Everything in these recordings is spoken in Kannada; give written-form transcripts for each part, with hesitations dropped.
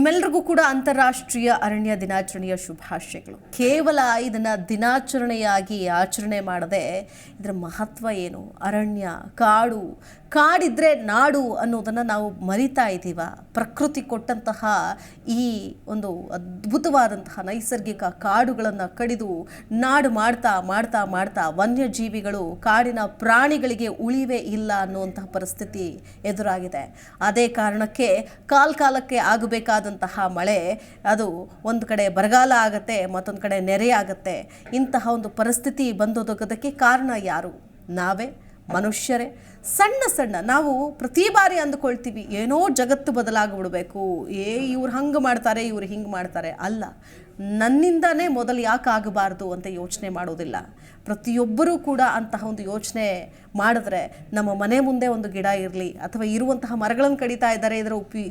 ನಿಮ್ಮೆಲ್ಲರಿಗೂ ಕೂಡ ಅಂತಾರಾಷ್ಟ್ರೀಯ ಅರಣ್ಯ ದಿನಾಚರಣೆಯ ಶುಭಾಶಯಗಳು. ಕೇವಲ ಇದನ್ನು ದಿನಾಚರಣೆಯಾಗಿ ಆಚರಣೆ ಮಾಡದೆ ಇದರ ಮಹತ್ವ ಏನು, ಅರಣ್ಯ, ಕಾಡಿದ್ರೆ ನಾಡು ಅನ್ನೋದನ್ನು ನಾವು ಮರಿತಾ ಇದ್ದೀವ. ಪ್ರಕೃತಿ ಕೊಟ್ಟಂತಹ ಈ ಒಂದು ಅದ್ಭುತವಾದಂತಹ ನೈಸರ್ಗಿಕ ಕಾಡುಗಳನ್ನು ಕಡಿದು ನಾಡು ಮಾಡ್ತಾ ಮಾಡ್ತಾ ಮಾಡ್ತಾ ವನ್ಯಜೀವಿಗಳು, ಕಾಡಿನ ಪ್ರಾಣಿಗಳಿಗೆ ಉಳಿವೇ ಇಲ್ಲ ಅನ್ನುವಂತಹ ಪರಿಸ್ಥಿತಿ ಎದುರಾಗಿದೆ. ಅದೇ ಕಾರಣಕ್ಕೆ ಕಾಲಕ್ಕೆ ಆಗಬೇಕಾದಂತಹ ಮಳೆ ಅದು ಒಂದು ಕಡೆ ಬರಗಾಲ ಆಗುತ್ತೆ, ಮತ್ತೊಂದು ಕಡೆ ನೆರೆ ಆಗುತ್ತೆ. ಇಂತಹ ಒಂದು ಪರಿಸ್ಥಿತಿ ಬಂದೊದಗೋದಕ್ಕೆ ಕಾರಣ ಯಾರು? ನಾವೇ, ಮನುಷ್ಯರೇ. ಸಣ್ಣ ನಾವು ಪ್ರತಿ ಬಾರಿ ಅಂದುಕೊಳ್ತೀವಿ ಏನೋ ಜಗತ್ತು ಬದಲಾಗಿಬಿಡಬೇಕು, ಇವ್ರು ಹಂಗೆ ಮಾಡ್ತಾರೆ, ಇವ್ರು ಹಿಂಗೆ ಮಾಡ್ತಾರೆ. ಅಲ್ಲ, ನನ್ನಿಂದನೇ ಮೊದಲು ಯಾಕೆ ಆಗಬಾರ್ದು ಅಂತ ಯೋಚನೆ ಮಾಡೋದಿಲ್ಲ. ಪ್ರತಿಯೊಬ್ಬರೂ ಕೂಡ ಅಂತಹ ಒಂದು ಯೋಚನೆ ಮಾಡಿದ್ರೆ ನಮ್ಮ ಮನೆ ಮುಂದೆ ಒಂದು ಗಿಡ ಇರಲಿ, ಅಥವಾ ಇರುವಂತಹ ಮರಗಳನ್ನು ಕಡಿತಾ ಇದ್ದಾರೆ,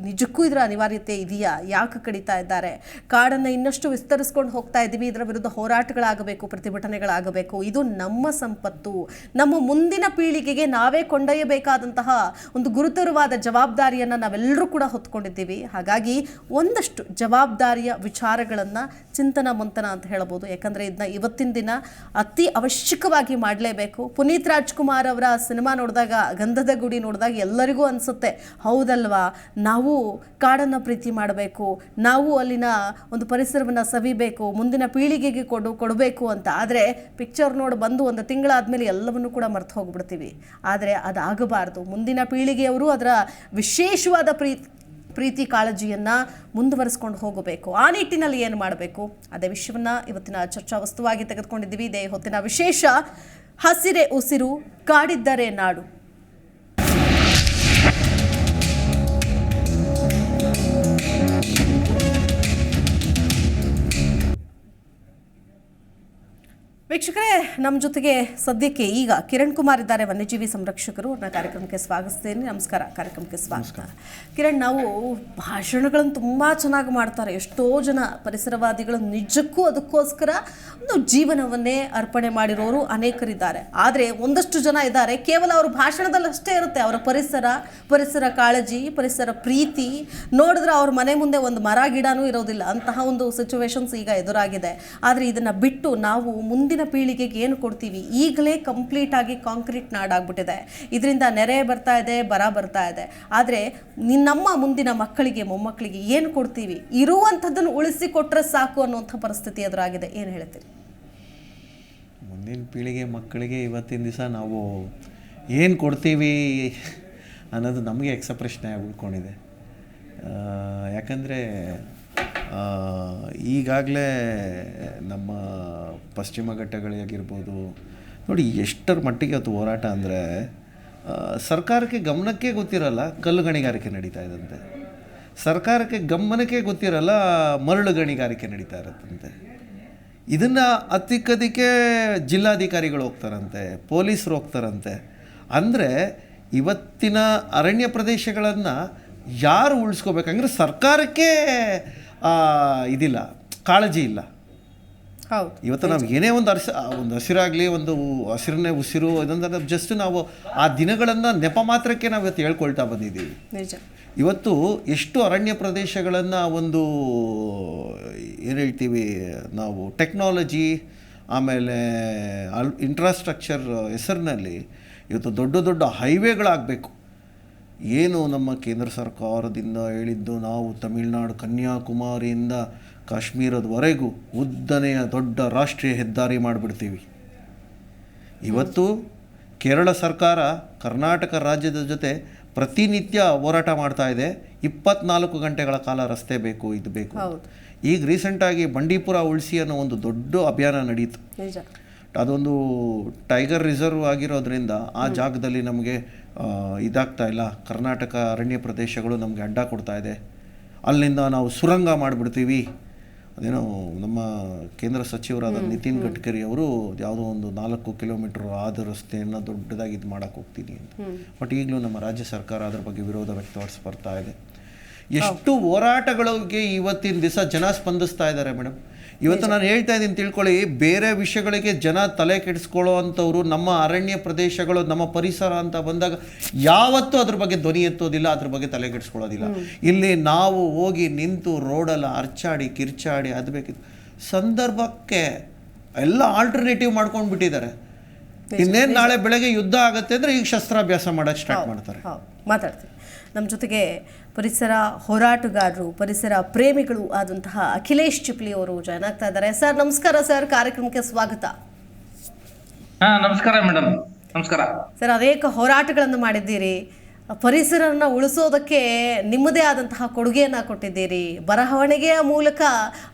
ನಿಜಕ್ಕೂ ಇದರ ಅನಿವಾರ್ಯತೆ ಇದೆಯಾ? ಯಾಕೆ ಕಡಿತಾ ಇದ್ದಾರೆ? ಕಾಡನ್ನು ಇನ್ನಷ್ಟು ವಿಸ್ತರಿಸ್ಕೊಂಡು ಹೋಗ್ತಾ ಇದ್ದೀವಿ, ಇದರ ವಿರುದ್ಧ ಹೋರಾಟಗಳಾಗಬೇಕು, ಪ್ರತಿಭಟನೆಗಳಾಗಬೇಕು. ಇದು ನಮ್ಮ ಸಂಪತ್ತು, ನಮ್ಮ ಮುಂದಿನ ಪೀಳಿಗೆಗೆ ನಾವೇ ಕೊಂಡೊಯ್ಯಬೇಕಾದಂತಹ ಒಂದು ಗುರುತರವಾದ ಜವಾಬ್ದಾರಿಯನ್ನು ನಾವೆಲ್ಲರೂ ಕೂಡ ಹೊತ್ಕೊಂಡಿದ್ದೀವಿ. ಹಾಗಾಗಿ ಒಂದಷ್ಟು ಜವಾಬ್ದಾರಿಯ ವಿಚಾರಗಳನ್ನು ಚಿಂತನ ಮಂಥನ ಅಂತ ಹೇಳ್ಬೋದು. ಯಾಕಂದರೆ ಇದನ್ನ ಇವತ್ತಿನ ದಿನ ಅತಿ ಅವಶ್ಯಕವಾಗಿ ಮಾಡಲೇಬೇಕು. ಪುನೀತ್ ರಾಜ್ಕುಮಾರ್ ಅವರ ಸಿನಿಮಾ ನೋಡಿದಾಗ, ಗಂಧದ ಗುಡಿ ನೋಡಿದಾಗ ಎಲ್ಲರಿಗೂ ಅನಿಸುತ್ತೆ, ಹೌದಲ್ವಾ, ನಾವು ಕಾಡನ್ನು ಪ್ರೀತಿ ಮಾಡಬೇಕು, ನಾವು ಅಲ್ಲಿನ ಒಂದು ಪರಿಸರವನ್ನು ಸವಿಬೇಕು, ಮುಂದಿನ ಪೀಳಿಗೆಗೆ ಕೊಡಬೇಕು ಅಂತ. ಆದರೆ ಪಿಕ್ಚರ್ ನೋಡಿ ಬಂದು ಒಂದು ತಿಂಗಳಾದಮೇಲೆ ಎಲ್ಲವನ್ನೂ ಕೂಡ ಮರ್ತು ಹೋಗ್ಬಿಡ್ತೀವಿ. ಆದರೆ ಅದಾಗಬಾರ್ದು. ಮುಂದಿನ ಪೀಳಿಗೆಯವರು ಅದರ ವಿಶೇಷವಾದ ಪ್ರೀತಿ ಕಾಳಜಿಯನ್ನು ಮುಂದುವರಿಸ್ಕೊಂಡು ಹೋಗಬೇಕು. ಆ ನಿಟ್ಟಿನಲ್ಲಿ ಏನು ಮಾಡಬೇಕು, ಅದೇ ವಿಷಯವನ್ನು ಇವತ್ತಿನ ಚರ್ಚಾ ವಸ್ತುವಾಗಿ ತೆಗೆದುಕೊಂಡಿದ್ದೀವಿ. ಇದೇ ಹೊತ್ತಿನ ವಿಶೇಷ, ಹಸಿರೇ ಉಸಿರು, ಕಾಡಿದ್ದರೆ ನಾಡು. ವೀಕ್ಷಕರೇ, ನಮ್ಮ ಜೊತೆಗೆ ಸದ್ಯಕ್ಕೆ ಈಗ ಕಿರಣ್ ಕುಮಾರ್ ಇದ್ದಾರೆ, ವನ್ಯಜೀವಿ ಸಂರಕ್ಷಕರು. ಅವ್ರನ್ನ ಕಾರ್ಯಕ್ರಮಕ್ಕೆ ಸ್ವಾಗತಿಸ್ತೇನೆ. ನಮಸ್ಕಾರ, ಕಾರ್ಯಕ್ರಮಕ್ಕೆ ಸ್ವಾಗತ. ಕಿರಣ್, ನಾವು ಭಾಷಣಗಳನ್ನು ತುಂಬ ಚೆನ್ನಾಗಿ ಮಾಡ್ತಾರೆ ಎಷ್ಟೋ ಜನ ಪರಿಸರವಾದಿಗಳು. ನಿಜಕ್ಕೂ ಅದಕ್ಕೋಸ್ಕರ ಒಂದು ಜೀವನವನ್ನೇ ಅರ್ಪಣೆ ಮಾಡಿರೋರು ಅನೇಕರಿದ್ದಾರೆ. ಆದರೆ ಒಂದಷ್ಟು ಜನ ಇದ್ದಾರೆ, ಕೇವಲ ಅವ್ರ ಭಾಷಣದಲ್ಲಿ ಅಷ್ಟೇ ಇರುತ್ತೆ ಅವರ ಪರಿಸರ ಕಾಳಜಿ, ಪರಿಸರ ಪ್ರೀತಿ. ನೋಡಿದ್ರೆ ಅವ್ರ ಮನೆ ಮುಂದೆ ಒಂದು ಮರ ಗಿಡನೂ ಇರೋದಿಲ್ಲ. ಅಂತಹ ಒಂದು ಸಿಚುವೇಶನ್ಸ್ ಈಗ ಎದುರಾಗಿದೆ. ಆದರೆ ಇದನ್ನು ಬಿಟ್ಟು ನಾವು ಮುಂದಿನ ಪೀಳಿಗೆಗೆ ಏನು ಕೊಡ್ತೀವಿ? ಈಗಲೇ ಕಂಪ್ಲೀಟ್ ಆಗಿ ಕಾಂಕ್ರೀಟ್ ನಾಡಾಗ್ಬಿಟ್ಟಿದೆ. ಇದರಿಂದ ನೆರೆ ಬರ್ತಾ ಇದೆ, ಬರ ಬರ್ತಾ ಇದೆ. ಆದರೆ ನಮ್ಮ ಮುಂದಿನ ಮಕ್ಕಳಿಗೆ, ಮೊಮ್ಮಕ್ಕಳಿಗೆ ಏನು ಕೊಡ್ತೀವಿ? ಇರುವಂಥದ್ದನ್ನು ಉಳಿಸಿ ಕೊಟ್ಟರೆ ಸಾಕು ಅನ್ನುವಂಥ ಪರಿಸ್ಥಿತಿ ಎದುರಾಗಿದೆ. ಏನು ಹೇಳ್ತೀರಿ? ಮುಂದಿನ ಪೀಳಿಗೆ ಮಕ್ಕಳಿಗೆ ಇವತ್ತಿನ ದಿವಸ ನಾವು ಏನು ಕೊಡ್ತೀವಿ ಅನ್ನೋದು ನಮಗೆ ಪ್ರಶ್ನೆ ಆಗಿ ಉಳ್ಕೊಂಡಿದೆ. ಯಾಕಂದರೆ ಈಗಾಗಲೇ ನಮ್ಮ ಪಶ್ಚಿಮ ಘಟ್ಟಗಳಿಗಾಗಿರ್ಬೋದು ನೋಡಿ, ಎಷ್ಟರ ಮಟ್ಟಿಗೆ ಅದು ಹೋರಾಟ ಅಂದರೆ ಸರ್ಕಾರಕ್ಕೆ ಗಮನಕ್ಕೆ ಗೊತ್ತಿರಲ್ಲ ಕಲ್ಲು ಗಣಿಗಾರಿಕೆ ನಡೀತಾ ಇದ್ದಂತೆ, ಸರ್ಕಾರಕ್ಕೆ ಗಮನಕ್ಕೆ ಗೊತ್ತಿರಲ್ಲ ಮರಳು ಗಣಿಗಾರಿಕೆ ನಡೀತಾ ಇರುತ್ತಂತೆ. ಇದನ್ನು ಹತ್ತಿಕ್ಕದಕ್ಕೆ ಜಿಲ್ಲಾಧಿಕಾರಿಗಳು ಹೋಗ್ತಾರಂತೆ, ಪೊಲೀಸರು ಹೋಗ್ತಾರಂತೆ. ಅಂದರೆ ಇವತ್ತಿನ ಅರಣ್ಯ ಪ್ರದೇಶಗಳನ್ನು ಯಾರು ಉಳಿಸ್ಕೋಬೇಕಂದ್ರೆ ಸರ್ಕಾರಕ್ಕೆ ಇದಿಲ್ಲ, ಕಾಳಜಿ ಇಲ್ಲ. ಹೌದು, ಇವತ್ತು ನಾವು ಏನೇ ಒಂದು ಹಸಿರಾಗಲಿ, ಒಂದು ಹಸಿರನ್ನೇ ಉಸಿರು ಇದೊಂದು ಜಸ್ಟ್ ನಾವು ಆ ದಿನಗಳನ್ನು ನೆಪ ಮಾತ್ರಕ್ಕೆ ನಾವು ಇವತ್ತು ಹೇಳ್ಕೊಳ್ತಾ ಬಂದಿದ್ದೀವಿ. ಇವತ್ತು ಎಷ್ಟು ಅರಣ್ಯ ಪ್ರದೇಶಗಳನ್ನು ಒಂದು ಏನು ಹೇಳ್ತೀವಿ ನಾವು, ಟೆಕ್ನಾಲಜಿ ಆಮೇಲೆ ಇನ್ಫ್ರಾಸ್ಟ್ರಕ್ಚರ್ ಹೆಸರಿನಲ್ಲಿ ಇವತ್ತು ದೊಡ್ಡ ದೊಡ್ಡ ಹೈವೇಗಳಾಗಬೇಕು. ಏನು ನಮ್ಮ ಕೇಂದ್ರ ಸರ್ಕಾರದಿಂದ ಹೇಳಿದ್ದು, ನಾವು ತಮಿಳುನಾಡು ಕನ್ಯಾಕುಮಾರಿಯಿಂದ ಕಾಶ್ಮೀರದವರೆಗೂ ಉದ್ದನೆಯ ದೊಡ್ಡ ರಾಷ್ಟ್ರೀಯ ಹೆದ್ದಾರಿ ಮಾಡಿಬಿಡ್ತೀವಿ. ಇವತ್ತು ಕೇರಳ ಸರ್ಕಾರ ಕರ್ನಾಟಕ ರಾಜ್ಯದ ಜೊತೆ ಪ್ರತಿನಿತ್ಯ ಹೋರಾಟ ಮಾಡ್ತಾ ಇದೆ. 24 ಗಂಟೆಗಳ ಕಾಲ ರಸ್ತೆ ಬೇಕು, ಇದು ಬೇಕು. ಈಗ ರೀಸೆಂಟಾಗಿ ಬಂಡೀಪುರ ಉಳಿಸಿ ಅನ್ನೋ ಒಂದು ದೊಡ್ಡ ಅಭಿಯಾನ ನಡೀತು. ಅದೊಂದು ಟೈಗರ್ ರಿಸರ್ವ್ ಆಗಿರೋದ್ರಿಂದ ಆ ಜಾಗದಲ್ಲಿ ನಮಗೆ ಇದಾಗ್ತಾ ಇಲ್ಲ, ಕರ್ನಾಟಕ ಅರಣ್ಯ ಪ್ರದೇಶಗಳು ನಮಗೆ ಅಡ್ಡ ಕೊಡ್ತಾ ಇದೆ. ಅಲ್ಲಿಂದ ನಾವು ಸುರಂಗ ಮಾಡಿಬಿಡ್ತೀವಿ. ಅದೇನೋ ನಮ್ಮ ಕೇಂದ್ರ ಸಚಿವರಾದ ನಿತಿನ್ ಗಡ್ಕರಿ ಅವರು ಯಾವುದೋ ಒಂದು 4 ಕಿಲೋಮೀಟ್ರ್ ಆದ ರಸ್ತೆಯನ್ನು ದೊಡ್ಡದಾಗಿ ಇದು ಮಾಡೋಕ್ಕೆ ಹೋಗ್ತೀನಿ ಅಂತ. ಬಟ್ ಈಗಲೂ ನಮ್ಮ ರಾಜ್ಯ ಸರ್ಕಾರ ಅದರ ಬಗ್ಗೆ ವಿರೋಧ ವ್ಯಕ್ತಪಡಿಸಿ ಬರ್ತಾ ಇದೆ. ಎಷ್ಟು ಹೋರಾಟಗಳಿಗೆ ಇವತ್ತಿನ ದಿವಸ ಜನ ಸ್ಪಂದಿಸ್ತಾ ಇದ್ದಾರೆ ಮೇಡಮ್. ಇವತ್ತು ನಾನು ಹೇಳ್ತಾ ಇದ್ದೀನಿ ತಿಳ್ಕೊಳ್ಳಿ, ಬೇರೆ ವಿಷಯಗಳಿಗೆ ಜನ ತಲೆ ಕೆಡಿಸ್ಕೊಳ್ಳೋ ಅಂಥವ್ರು ನಮ್ಮ ಅರಣ್ಯ ಪ್ರದೇಶಗಳು, ನಮ್ಮ ಪರಿಸರ ಅಂತ ಬಂದಾಗ ಯಾವತ್ತೂ ಅದ್ರ ಬಗ್ಗೆ ಧ್ವನಿ ಎತ್ತೋದಿಲ್ಲ, ಅದ್ರ ಬಗ್ಗೆ ತಲೆ ಕೆಡಿಸ್ಕೊಳ್ಳೋದಿಲ್ಲ. ಇಲ್ಲಿ ನಾವು ಹೋಗಿ ನಿಂತು ರೋಡಲ್ಲಿ ಅರ್ಚಾಡಿ ಕಿರ್ಚಾಡಿ ಅದು ಬೇಕಿತ್ತು ಸಂದರ್ಭಕ್ಕೆ ಎಲ್ಲ ಆಲ್ಟರ್ನೇಟಿವ್ ಮಾಡ್ಕೊಂಡು ಬಿಟ್ಟಿದ್ದಾರೆ. ಇನ್ನೇನು ನಾಳೆ ಬೆಳಗ್ಗೆ ಯುದ್ಧ ಆಗುತ್ತೆ ಅಂದರೆ ಈಗ ಶಸ್ತ್ರಾಭ್ಯಾಸ ಮಾಡೋಕ್ಕೆ ಸ್ಟಾರ್ಟ್ ಮಾಡ್ತಾರೆ. ಮಾತಾಡ್ತೀವಿ. ನಮ್ಮ ಜೊತೆಗೆ ಪರಿಸರ ಹೋರಾಟಗಾರರು, ಪರಿಸರ ಪ್ರೇಮಿಗಳು ಆದಂತಹ ಅಖಿಲೇಶ್ ಚಿಪ್ಲಿ ಅವರು ಜಾಯ್ನ್ ಆಗ್ತಾ ಇದ್ದಾರೆ. ಸರ್ ನಮಸ್ಕಾರ ಸರ್, ಕಾರ್ಯಕ್ರಮಕ್ಕೆ ಸ್ವಾಗತ. ನಮಸ್ಕಾರ ಮೇಡಮ್. ನಮಸ್ಕಾರ ಸರ್. ಅನೇಕ ಹೋರಾಟಗಳನ್ನು ಮಾಡಿದ್ದೀರಿ, ಪರಿಸರನ ಉಳಿಸೋದಕ್ಕೆ ನಿಮ್ಮದೇ ಆದಂತಹ ಕೊಡುಗೆಯನ್ನು ಕೊಟ್ಟಿದ್ದೀರಿ, ಬರವಣಿಗೆಯ ಮೂಲಕ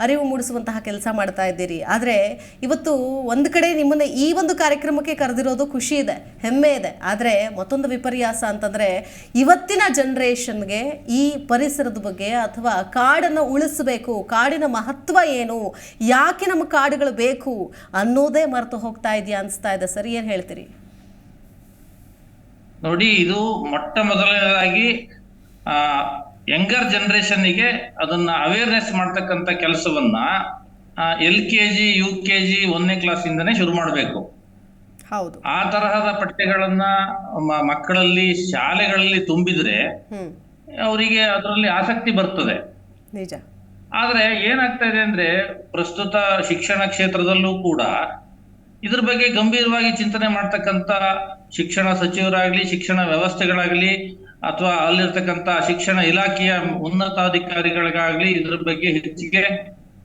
ಅರಿವು ಮೂಡಿಸುವಂತಹ ಕೆಲಸ ಮಾಡ್ತಾ ಇದ್ದೀರಿ. ಆದರೆ ಇವತ್ತು ಒಂದು ಕಡೆ ನಿಮ್ಮನ್ನು ಈ ಒಂದು ಕಾರ್ಯಕ್ರಮಕ್ಕೆ ಕರೆದಿರೋದು ಖುಷಿ ಇದೆ, ಹೆಮ್ಮೆ ಇದೆ. ಆದರೆ ಮತ್ತೊಂದು ವಿಪರ್ಯಾಸ ಅಂತಂದರೆ ಇವತ್ತಿನ ಜನ್ರೇಷನ್ಗೆ ಈ ಪರಿಸರದ ಬಗ್ಗೆ ಅಥವಾ ಕಾಡನ್ನು ಉಳಿಸಬೇಕು, ಕಾಡಿನ ಮಹತ್ವ ಏನು, ಯಾಕೆ ನಮ್ಮ ಕಾಡುಗಳು ಬೇಕು ಅನ್ನೋದೇ ಮರೆತು ಹೋಗ್ತಾ ಇದೆಯಾ ಅನಿಸ್ತಾ ಇದೆ ಸರ್. ಏನು ಹೇಳ್ತೀರಿ? ನೋಡಿ, ಇದು ಮೊಟ್ಟ ಮೊದಲನೇದಾಗಿ ಯಂಗರ್ ಜನರೇಷನ್ಗೆ ಅದನ್ನ ಅವೇರ್ನೆಸ್ ಮಾಡ್ತಕ್ಕಂಥ ಕೆಲಸವನ್ನ LKG UKG 1ನೇ ಕ್ಲಾಸಿಂದನೇ ಶುರು ಮಾಡಬೇಕು. ಹೌದು. ಆ ತರಹದ ಪಠ್ಯಗಳನ್ನ ಮಕ್ಕಳಲ್ಲಿ ಶಾಲೆಗಳಲ್ಲಿ ತುಂಬಿದ್ರೆ ಅವರಿಗೆ ಅದರಲ್ಲಿ ಆಸಕ್ತಿ ಬರ್ತದೆ. ನಿಜ. ಆದ್ರೆ ಏನಾಗ್ತಾ ಇದೆ ಅಂದ್ರೆ ಪ್ರಸ್ತುತ ಶಿಕ್ಷಣ ಕ್ಷೇತ್ರದಲ್ಲೂ ಕೂಡ ಇದ್ರ ಬಗ್ಗೆ ಗಂಭೀರವಾಗಿ ಚಿಂತನೆ ಮಾಡ್ತಕ್ಕಂಥ ಶಿಕ್ಷಣ ಸಚಿವರಾಗ್ಲಿ, ಶಿಕ್ಷಣ ವ್ಯವಸ್ಥೆಗಳಾಗ್ಲಿ, ಅಥವಾ ಅಲ್ಲಿರ್ತಕ್ಕಂಥ ಶಿಕ್ಷಣ ಇಲಾಖೆಯ ಉನ್ನತಾಧಿಕಾರಿಗಳಿಗಾಗ್ಲಿ ಇದ್ರ ಬಗ್ಗೆ ಹೆಚ್ಚಿಗೆ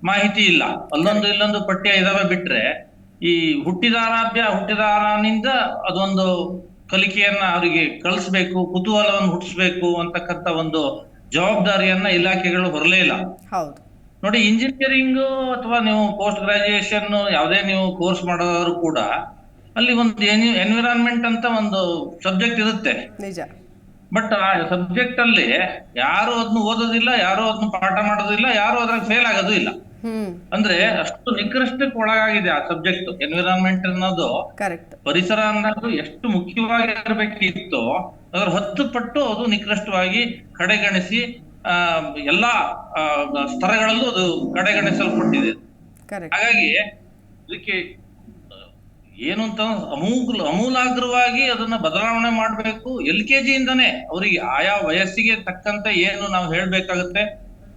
ಮಾಹಿತಿ ಇಲ್ಲ. ಅಲ್ಲೊಂದು ಇಲ್ಲೊಂದು ಪಠ್ಯ ಇದಾವೆ ಬಿಟ್ರೆ ಈ ಹುಟ್ಟಿದಾರನಿಂದ ಅದೊಂದು ಕಲಿಕೆಯನ್ನ ಅವರಿಗೆ ಕಳಿಸ್ಬೇಕು, ಕುತೂಹಲವನ್ನು ಹುಟ್ಟಿಸ್ಬೇಕು ಅಂತಕ್ಕಂಥ ಒಂದು ಜವಾಬ್ದಾರಿಯನ್ನ ಇಲಾಖೆಗಳು ಹೊರಲೇ ಇಲ್ಲ. ಹೌದು. ನೋಡಿ, ಇಂಜಿನಿಯರಿಂಗ್ ಅಥವಾ ನೀವು ಪೋಸ್ಟ್ ಗ್ರಾಜುಯೇಷನ್ ಯಾವುದೇ ನೀವು ಕೋರ್ಸ್ ಮಾಡೋದಾದ್ರೂ ಕೂಡ ಅಲ್ಲಿ ಒಂದು ಎನ್ವಿರಾನ್ಮೆಂಟ್ ಅಂತ ಒಂದು ಸಬ್ಜೆಕ್ಟ್ ಇರುತ್ತೆ. ನಿಜ. ಬಟ್ ಆ ಸಬ್ಜೆಕ್ಟ್ ಅಲ್ಲಿ ಯಾರು ಅದನ್ನ ಓದೋದಿಲ್ಲ, ಯಾರು ಅದನ್ನ ಪಾಠ ಮಾಡೋದಿಲ್ಲ, ಯಾರು ಅದ್ರಾಗ ಫೇಲ್ ಆಗೋದು ಇಲ್ಲ. ಅಂದ್ರೆ ಅಷ್ಟು ನಿಕೃಷ್ಟಕ್ಕೆ ಒಳಗಾಗಿದೆ ಆ ಸಬ್ಜೆಕ್ಟ್. ಎನ್ವಿರಾನ್ಮೆಂಟ್ ಅನ್ನೋದು, ಪರಿಸರ ಅನ್ನೋದು ಎಷ್ಟು ಮುಖ್ಯವಾಗಿರ್ಬೇಕಿತ್ತು ಅದ್ರ 10 ಪಟ್ಟು ಅದು ನಿಕೃಷ್ಟವಾಗಿ ಕಡೆಗಣಿಸಿ ಎಲ್ಲಾ ಸ್ತರಗಳಲ್ಲೂ ಅದು ಕಡೆಗಣಿಸಲ್ಪಟ್ಟಿದೆ. ಹಾಗಾಗಿ ಇದಕ್ಕೆ ಏನು ಅಂತ ಅಮೂಲಾಗ್ರವಾಗಿ ಅದನ್ನ ಬದಲಾವಣೆ ಮಾಡ್ಬೇಕು. LKG ಇಂದಾನೆ ಅವರಿಗೆ ಆಯಾ ವಯಸ್ಸಿಗೆ ತಕ್ಕಂತೆ ಏನು ನಾವು ಹೇಳ್ಬೇಕಾಗತ್ತೆ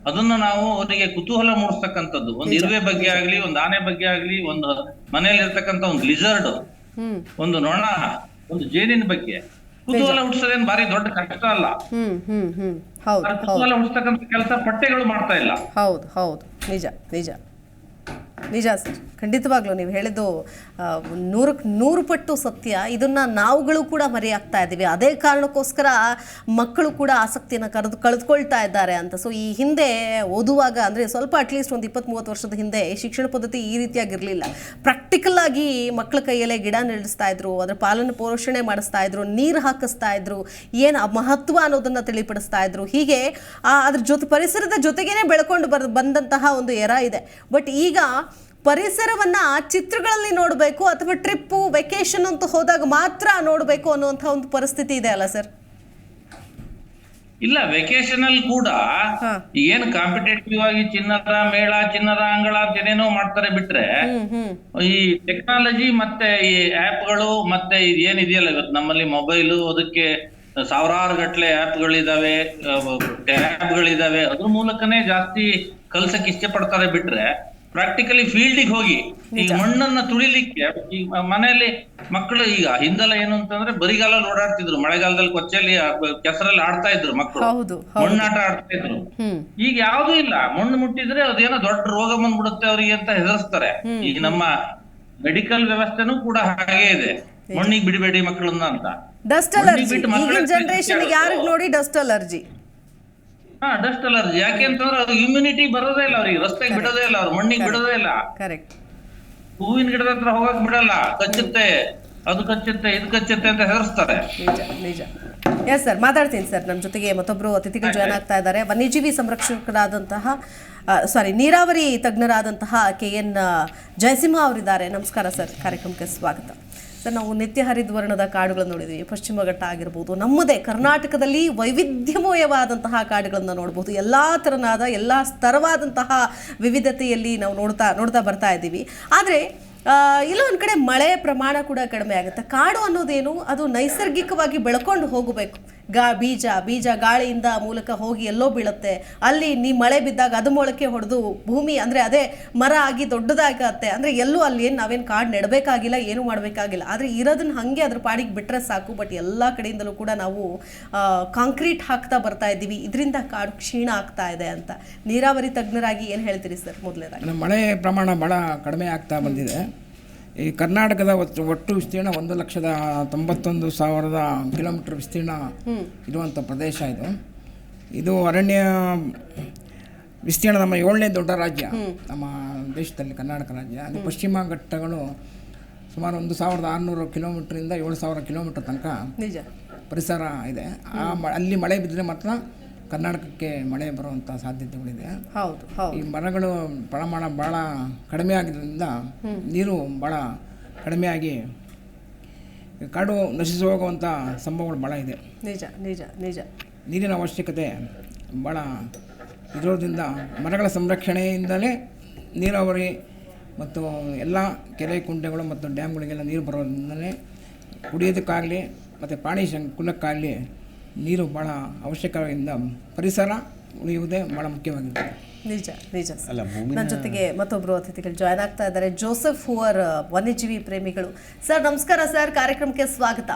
ಅದನ್ನ ನಾವು ಅವರಿಗೆ ಕುತೂಹಲ ಮೂಡಿಸ್ತಕ್ಕಂಥದ್ದು. ಒಂದು ಇರುವೆ ಬಗ್ಗೆ ಆಗ್ಲಿ, ಒಂದು ಆನೆ ಬಗ್ಗೆ ಆಗ್ಲಿ, ಒಂದು ಮನೆಯಲ್ಲಿ ಇರ್ತಕ್ಕಂಥ ಒಂದು ಲಿಜರ್ಡ್, ಒಂದು ನೊಣ, ಒಂದು ಜೇನಿನ ಬಗ್ಗೆ ಕುತೂಹಲ ಹುಟ್ಟಿಸೋದೇನು ಬಾರಿ ದೊಡ್ಡ ಕಷ್ಟ ಅಲ್ಲ. ಕುತೂಹಲ ಹುಟ್ಟಿಸ್ತಕ್ಕಂಥ ಕೆಲಸ ಪಠ್ಯಗಳು ಮಾಡ್ತಾ ಇಲ್ಲ. ಹೌದು ಹೌದು, ನಿಜ ನಿಜ ನಿಜ ಸರ್. ಖಂಡಿತವಾಗ್ಲೂ ನೀವು ಹೇಳಿದ್ದು 100% ಪಟ್ಟು ಸತ್ಯ. ಇದನ್ನು ನಾವುಗಳು ಕೂಡ ಮರೆಯಾಗ್ತಾ ಇದ್ದೀವಿ. ಅದೇ ಕಾರಣಕ್ಕೋಸ್ಕರ ಮಕ್ಕಳು ಕೂಡ ಆಸಕ್ತಿಯನ್ನು ಕಳೆದುಕೊಳ್ತಾ ಇದ್ದಾರೆ ಅಂತ. ಸೊ ಈ ಹಿಂದೆ ಓದುವಾಗ ಅಂದರೆ ಸ್ವಲ್ಪ ಅಟ್ಲೀಸ್ಟ್ ಒಂದು 20-30 ವರ್ಷದ ಹಿಂದೆ ಶಿಕ್ಷಣ ಪದ್ಧತಿ ಈ ರೀತಿಯಾಗಿರಲಿಲ್ಲ. ಪ್ರಾಕ್ಟಿಕಲ್ ಆಗಿ ಮಕ್ಕಳ ಕೈಯಲ್ಲೇ ಗಿಡ ನೆಡೆಸ್ತಾ ಇದ್ರು, ಅದರ ಪಾಲನೆ ಪೋಷಣೆ ಮಾಡಿಸ್ತಾ ಇದ್ರು, ನೀರು ಹಾಕಿಸ್ತಾ ಇದ್ರು, ಏನು ಮಹತ್ವ ಅನ್ನೋದನ್ನು ತಿಳಿಪಡಿಸ್ತಾ ಇದ್ರು. ಹೀಗೆ ಅದ್ರ ಪರಿಸರದ ಜೊತೆಗೇನೆ ಬೆಳ್ಕೊಂಡು ಬಂದಂತಹ ಒಂದು ಎರ ಇದೆ. ಬಟ್ ಈಗ ಪರಿಸರವನ್ನ ಚಿತ್ರಗಳಲ್ಲಿ ನೋಡಬೇಕು ಅಥವಾ ಟ್ರಿಪ್ಪು ವೆಕೇಶನ್ ಅಂತ ಹೋದಾಗ ಮಾತ್ರ ನೋಡಬೇಕು ಅನ್ನುವಂಥ ಒಂದು ಪರಿಸ್ಥಿತಿ ಇದೆ ಅಲ್ಲ ಸರ್? ಇಲ್ಲ, ವೆಕೇಶನ್ ಅಲ್ಲಿ ಕೂಡ ಏನು ಕಾಂಪಿಟೇಟಿವ್ ಆಗಿ ಚಿನ್ನರ ಮೇಳ, ಚಿನ್ನರ ಅಂಗಳ ಅಂತ ಏನೇನೋ ಮಾಡ್ತಾರೆ ಬಿಟ್ರೆ ಈ ಟೆಕ್ನಾಲಜಿ ಮತ್ತೆ ಈ ಆಪ್ಗಳು ಮತ್ತೆ ಏನಿದೆಯಲ್ಲ ಇವತ್ತು ನಮ್ಮಲ್ಲಿ ಮೊಬೈಲು, ಅದಕ್ಕೆ ಸಾವಿರಾರು ಗಟ್ಟಲೆ ಆಪ್ಗಳಿದಾವೆ, ಟ್ಯಾಬ್ಗಳಿದಾವೆ, ಅದ್ರ ಮೂಲಕನೇ ಜಾಸ್ತಿ ಕಲ್ಸಕ್ಕೆ ಇಷ್ಟಪಡ್ತಾರೆ ಬಿಟ್ರೆ ಪ್ರಾಕ್ಟಿಕಲಿ ಫೀಲ್ಡಿಗೆ ಹೋಗಿ ಈಗ ಮಣ್ಣನ್ನ ತುಳಿಲಿಕ್ಕೆ ಈ ಮನೆಯಲ್ಲಿ ಮಕ್ಕಳು ಈಗ ಹಿಂದೆಲ್ಲ ಏನು ಅಂತಂದ್ರೆ ಬರಿಗಾಲ ಓಡಾಡ್ತಿದ್ರು, ಮಳೆಗಾಲದಲ್ಲಿ ಕೊಚ್ಚೆಯಲ್ಲಿ ಕೆಸರಲ್ಲಿ ಆಡ್ತಾ ಇದ್ರು ಮಕ್ಕಳು, ಮಣ್ಣಾಟ ಆಡ್ತಾ ಇದ್ರು. ಈಗ ಯಾವ್ದು ಇಲ್ಲ, ಮಣ್ಣು ಮುಟ್ಟಿದ್ರೆ ಅದೇನೋ ದೊಡ್ಡ ರೋಗ ಬಂದ್ಬಿಡುತ್ತೆ ಅವ್ರಿಗೆ ಅಂತ ಹೆದರ್ಸ್ತಾರೆ. ಈಗ ನಮ್ಮ ಮೆಡಿಕಲ್ ವ್ಯವಸ್ಥೆನೂ ಕೂಡ ಹಾಗೆ ಇದೆ, ಮಣ್ಣಿಗೆ ಬಿಡಬೇಡಿ ಮಕ್ಕಳನ್ನ ಅಂತ. ಡಸ್ಟ್ ಅಲರ್ಜಿ ಈಗಿನ ಜನರೇಷನ್ ಯಾರಿಗೆ ನೋಡಿ ಡಸ್ಟ್ ಅಲರ್ಜಿ. ಡಸ್ಟ್ ಅಲರ್ಜಿ ಯಾಕೆ ಅಂತಂದ್ರೆ ಅದು ಇಮ್ಯುನಿಟಿ ಬರೋದೇ ಇಲ್ಲ ಅವ್ರಿಗೆ, ರಸ್ತೆಗೆ ಬಿಡೋದೇ ಇಲ್ಲ, ಅವ್ರು ಮಣ್ಣಿಗೆ ಬಿಡೋದೇ ಇಲ್ಲ, ಹೂವಿನ ಗಿಡದ ಹತ್ರ ಹೋಗಕ್ ಬಿಡಲ್ಲ, ಕಚ್ಚುತ್ತೆ, ಅದು ಕಚ್ಚುತ್ತೆ, ಇದು ಕಚ್ಚುತ್ತೆ ಅಂತ ಹೆದರ್ಸ್ತಾರೆ. ನಿಜ ನಿಜ. ಎಸ್ ಸರ್, ಮಾತಾಡ್ತೀನಿ ಸರ್. ನಮ್ಮ ಜೊತೆಗೆ ಮತ್ತೊಬ್ರು ಅತಿಥಿಗಳು ಜಾಯ್ನ್ ಆಗ್ತಾ ಇದ್ದಾರೆ. ವನ್ಯಜೀವಿ ಸಂರಕ್ಷಕರಾದಂತಹ ನೀರಾವರಿ ತಜ್ಞರಾದಂತಹ KN ಜಯಸಿಂಹ ಅವರಿದ್ದಾರೆ. ನಮಸ್ಕಾರ ಸರ್, ಕಾರ್ಯಕ್ರಮಕ್ಕೆ ಸ್ವಾಗತ. ಸರ್, ನಾವು ನಿತ್ಯ ಹರಿದ್ವರ್ಣದ ಕಾಡುಗಳನ್ನು ನೋಡಿದ್ವಿ. ಪಶ್ಚಿಮ ಘಟ್ಟ ಆಗಿರ್ಬೋದು, ನಮ್ಮದೇ ಕರ್ನಾಟಕದಲ್ಲಿ ವೈವಿಧ್ಯಮಯವಾದಂತಹ ಕಾಡುಗಳನ್ನು ನೋಡ್ಬೋದು. ಎಲ್ಲ ಥರನಾದ ಎಲ್ಲ ಸ್ತರವಾದಂತಹ ವಿವಿಧತೆಯಲ್ಲಿ ನಾವು ನೋಡ್ತಾ ಬರ್ತಾ ಇದ್ದೀವಿ. ಆದರೆ ಇಲ್ಲ ಒಂದು ಕಡೆ ಮಳೆ ಪ್ರಮಾಣ ಕೂಡ ಕಡಿಮೆ ಆಗುತ್ತೆ. ಕಾಡು ಅನ್ನೋದೇನು, ಅದು ನೈಸರ್ಗಿಕವಾಗಿ ಬೆಳ್ಕೊಂಡು ಹೋಗಬೇಕು. ಬೀಜ ಗಾಳಿಯಿಂದ ಮೂಲಕ ಹೋಗಿ ಎಲ್ಲೋ ಬೀಳುತ್ತೆ. ಅಲ್ಲಿ ಮಳೆ ಬಿದ್ದಾಗ ಅದು ಮೊಳಕೆ ಹೊಡೆದು ಭೂಮಿ ಅಂದರೆ ಅದೇ ಮರ ಆಗಿ ದೊಡ್ಡದಾಗತ್ತೆ. ಅಂದರೆ ಎಲ್ಲೂ ಅಲ್ಲಿ ನಾವೇನು ಕಾಡು ನೆಡಬೇಕಾಗಿಲ್ಲ, ಏನು ಮಾಡಬೇಕಾಗಿಲ್ಲ. ಆದರೆ ಇರೋದನ್ನ ಹಾಗೆ ಅದ್ರ ಪಾಡಿಗೆ ಬಿಟ್ಟರೆ ಸಾಕು. ಬಟ್ ಎಲ್ಲ ಕಡೆಯಿಂದಲೂ ಕೂಡ ನಾವು ಕಾಂಕ್ರೀಟ್ ಹಾಕ್ತಾ ಬರ್ತಾ ಇದ್ದೀವಿ. ಇದರಿಂದ ಕಾಡು ಕ್ಷೀಣ ಆಗ್ತಾ ಇದೆ ಅಂತ ನೀರಾವರಿ ತಜ್ಞರಾಗಿ ಏನು ಹೇಳ್ತೀರಿ ಸರ್? ಮೊದಲನೇದಾಗಿ ಮಳೆ ಪ್ರಮಾಣ ಭಾಳ ಕಡಿಮೆ ಆಗ್ತಾ ಬಂದಿದೆ. ಈ ಕರ್ನಾಟಕದ ಒಟ್ಟು ವಿಸ್ತೀರ್ಣ 1,91,000 ಕಿಲೋಮೀಟರ್ ವಿಸ್ತೀರ್ಣ ಇರುವಂಥ ಪ್ರದೇಶ ಇದು ಅರಣ್ಯ ವಿಸ್ತೀರ್ಣ ನಮ್ಮ 7ನೇ ದೊಡ್ಡ ರಾಜ್ಯ ನಮ್ಮ ದೇಶದಲ್ಲಿ, ಕರ್ನಾಟಕ ರಾಜ್ಯ. ಅದು ಪಶ್ಚಿಮ ಘಟ್ಟಗಳು ಸುಮಾರು 1,600 ಕಿಲೋಮೀಟ್ರಿಂದ 7,000 ಕಿಲೋಮೀಟರ್ ತನಕ ಪರಿಸರ ಇದೆ. ಅಲ್ಲಿ ಮಳೆ ಬಿದ್ದರೆ ಮಾತ್ರ ಕರ್ನಾಟಕಕ್ಕೆ ಮಳೆ ಬರುವಂಥ ಸಾಧ್ಯತೆಗಳಿದೆ. ಈ ಮರಗಳು ಪ್ರಮಾಣ ಭಾಳ ಕಡಿಮೆ ಆಗಿದ್ದರಿಂದ ನೀರು ಭಾಳ ಕಡಿಮೆಯಾಗಿ ಕಾಡು ನಶಿಸಿ ಹೋಗುವಂಥ ಸಂಭವಗಳು ಭಾಳ ಇದೆ. ನಿಜ. ನೀರಿನ ಅವಶ್ಯಕತೆ ಭಾಳ ಇರೋದ್ರಿಂದ ಮರಗಳ ಸಂರಕ್ಷಣೆಯಿಂದಲೇ ನೀರಾವರಿ ಮತ್ತು ಎಲ್ಲ ಕೆರೆ ಕುಂಟೆಗಳು ಮತ್ತು ಡ್ಯಾಮ್ಗಳಿಗೆಲ್ಲ ನೀರು ಬರೋದ್ರಿಂದಲೇ ಕುಡಿಯೋದಕ್ಕಾಗಲಿ ಮತ್ತು ಪ್ರಾಣಿ ಸಂಕುಲಕ್ಕಾಗಲಿ ನೀರು ಭಾಳ ಅವಶ್ಯಕವಾಗಿಂದ ಪರಿಸರ ಉಳಿಯುವುದೇ ಭಾಳ ಮುಖ್ಯವಾಗಿದೆ. ನಿಜ. ನನ್ನ ಜೊತೆಗೆ ಮತ್ತೊಬ್ಬರು ಅತಿಥಿಗಳು ಜಾಯ್ನ್ ಆಗ್ತಾ ಇದ್ದಾರೆ. ಜೋಸೆಫ್ ಹೂವರ್, ವನ್ಯಜೀವಿ ಪ್ರೇಮಿಗಳು. ಸರ್ ನಮಸ್ಕಾರ ಸರ್, ಕಾರ್ಯಕ್ರಮಕ್ಕೆ ಸ್ವಾಗತ.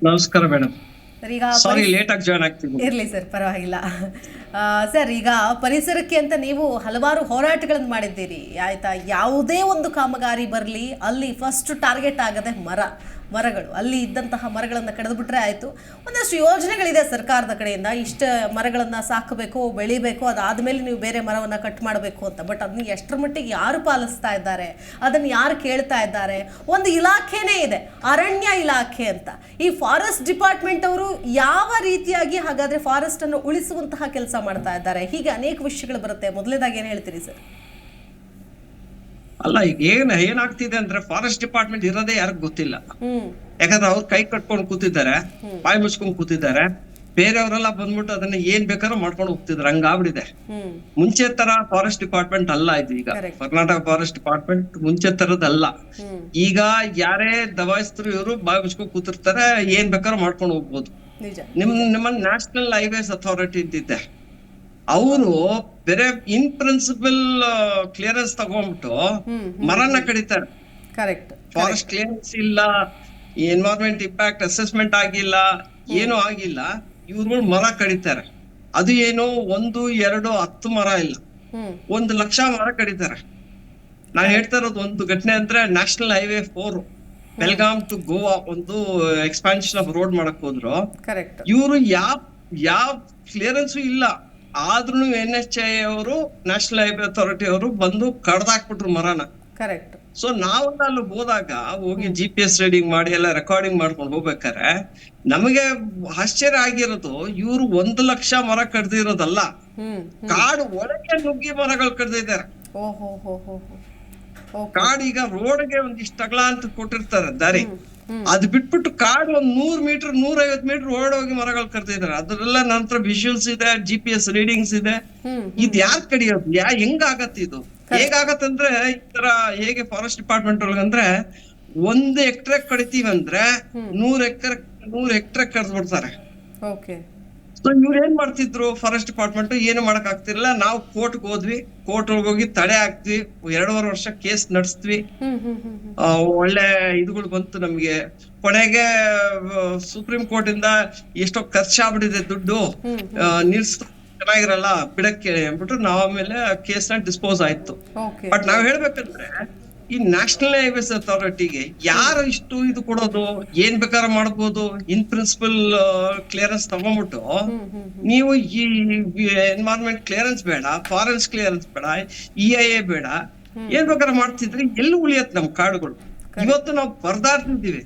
ನಮಸ್ಕಾರ ಮೇಡಮ್. ಇರ್ಲಿ ಸರ್, ಪರವಾಗಿಲ್ಲ. ಸರ್, ಈಗ ಪರಿಸರಕ್ಕೆ ಅಂತ ನೀವು ಹಲವಾರು ಹೋರಾಟಗಳನ್ನು ಮಾಡಿದ್ದೀರಿ, ಆಯ್ತಾ? ಯಾವುದೇ ಒಂದು ಕಾಮಗಾರಿ ಬರಲಿ, ಅಲ್ಲಿ ಫಸ್ಟ್ ಟಾರ್ಗೆಟ್ ಆಗದೆ ಮರಗಳು. ಅಲ್ಲಿ ಇದ್ದಂತಹ ಮರಗಳನ್ನು ಕಡಿದುಬಿಟ್ರೆ ಆಯಿತು. ಒಂದಷ್ಟು ಯೋಜನೆಗಳಿದೆ ಸರ್ಕಾರದ ಕಡೆಯಿಂದ, ಇಷ್ಟ ಮರಗಳನ್ನು ಸಾಕಬೇಕು, ಬೆಳಿಬೇಕು, ಅದಾದಮೇಲೆ ನೀವು ಬೇರೆ ಮರವನ್ನು ಕಟ್ ಮಾಡಬೇಕು ಅಂತ. ಬಟ್ ಅದನ್ನ ಎಷ್ಟರ ಮಟ್ಟಿಗೆ ಯಾರು ಪಾಲಿಸ್ತಾ ಇದ್ದಾರೆ, ಅದನ್ನು ಯಾರು ಕೇಳ್ತಾ ಇದ್ದಾರೆ? ಒಂದು ಇಲಾಖೆನೇ ಇದೆ, ಅರಣ್ಯ ಇಲಾಖೆ ಅಂತ. ಈ ಫಾರೆಸ್ಟ್ ಡಿಪಾರ್ಟ್ಮೆಂಟ್ ಅವರು ಯಾವ ರೀತಿಯಾಗಿ ಹಾಗಾದರೆ ಫಾರೆಸ್ಟನ್ನು ಉಳಿಸುವಂತಹ ಕೆಲಸ ಮಾಡ್ತಾ ಇದ್ದಾರೆ? ಹೀಗೆ ಅನೇಕ ವಿಷಯಗಳು ಬರುತ್ತೆ. ಮೊದಲನೇದಾಗಿ ಏನು ಹೇಳ್ತೀರಿ ಸರ್? ಅಲ್ಲ, ಈಗ ಏನಾಗ್ತಿದೆ ಅಂದ್ರೆ ಫಾರೆಸ್ಟ್ ಡಿಪಾರ್ಟ್ಮೆಂಟ್ ಇರೋದೇ ಯಾರಿಗೂ ಗೊತ್ತಿಲ್ಲ. ಯಾಕಂದ್ರೆ ಅವ್ರು ಕೈ ಕಟ್ಕೊಂಡು ಕೂತಿದ್ದಾರೆ, ಬಾಯಿ ಮುಚ್ಕೊಂಡು ಕೂತಿದ್ದಾರೆ. ಬೇರೆಯವರೆಲ್ಲ ಬಂದ್ಬಿಟ್ಟು ಅದನ್ನ ಏನ್ ಬೇಕಾದ್ರೂ ಮಾಡ್ಕೊಂಡು ಹೋಗ್ತಿದ್ರು. ಹಂಗಾಗ್ಬಿಟ್ಟಿದೆ. ಮುಂಚೆ ತರ ಫಾರೆಸ್ಟ್ ಡಿಪಾರ್ಟ್ಮೆಂಟ್ ಅಲ್ಲ ಇದು. ಈಗ ಕರ್ನಾಟಕ ಫಾರೆಸ್ಟ್ ಡಿಪಾರ್ಟ್ಮೆಂಟ್ ಮುಂಚೆ ತರದಲ್ಲ. ಈಗ ಯಾರೇ ದಬಾಯಿಸಿದ್ರು ಇವರು ಬಾಯಿ ಮುಚ್ಕೊಂಡು ಕೂತಿರ್ತಾರೆ, ಏನ್ ಬೇಕಾದ್ರೂ ಮಾಡ್ಕೊಂಡು ಹೋಗ್ಬೋದು. ನಿಮ್ಮ ನ್ಯಾಷನಲ್ ಹೈವೇಸ್ ಅಥಾರಿಟಿ ಇದ್ದಿದ್ದೆ, ಅವರು ಬೇರೆ ಇನ್ ಪ್ರಿನ್ಸಿಪಲ್ ಕ್ಲಿಯರೆನ್ಸ್ ತಗೊಂಡ್ಬಿಟ್ಟು ಮರನ ಕಡಿತಾರೆ. ಫಾರೆಸ್ಟ್ ಕ್ಲಿಯರೆನ್ಸ್ ಇಲ್ಲ, ಎನ್ವೈರನ್ಮೆಂಟ್ ಇಂಪ್ಯಾಕ್ಟ್ ಅಸೆಸ್ಮೆಂಟ್ ಆಗಿಲ್ಲ, ಏನು ಆಗಿಲ್ಲ, ಇವ್ರುಗಳು ಮರ ಕಡಿತಾರೆ. ಅದು ಏನು 1, 2, 10 ಮರ ಇಲ್ಲ, 1,00,000 ಮರ ಕಡಿತಾರೆ. ನಾನ್ ಹೇಳ್ತಾ ಇರೋದು ಒಂದು ಘಟನೆ ಅಂದ್ರೆ national highway 4 Belgaum to Goa ಒಂದು ಎಕ್ಸ್ಪಾನ್ಷನ್ ಆಫ್ ರೋಡ್ ಮಾಡಕ್ ಹೋದ್ರು. ಇವರು ಯಾವ ಕ್ಲಿಯರೆನ್ಸ್ ಇಲ್ಲ, ಆದ್ರೂ NHAI ಅವರು, ನ್ಯಾಷನಲ್ ಹೈವೇ ಅಥಾರಿಟಿ ಅವರು ಬಂದು ಕಡ್ದಾಕ್ಬಿಟ್ರು ಮರನ. ಸೊ ನಾವೆಲ್ಲ ಅಲ್ಲಿ ಹೋದಾಗ ಹೋಗಿ GPS ರೀಡಿಂಗ್ ಮಾಡಿ ಎಲ್ಲ ರೆಕಾರ್ಡಿಂಗ್ ಮಾಡ್ಕೊಂಡು ಹೋಗ್ಬೇಕಾರೆ ನಮಗೆ ಆಶ್ಚರ್ಯ ಆಗಿರೋದು, ಇವ್ರು 1,00,000 ಮರ ಕಡ್ದಿರೋದಲ್ಲ, ಕಾಡು ಒಳಗೆ ನುಗ್ಗಿ ಮರಗಳು ಕಡ್ದಿದ್ದಾರೆ. ಕಾಡು ಈಗ ರೋಡ್ಗೆ ಒಂದಿಷ್ಟು ಅಗಲ ಅಂತ ಕೊಟ್ಟಿರ್ತಾರೆ ದಾರಿ, ಅದ್ ಬಿಟ್ಬಿಟ್ಟು ಕಾಡು 100 ಮೀಟರ್ 150 ಮೀಟರ್ ಓಡೋಗಿ ಮರಗಳು ಕಡ್ತಿದ್ದಾರೆ. ಅದ್ರೆಲ್ಲ ನಂತರ ವಿಜುವಲ್ಸ್ ಇದೆ, GPS ರೀಡಿಂಗ್ಸ್ ಇದೆ. ಇದ್ ಯಾರ್ ಕಡಿಯೋದು? ಹೆಂಗಾಗತ್ತೆ ಇದು? ಹೇಗಾಗತ್ತಂದ್ರೆ ಈ ತರ ಹೇಗೆ ಫಾರೆಸ್ಟ್ ಡಿಪಾರ್ಟ್ಮೆಂಟ್ ಒಳಗಂದ್ರೆ 1 ಎಕ್ರೆ ಕಡಿತೀವಂದ್ರೆ 100 ಎಕ್ರೆ ಕಡ್ದ್ಬಿಡ್ತಾರೆ. ಸೊ ಇವ್ರು ಏನ್ ಮಾಡ್ತಿದ್ರು ಫಾರೆಸ್ಟ್ ಡಿಪಾರ್ಟ್ಮೆಂಟ್? ಏನು ಮಾಡಕ್ ಆಗ್ತಿರ್ಲಿಲ್ಲ. ನಾವು ಕೋರ್ಟ್ಗೆ ಹೋದ್ವಿ, ಕೋರ್ಟ್ ಹೋಗಿ ತಡೆ ಹಾಕ್ತಿವಿ, 2.5 ವರ್ಷ ಕೇಸ್ ನಡೆಸ್ತೀವಿ. ಒಳ್ಳೆ ಇದುಗಳು ಬಂತು ನಮ್ಗೆ. ಕೊನೆಗೆ ಸುಪ್ರೀಂ ಕೋರ್ಟ್ ಇಂದ ಎಷ್ಟೋ ಖರ್ಚಾಗ್ಬಿಟ್ಟಿದೆ ದುಡ್ಡು, ನಿಲ್ಸ್ ಚೆನ್ನಾಗಿರಲ್ಲ ಬಿಡಕ್ಕೆ ಅಂದ್ಬಿಟ್ಟು ನಾವ್ ಆಮೇಲೆ ಕೇಸ್ ನ ಡಿಸ್ಪೋಸ್ ಆಯ್ತು. ಬಟ್ ನಾವ್ ಹೇಳ್ಬೇಕಂದ್ರೆ ಈ ನ್ಯಾಷನಲ್ ಹೈವೇಸ್ ಅಥಾರಿಟಿಗೆ ಯಾರು ಇಷ್ಟು ಇದು ಕೊಡೋದು? ಏನ್ ಬೇಕಾದ್ರೆ ಮಾಡ್ಬೋದು, ಇನ್ ಪ್ರಿನ್ಸಿಪಲ್ ಕ್ಲಿಯರೆನ್ಸ್ ತಗೊಂಡ್ಬಿಟ್ಟು ನೀವು ಈ ಎನ್ವೈರನ್ಮೆಂಟ್ ಕ್ಲಿಯರೆನ್ಸ್ ಬೇಡ, ಫಾರೆಸ್ಟ್ ಕ್ಲಿಯರೆನ್ಸ್ ಬೇಡ, EIA ಬೇಡ, ಏನ್ ಬೇಕಾದ್ರೆ ಮಾಡ್ತಿದ್ರಿ, ಎಲ್ಲಿ ಉಳಿಯತ್ ನಮ್ ಕಾಡುಗಳು? ಇವತ್ತು ನಾವು ಪರದಾಡ್ತಿದ್ದೀವಿ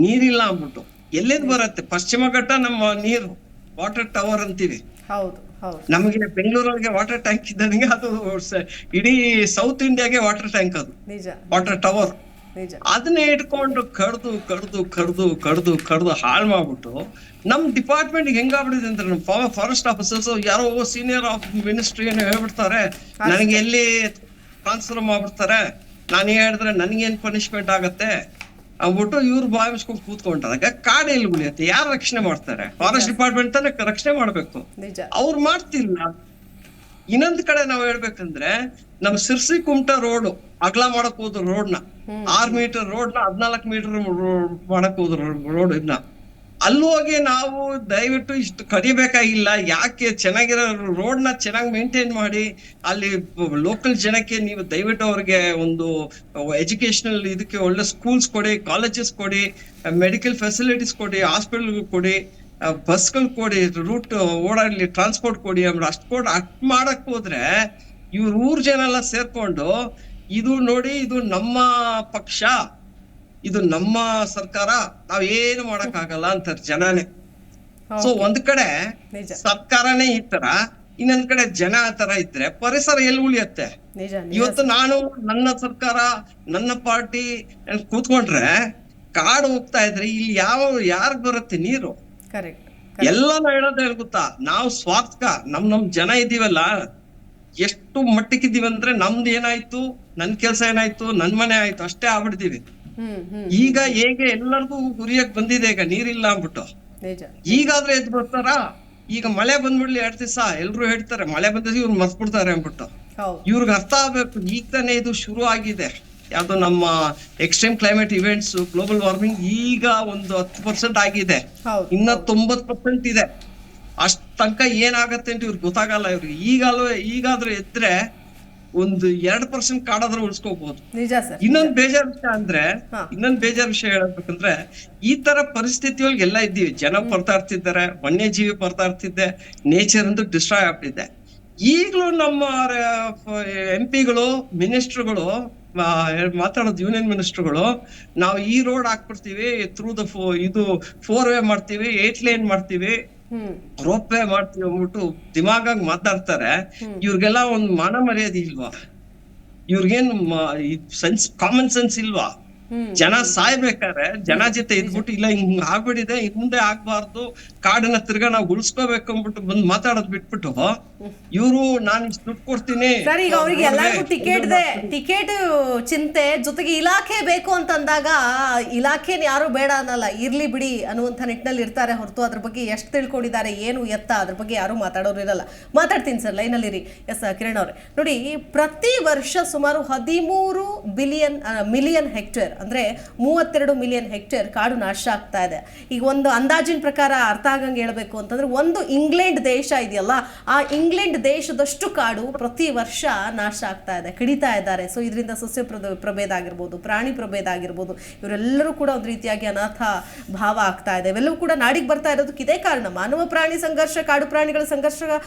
ನೀರಿಲ್ಲ ಅಂದ್ಬಿಟ್ಟು. ಎಲ್ಲಿಂದ ಬರತ್ತೆ? ಪಶ್ಚಿಮ ಘಟ್ಟ ನಮ್ಮ ನೀರು ವಾಟರ್ ಟವರ್ ಅಂತೀವಿ. ಹೌದು. ನಮಗೆ ಬೆಂಗಳೂರಿಗೆ ವಾಟರ್ ಟ್ಯಾಂಕ್ ಇದ್ದಂಗೆ ಅದು ಇಡೀ ಸೌತ್ ಇಂಡಿಯಾಗೆ ವಾಟರ್ ಟ್ಯಾಂಕ್ ಅದು, ನಿಜ ವಾಟರ್ ಟವರ್. ನಿಜ. ಅದನ್ನೇ ಇಟ್ಕೊಂಡು ಕಡ್ದು ಹಾಳು ಮಾಡ್ಬಿಟ್ಟು ನಮ್ ಡಿಪಾರ್ಟ್ಮೆಂಟ್ ಹೆಂಗಾಗ್ಬಿಟ್ಟಿದೆ ಅಂದ್ರೆ ನಮ್ಮ ಫಾರೆಸ್ಟ್ ಆಫೀಸರ್ಸ್ ಯಾರೋ ಸೀನಿಯರ್ ಮಿನಿಸ್ಟ್ರಿ ಏನೋ ಹೇಳ್ಬಿಡ್ತಾರೆ, ನನಗೆ ಎಲ್ಲಿ ಟ್ರಾನ್ಸ್ಫರ್ ಮಾಡ್ಬಿಡ್ತಾರೆ, ನಾನು ಹೇಳಿದ್ರೆ ನನಗೇನ್ ಪನಿಷ್ಮೆಂಟ್ ಆಗತ್ತೆ ಅಂದ್ಬಿಟ್ಟು ಇವ್ರು ಬಾಯಿ ಮುಚ್ಕೊಂಡು ಕೂತ್ಕೊಂಡಾಗ ಕಾಡು ಎಲ್ಲಿ ಉಳಿಯತ್ತೆ? ಯಾರು ರಕ್ಷಣೆ ಮಾಡ್ತಾರೆ? ಫಾರೆಸ್ಟ್ ಡಿಪಾರ್ಟ್ಮೆಂಟ್ ತಾನೇ ರಕ್ಷಣೆ ಮಾಡ್ಬೇಕು, ನಿಜ. ಅವ್ರು ಮಾಡ್ತಿಲ್ಲ. ಇನ್ನೊಂದ್ ಕಡೆ ನಾವ್ ಹೇಳ್ಬೇಕಂದ್ರೆ ನಮ್ ಸಿರ್ಸಿ ಕುಮಟಾ ರೋಡ್ ಅಗಲ ಮಾಡಕ್ ಹೋದ್ರು ರೋಡ್ನ 6 ಮೀಟರ್ ರೋಡ್ನ 14 ಮೀಟರ್ ಮಾಡಕ್ ಹೋದ್ರು ರೋಡ್. ಇದನ್ನ ಅಲ್ಲಿ ಹೋಗಿ ನಾವು ದಯವಿಟ್ಟು ಇಷ್ಟು ಕಡಿಬೇಕಾಗಿಲ್ಲ, ಯಾಕೆ ಚೆನ್ನಾಗಿರೋ ರೋಡ್ನ ಚೆನ್ನಾಗಿ ಮೇಂಟೈನ್ ಮಾಡಿ ಅಲ್ಲಿ ಲೋಕಲ್ ಜನಕ್ಕೆ ನೀವು ದಯವಿಟ್ಟು ಅವ್ರಿಗೆ ಒಂದು ಎಜುಕೇಶನಲ್ ಇದಕ್ಕೆ ಒಳ್ಳೆ ಸ್ಕೂಲ್ಸ್ ಕೊಡಿ, ಕಾಲೇಜಸ್ ಕೊಡಿ, ಮೆಡಿಕಲ್ ಫೆಸಿಲಿಟೀಸ್ ಕೊಡಿ, ಹಾಸ್ಪಿಟಲ್ ಕೊಡಿ, ಬಸ್ಗಳು ಕೊಡಿ, ರೂಟ್ ಓಡಾಡ್ಲಿ, ಟ್ರಾನ್ಸ್ಪೋರ್ಟ್ ಕೊಡಿ ಅಂದ್ರೆ ಅಷ್ಟು ಮಾಡಕ್ ಹೋದ್ರೆ ಇವ್ರ ಊರ್ ಜನ ಎಲ್ಲ ಸೇರ್ಕೊಂಡು ಇದು ನೋಡಿ ಇದು ನಮ್ಮ ಪಕ್ಷ, ಇದು ನಮ್ಮ ಸರ್ಕಾರ, ನಾವ್ ಏನು ಮಾಡಕ್ ಆಗಲ್ಲ ಅಂತಾರೆ ಜನನೇ. ಸೊ ಒಂದ್ ಕಡೆ ನಿಜ. ಸರ್ಕಾರನೇ ಈ ತರ, ಇನ್ನೊಂದ್ ಕಡೆ ಜನ ಆ ತರ ಇದ್ರೆ ಪರಿಸರ ಎಲ್ಲಿ ಉಳಿಯತ್ತೆ? ನಿಜ. ಇವತ್ತು ನಾನು ನನ್ನ ಸರ್ಕಾರ ನನ್ನ ಪಾರ್ಟಿ ಕೂತ್ಕೊಂಡ್ರೆ ಕಾಡು ಹೋಗ್ತಾ ಇದ್ರೆ ಇಲ್ಲಿ ಯಾರಿಗ್ ಬರುತ್ತೆ ನೀರು? ಕರೆಕ್ಟ್. ಎಲ್ಲ ಹೇಳೋದ್ ಗೊತ್ತಾ, ನಾವು ಸ್ವಾರ್ಥ ನಮ್ ಜನ ಇದೀವಲ್ಲ, ಎಷ್ಟು ಮಟ್ಟಕ್ಕಿದೀವಿ ಅಂದ್ರೆ ನಮ್ದು ಏನಾಯ್ತು, ನನ್ ಕೆಲ್ಸ ಏನಾಯ್ತು, ನನ್ ಮನೆ ಆಯ್ತು ಅಷ್ಟೇ ಆಗ್ಬಿಡ್ತೀವಿ. ಈಗ ಹೇಗೆ ಎಲ್ಲರಿಗೂ ಗುರಿಯಕ್ ಬಂದಿದೆ, ಈಗ ನೀರಿಲ್ಲ ಅಂದ್ಬಿಟ್ಟು ನಿಜ. ಈಗಾದ್ರೂ ಎದ್ದು ಬರ್ತಾರ? ಈಗ ಮಳೆ ಬಂದ್ಬಿಡ್ಲಿ 2 ದಿವಸ ಎಲ್ರು ಹೇಳ್ತಾರೆ ಮಳೆ ಬಂದ ಇವ್ರು ಮರ್ಸ್ಬಿಡ್ತಾರೆ ಅಂದ್ಬಿಟ್ಟು. ಹೌದು. ಇವ್ರಿಗೆ ಅರ್ಥ ಆಗ್ಬೇಕು, ಈಗ ತಾನೇ ಇದು ಶುರು ಆಗಿದೆ. ಯಾವ್ದು ನಮ್ಮ extreme climate events, global warming ಈಗ ಒಂದು 10% ಆಗಿದೆ, ಹೌದು. ಇನ್ನ 90% ಇದೆ. ಅಷ್ಟ್ ತನಕ ಏನಾಗತ್ತೆ ಅಂತ ಇವ್ರಿಗೆ ಗೊತ್ತಾಗಲ್ಲ. ಇವ್ರಿಗೆ ಈಗಾದ್ರೂ ಎದ್ರೆ ಒಂದು 2% ಕಾಡಾದ್ರೂ ಉಳಿಸ್ಕೋಬಹುದು. ನಿಜ ಸರ್. ಇನ್ನೊಂದ್ ಬೇಜಾರ್ ವಿಷಯ ಹೇಳ್ಬೇಕಂದ್ರೆ ಈ ತರ ಪರಿಸ್ಥಿತಿಯೊಳಗೆ ಎಲ್ಲ ಇದ್ದೀವಿ, ಜನ ಬರ್ತಾ ಇರ್ತಿದ್ದಾರೆ, ವನ್ಯಜೀವಿ ಬರ್ತಾ ಇರ್ತಿದ್ದೆ, ನೇಚರ್ ಅಂತೂ ಡಿಸ್ಟ್ರಾಯ್ ಆಗ್ತಿದೆ. ಈಗಲೂ ನಮ್ಮ MP ಗಳು, ಮಿನಿಸ್ಟರ್ಗಳು ಮಾತಾಡೋದು, ಯೂನಿಯನ್ ಮಿನಿಸ್ಟರ್ಗಳು, ನಾವು ಈ ರೋಡ್ ಹಾಕ್ಬಿಡ್ತೀವಿ, ಥ್ರೂ ದ ಇದು 4 ವೇ ಮಾಡ್ತೀವಿ, 8 ಲೇನ್ ಮಾಡ್ತೀವಿ, ರೋಪ್ ವೇ ಮಾಡ್ತೀವಿ ಅಂದ್ಬಿಟ್ಟು ದಿಮಾಗಾಗಿ ಮಾತಾಡ್ತಾರೆ. ಇವ್ರಿಗೆಲ್ಲ ಒಂದ್ ಮಾನ ಮರ್ಯಾದೆ ಇಲ್ವಾ? ಇವ್ರಿಗೇನು ಕಾಮನ್ ಸೆನ್ಸ್ ಇಲ್ವಾ? ಜನ ಸಾಯ್ಬೇಕಾದ್ರೆ ಜನ ಜೊತೆ ಇದ್ಬಿಟ್ಟು ಇಲ್ಲ ಹಿಂಗ್ ಆಗ್ಬಿಟ್ಟಿದೆ, ಮುಂದೆ ಆಗ್ಬಾರ್ದು, ಕಾಡನ್ನ ತಿರ್ಗಾ ನಾವು ಉಳಿಸ್ಕೋಬೇಕು ಅಂದ್ಬಿಟ್ಟು ಬಂದ್ ಮಾತಾಡೋದ್ ಬಿಟ್ಬಿಟ್ಟು ಇವ್ರು ನಾನು ಇಷ್ಟು ದುಡ್ಡು ಕೊಡ್ತೀನಿ ಸರ್. ಈಗ ಅವ್ರಿಗೆ ಎಲ್ಲರಿಗೂ ಟಿಕೆಟ್ ಚಿಂತೆ ಜೊತೆಗೆ ಇಲಾಖೆ ಬೇಕು ಅಂತಂದಾಗ ಇಲಾಖೆನ ಯಾರು ಬೇಡ ಅನ್ನಲ್ಲ, ಇರ್ಲಿ ಬಿಡಿ ಅನ್ನುವಂಥ ನಿಟ್ಟಿನಲ್ಲಿ ಇರ್ತಾರೆ ಹೊರತು ಅದ್ರ ಬಗ್ಗೆ ಎಷ್ಟು ತಿಳ್ಕೊಂಡಿದ್ದಾರೆ ಏನು ಎತ್ತ ಅದ್ರ ಬಗ್ಗೆ ಯಾರು ಮಾತಾಡೋರು ಇರಲ್ಲ. ಮಾತಾಡ್ತೀನಿ ಸರ್, ಲೈನಲ್ಲಿರಿ. ಎಸ್ ಕಿರಣ್ ಅವ್ರೆ, ನೋಡಿ ಪ್ರತಿ ವರ್ಷ ಸುಮಾರು 13 ಮಿಲಿಯನ್ ಹೆಕ್ಟೇರ್ ಅಂದ್ರೆ 32 ಮಿಲಿಯನ್ ಹೆಕ್ಟೇರ್ ಕಾಡು ನಾಶ ಆಗ್ತಾ ಇದೆ. ಈಗ ಒಂದು ಅಂದಾಜಿನ ಪ್ರಕಾರ ಅರ್ಥ ಆಗಂಗೆ ಹೇಳ್ಬೇಕು ಅಂತಂದ್ರೆ, ಒಂದು ಇಂಗ್ಲೆಂಡ್ ದೇಶ ಇದೆಯಲ್ಲ, ಆ ಇಂಗ್ಲೆಂಡ್ ದೇಶದಷ್ಟು ಕಾಡು ಪ್ರತಿ ವರ್ಷ ನಾಶ ಆಗ್ತಾ ಇದೆ, ಕಡಿತಾ ಇದ್ದಾರೆ. ಸೊ ಇದರಿಂದ ಸಸ್ಯ ಪ್ರಭೇದ ಆಗಿರ್ಬೋದು, ಪ್ರಾಣಿ ಪ್ರಭೇದ ಆಗಿರ್ಬೋದು, ಇವರೆಲ್ಲರೂ ಕೂಡ ಒಂದು ರೀತಿಯಾಗಿ ಅನಾಥ ಭಾವ ಆಗ್ತಾ ಇದೆ. ಇವೆಲ್ಲವೂ ಕೂಡ ನಾಡಿಗೆ ಬರ್ತಾ ಇರೋದಕ್ಕೆ ಇದೇ ಕಾರಣ. ಮಾನವ ಪ್ರಾಣಿ ಸಂಘರ್ಷ, ಕಾಡು ಪ್ರಾಣಿಗಳ ಸಂಘರ್ಷ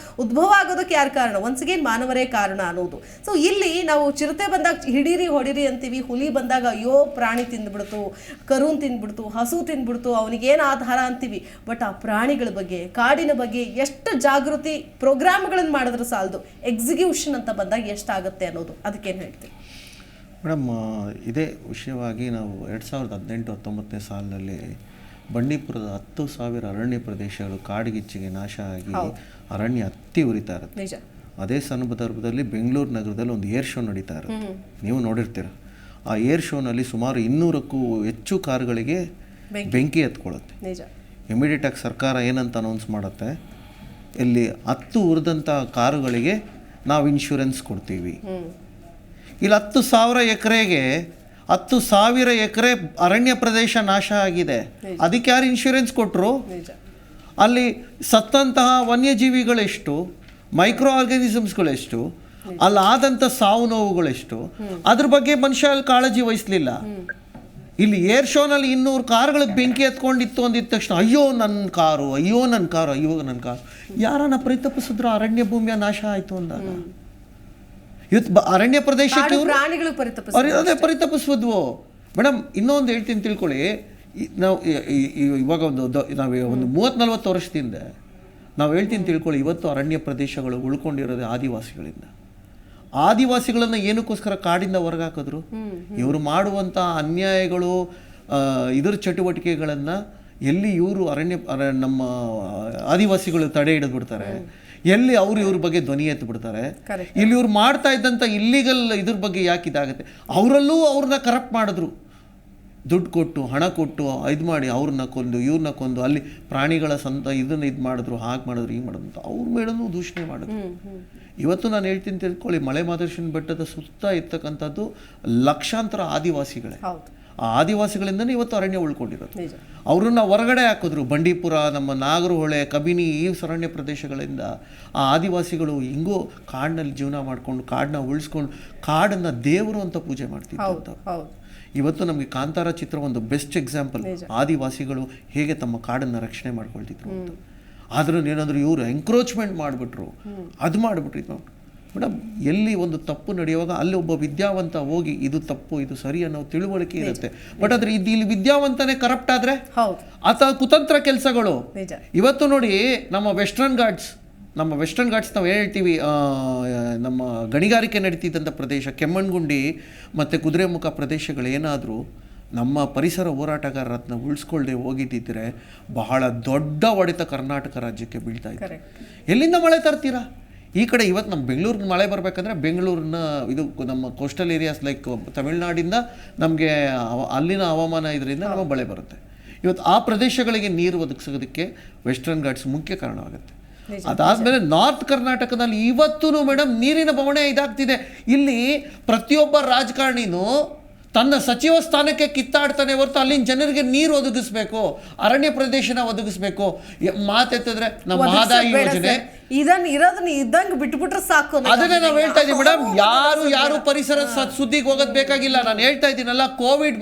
ಉದ್ಭವ ಆಗೋದಕ್ಕೆ ಯಾರು ಕಾರಣ? ಒನ್ಸ್ ಅಗೇನ್ ಮಾನವರೇ ಕಾರಣ ಅನ್ನೋದು. ಸೊ ಇಲ್ಲಿ ನಾವು ಚಿರತೆ ಬಂದಾಗ ಹಿಡೀರಿ ಹೊಡಿರಿ ಅಂತೀವಿ, ಹುಲಿ ಬಂದಾಗ ಅಯ್ಯೋ ಪ್ರಾಣಿ ತಿಂದ್ಬಿಡ್ತು, ಕರುನ್ ತಿಂದ್ಬಿಡ್ತು, ಹಸು ತಿಂದ್ಬಿಡ್ತು, ಅವನಿಗೇನು ಆಧಾರ ಅಂತೀವಿ. ಬಟ್ ಆ ಪ್ರಾಣಿಗಳ ಬಗ್ಗೆ, ಕಾಡಿನ ಬಗ್ಗೆ ಎಷ್ಟು ಜಾಗೃತಿ ಪ್ರೋಗ್ರಾಮ್ಗಳನ್ನು ಮಾಡಿದ್ರು ಸಾಲದು, ಎಕ್ಸಿಕ್ಯೂಷನ್ ಅಂತ ಬಂದಾಗ ಎಷ್ಟಾಗುತ್ತೆ ಅನ್ನೋದು, ಅದಕ್ಕೇನು ಹೇಳ್ತೀವಿ ಮೇಡಮ್? ಇದೇ ವಿಷಯವಾಗಿ ನಾವು 2018-19 ಸಾಲಿನಲ್ಲಿ ಬಂಡೀಪುರದ 10,000 ಅರಣ್ಯ ಪ್ರದೇಶಗಳು ಕಾಡ್ಗಿಚ್ಚಿಗೆ ನಾಶ ಆಗಿ ಅರಣ್ಯ ಹತ್ತಿ ಉರಿತಾ ಇರುತ್ತೆ. ನಿಜ. ಅದೇ ಸಂದರ್ಭದಲ್ಲಿ ಬೆಂಗಳೂರು ನಗರದಲ್ಲಿ ಒಂದು ಏರ್ ಶೋ ನಡೀತಾ ಇರುತ್ತೆ, ನೀವು ನೋಡಿರ್ತೀರ. ಆ ಏರ್ ಶೋನಲ್ಲಿ ಸುಮಾರು 200ಕ್ಕೂ ಹೆಚ್ಚು ಕಾರುಗಳಿಗೆ ಬೆಂಕಿ ಹತ್ಕೊಳ್ಳುತ್ತೆ. ನಿಜ. ಇಮಿಡಿಯೇಟಾಗಿ ಸರ್ಕಾರ ಏನಂತ ಅನೌನ್ಸ್ ಮಾಡುತ್ತೆ, ಇಲ್ಲಿ 10 ಉರಿದಂಥ ಕಾರುಗಳಿಗೆ ನಾವು ಇನ್ಶೂರೆನ್ಸ್ ಕೊಡ್ತೀವಿ. ಇಲ್ಲಿ 10,000 ಎಕರೆಗೆ 10,000 ಎಕರೆ ಅರಣ್ಯ ಪ್ರದೇಶ ನಾಶ ಆಗಿದೆ, ಅದಕ್ಕೆ ಯಾರು ಇನ್ಶೂರೆನ್ಸ್ ಕೊಟ್ಟರು? ಅಲ್ಲಿ ಸತ್ತಂತಹ ವನ್ಯಜೀವಿಗಳೆಷ್ಟು, ಮೈಕ್ರೋ ಆರ್ಗಾನಿಸಮ್ಸ್ಗಳೆಷ್ಟು, ಅಲ್ಲಾದಂಥ ಸಾವು ನೋವುಗಳೆಷ್ಟು, ಅದ್ರ ಬಗ್ಗೆ ಮನುಷ್ಯ ಕಾಳಜಿ ವಹಿಸ್ಲಿಲ್ಲ. ಇಲ್ಲಿ ಏರ್ ಶೋನಲ್ಲಿ 200 ಕಾರುಗಳಿಗೆ ಬೆಂಕಿ ಹತ್ಕೊಂಡಿತ್ತು ಅಂದಿದ ತಕ್ಷಣ ಅಯ್ಯೋ ನನ್ನ ಕಾರು, ಅಯ್ಯೋ ನನ್ನ ಕಾರು, ಅಯ್ಯೋ ನನ್ನ ಕಾರು. ಯಾರನ್ನ ಪರಿತಪಿಸಿದ್ರು ಅರಣ್ಯ ಭೂಮಿಯ ನಾಶ ಆಯಿತು ಅಂದಾಗ. ಇವತ್ತು ಅರಣ್ಯ ಪ್ರದೇಶಕ್ಕೆ ಅದೇ ಪರಿತಪಿಸ್ಬೋದ್ವು ಮೇಡಮ್. ಇನ್ನೊಂದು ಹೇಳ್ತೀನಿ ತಿಳ್ಕೊಳ್ಳಿ, ನಾವು ಇವಾಗ ಒಂದು 30-40 ವರ್ಷದಿಂದ ನಾವು ಹೇಳ್ತೀನಿ ತಿಳ್ಕೊಳ್ಳಿ, ಇವತ್ತು ಅರಣ್ಯ ಪ್ರದೇಶಗಳು ಉಳ್ಕೊಂಡಿರೋದು ಆದಿವಾಸಿಗಳಿಂದ. ಆದಿವಾಸಿಗಳನ್ನು ಏನಕ್ಕೋಸ್ಕರ ಕಾಡಿಂದ ಹೊರಗಾಕಿದ್ರು? ಇವರು ಮಾಡುವಂಥ ಅನ್ಯಾಯಗಳು, ಇದರ ಚಟುವಟಿಕೆಗಳನ್ನು ಎಲ್ಲಿ ಇವರು ನಮ್ಮ ಆದಿವಾಸಿಗಳು ತಡೆ ಹಿಡಿದ್ಬಿಡ್ತಾರೆ, ಎಲ್ಲಿ ಇವ್ರ ಬಗ್ಗೆ ಧ್ವನಿ ಎತ್ತು ಬಿಡ್ತಾರೆ. ಇಲ್ಲಿ ಇವ್ರು ಮಾಡ್ತಾ ಇದ್ದಂಥ ಇಲ್ಲಿಗಲ್ ಇದ್ರ ಬಗ್ಗೆ ಯಾಕೆ ಇದಾಗುತ್ತೆ? ಅವರಲ್ಲೂ ಅವ್ರನ್ನ ಕರಪ್ಟ್ ಮಾಡಿದ್ರು, ದುಡ್ಡು ಕೊಟ್ಟು ಹಣ ಕೊಟ್ಟು ಇದು ಮಾಡಿ ಅವ್ರನ್ನ ಕೊಂದು ಇವ್ರನ್ನ ಕೊಂದು, ಅಲ್ಲಿ ಪ್ರಾಣಿಗಳ ಇದನ್ನು ಇದು ಮಾಡಿದ್ರು, ಹಾಗೆ ಮಾಡಿದ್ರು, ಹೀಗೆ ಮಾಡಿದ್ರು ಅಂತ ಅವ್ರ ಮೇಲೂ ದೂಷಣೆ ಮಾಡಿದ್ರು. ಇವತ್ತು ನಾನು ಹೇಳ್ತೀನಿ ತಿಳ್ಕೊಳ್ಳಿ, ಮಲೆ ಮಹದೇಶ್ವರನ ಬೆಟ್ಟದ ಸುತ್ತ ಇರ್ತಕ್ಕಂಥದ್ದು ಲಕ್ಷಾಂತರ ಆದಿವಾಸಿಗಳೇ. ಆ ಆದಿವಾಸಿಗಳಿಂದನೇ ಇವತ್ತು ಅರಣ್ಯ ಉಳ್ಕೊಂಡಿರೋದು. ಅವ್ರನ್ನ ಹೊರಗಡೆ ಹಾಕಿದ್ರು. ಬಂಡೀಪುರ, ನಮ್ಮ ನಾಗರಹೊಳೆ, ಕಬಿನಿ, ಈ ಅರಣ್ಯ ಪ್ರದೇಶಗಳಿಂದ ಆ ಆದಿವಾಸಿಗಳು ಹಿಂಗೋ ಕಾಡಿನಲ್ಲಿ ಜೀವನ ಮಾಡ್ಕೊಂಡು, ಕಾಡನ್ನ ಉಳಿಸ್ಕೊಂಡು, ಕಾಡನ್ನು ದೇವರು ಅಂತ ಪೂಜೆ ಮಾಡ್ತಿದ್ರು. ಇವತ್ತು ನಮಗೆ ಕಾಂತಾರ ಚಿತ್ರ ಒಂದು ಬೆಸ್ಟ್ ಎಕ್ಸಾಂಪಲ್, ಆದಿವಾಸಿಗಳು ಹೇಗೆ ತಮ್ಮ ಕಾಡನ್ನು ರಕ್ಷಣೆ ಮಾಡ್ಕೊಳ್ತಿದ್ರು ಅಂತ. ಆದ್ರೂ ಏನಾದರೂ ಇವರು ಎಂಕ್ರೋಚ್ಮೆಂಟ್ ಮಾಡಿಬಿಟ್ರು, ಅದು ಮಾಡಿಬಿಟ್ರು. ಮೇಡಮ್, ಎಲ್ಲಿ ಒಂದು ತಪ್ಪು ನಡೆಯುವಾಗ ಅಲ್ಲಿ ಒಬ್ಬ ವಿದ್ಯಾವಂತ ಹೋಗಿ ಇದು ತಪ್ಪು ಇದು ಸರಿ ಅನ್ನೋ ತಿಳುವಳಿಕೆ ಇರುತ್ತೆ. ಬಟ್ ಆದ್ರೆ ಇಲ್ಲಿ ವಿದ್ಯಾವಂತನೇ ಕರಪ್ಟ್ ಆದ್ರೆ ಅಥವಾ ಕುತಂತ್ರ ಕೆಲಸಗಳು. ಇವತ್ತು ನೋಡಿ, ನಮ್ಮ ವೆಸ್ಟರ್ನ್ ಘಾಟ್ಸ್ ನಾವು ಹೇಳ್ತೀವಿ, ನಮ್ಮ ಗಣಿಗಾರಿಕೆ ನಡೀತಿದ್ದಂಥ ಪ್ರದೇಶ ಕೆಮ್ಮಣ್ಗುಂಡಿ ಮತ್ತು ಕುದುರೆಮುಖ ಪ್ರದೇಶಗಳು ಏನಾದರೂ ನಮ್ಮ ಪರಿಸರ ಹೋರಾಟಗಾರರನ್ನ ಉಳಿಸ್ಕೊಳ್ಳದೆ ಹೋಗಿದ್ದಿದ್ರೆ ಬಹಳ ದೊಡ್ಡ ಹೊಡೆತ ಕರ್ನಾಟಕ ರಾಜ್ಯಕ್ಕೆ ಬೀಳ್ತಾ ಇತ್ತು. ಎಲ್ಲಿಂದ ಮಳೆ ತರ್ತೀರಾ? ಈ ಕಡೆ ಇವತ್ತು ನಮ್ಮ ಬೆಂಗಳೂರಿಗೆ ಮಳೆ ಬರಬೇಕಂದ್ರೆ ಬೆಂಗಳೂರಿನ ಇದು ನಮ್ಮ ಕೋಸ್ಟಲ್ ಏರಿಯಾಸ್ ಲೈಕ್ ತಮಿಳ್ನಾಡಿಂದ ನಮಗೆ ಅಲ್ಲಿನ ಹವಾಮಾನ ಇದರಿಂದ ನಮಗೆ ಮಳೆ ಬರುತ್ತೆ. ಇವತ್ತು ಆ ಪ್ರದೇಶಗಳಿಗೆ ನೀರು ಒದಗಿಸೋದಕ್ಕೆ ವೆಸ್ಟರ್ನ್ ಘಾಟ್ಸ್ ಮುಖ್ಯ ಕಾರಣವಾಗುತ್ತೆ. ಅದಾದಮೇಲೆ ನಾರ್ತ್ ಕರ್ನಾಟಕದಲ್ಲಿ ಇವತ್ತೂ ಮೇಡಮ್ ನೀರಿನ ಬವಣೆ ಇದಾಗ್ತಿದೆ. ಇಲ್ಲಿ ಪ್ರತಿಯೊಬ್ಬ ರಾಜಕಾರಣಿನೂ ತನ್ನ ಸಚಿವ ಸ್ಥಾನಕ್ಕೆ ಕಿತ್ತಾಡ್ತಾನೆ ಹೊರತು ಅಲ್ಲಿನ ಜನರಿಗೆ ನೀರು ಒದಗಿಸ್ಬೇಕು, ಅರಣ್ಯ ಪ್ರದೇಶನ ಒದಗಿಸ್ಬೇಕು. ಮಾತೆತ್ತಿದ್ರೆ ನಮ್ಮ ಮಹದಾಯಿ ಯೋಜನೆ ಇದ್ದಂಗೆ ಬಿಟ್ಬಿಟ್ರೆ ಸಾಕು. ಅದನ್ನೇ ನಾವು ಹೇಳ್ತಾ ಇದೀವಿ ಮೇಡಮ್. ಯಾರು ಪರಿಸರದ ಸುದ್ದಿಗೆ ಹೋಗೋದು ಬೇಕಾಗಿಲ್ಲ. ನಾನು ಹೇಳ್ತಾ ಇದ್ದೀನಲ್ಲ, ಕೋವಿಡ್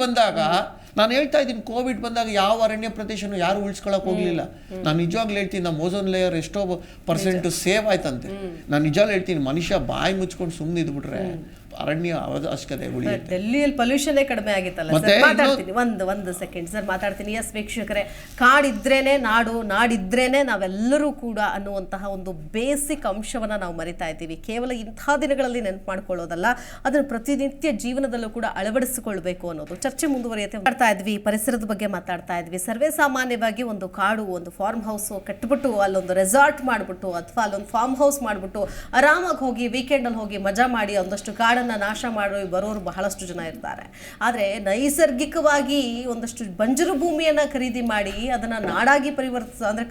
ಬಂದಾಗ ಯಾವ ಅರಣ್ಯ ಪ್ರದೇಶನೂ ಯಾರು ಉಳಿಸ್ಕೊಳಕ್ ಹೋಗ್ಲಿಲ್ಲ. ನಾನು ನಿಜವಾಗ್ಲೂ ಹೇಳ್ತೀನಿ, ನಮ್ಮ ಓಝೋನ್ ಲೇಯರ್ ಎಷ್ಟೋ % ಸೇವ್ ಆಯ್ತಂತೆ. ನಾನು ನಿಜವಾಗ್ಲೂ ಹೇಳ್ತೀನಿ, ಮನುಷ್ಯ ಬಾಯಿ ಮುಚ್ಕೊಂಡು ಸುಮ್ಮನೆ ಇದ್ಬಿಟ್ರೆ ಅರಣ್ಯ ಅವಶ್ಯಕತೆ ಉಳಿಯುತ್ತೆ. ಡೆಲ್ಲಿಯಲ್ಲಿ ಪೊಲ್ಯೂಷನ್ ಕಡಿಮೆ ಆಗಿತ್ತಲ್ಲ. ಮಾತಾಡ್ತೀನಿ ಒಂದು ಸೆಕೆಂಡ್ ಸರ್, ಮಾತಾಡ್ತೀನಿ. ಎಸ್ ವೀಕ್ಷಕರೇ, ಕಾಡಿದ್ರೇನೆ ನಾಡು, ನಾಡಿದ್ರೇನೆ ನಾವೆಲ್ಲರೂ ಕೂಡ ಅನ್ನುವಂತಹ ಒಂದು ಬೇಸಿಕ್ ಅಂಶವನ್ನ ನಾವು ಮರಿತಾ ಇದ್ದೀವಿ. ಕೇವಲ ಇಂಥ ದಿನಗಳಲ್ಲಿ ನೆನಪು ಮಾಡ್ಕೊಳ್ಳೋದಲ್ಲ, ಅದನ್ನು ಪ್ರತಿನಿತ್ಯ ಜೀವನದಲ್ಲೂ ಕೂಡ ಅಳವಡಿಸಿಕೊಳ್ಬೇಕು ಅನ್ನೋದು ಚರ್ಚೆ ಮುಂದುವರಿಯುತ್ತೆ. ಮಾತಾಡ್ತಾ ಇದ್ವಿ, ಪರಿಸರದ ಬಗ್ಗೆ ಮಾತಾಡ್ತಾ ಇದ್ವಿ. ಸರ್ವೇ ಸಾಮಾನ್ಯವಾಗಿ ಒಂದು ಕಾಡು, ಒಂದು ಫಾರ್ಮ್ ಹೌಸ್ ಕಟ್ಬಿಟ್ಟು ಅಲ್ಲೊಂದು ರೆಸಾರ್ಟ್ ಮಾಡ್ಬಿಟ್ಟು ಅಥವಾ ಅಲ್ಲೊಂದು ಫಾರ್ಮ್ ಹೌಸ್ ಮಾಡ್ಬಿಟ್ಟು ಆರಾಮಾಗಿ ಹೋಗಿ ವೀಕೆಂಡಲ್ಲಿ ಹೋಗಿ ಮಜಾ ಮಾಡಿ ಒಂದಷ್ಟು ಕಾಡನ್ನು ನಾಶ ಮಾಡಿ ಬರೋರು ಬಹಳಷ್ಟು ಜನ ಇರ್ತಾರೆ. ಆದರೆ ನೈಸರ್ಗಿಕವಾಗಿ ಒಂದಷ್ಟು ಬಂಜರು ಭೂಮಿಯನ್ನು ಖರೀದಿ ಮಾಡಿ ಅದನ್ನು ನಾಡಾಗಿ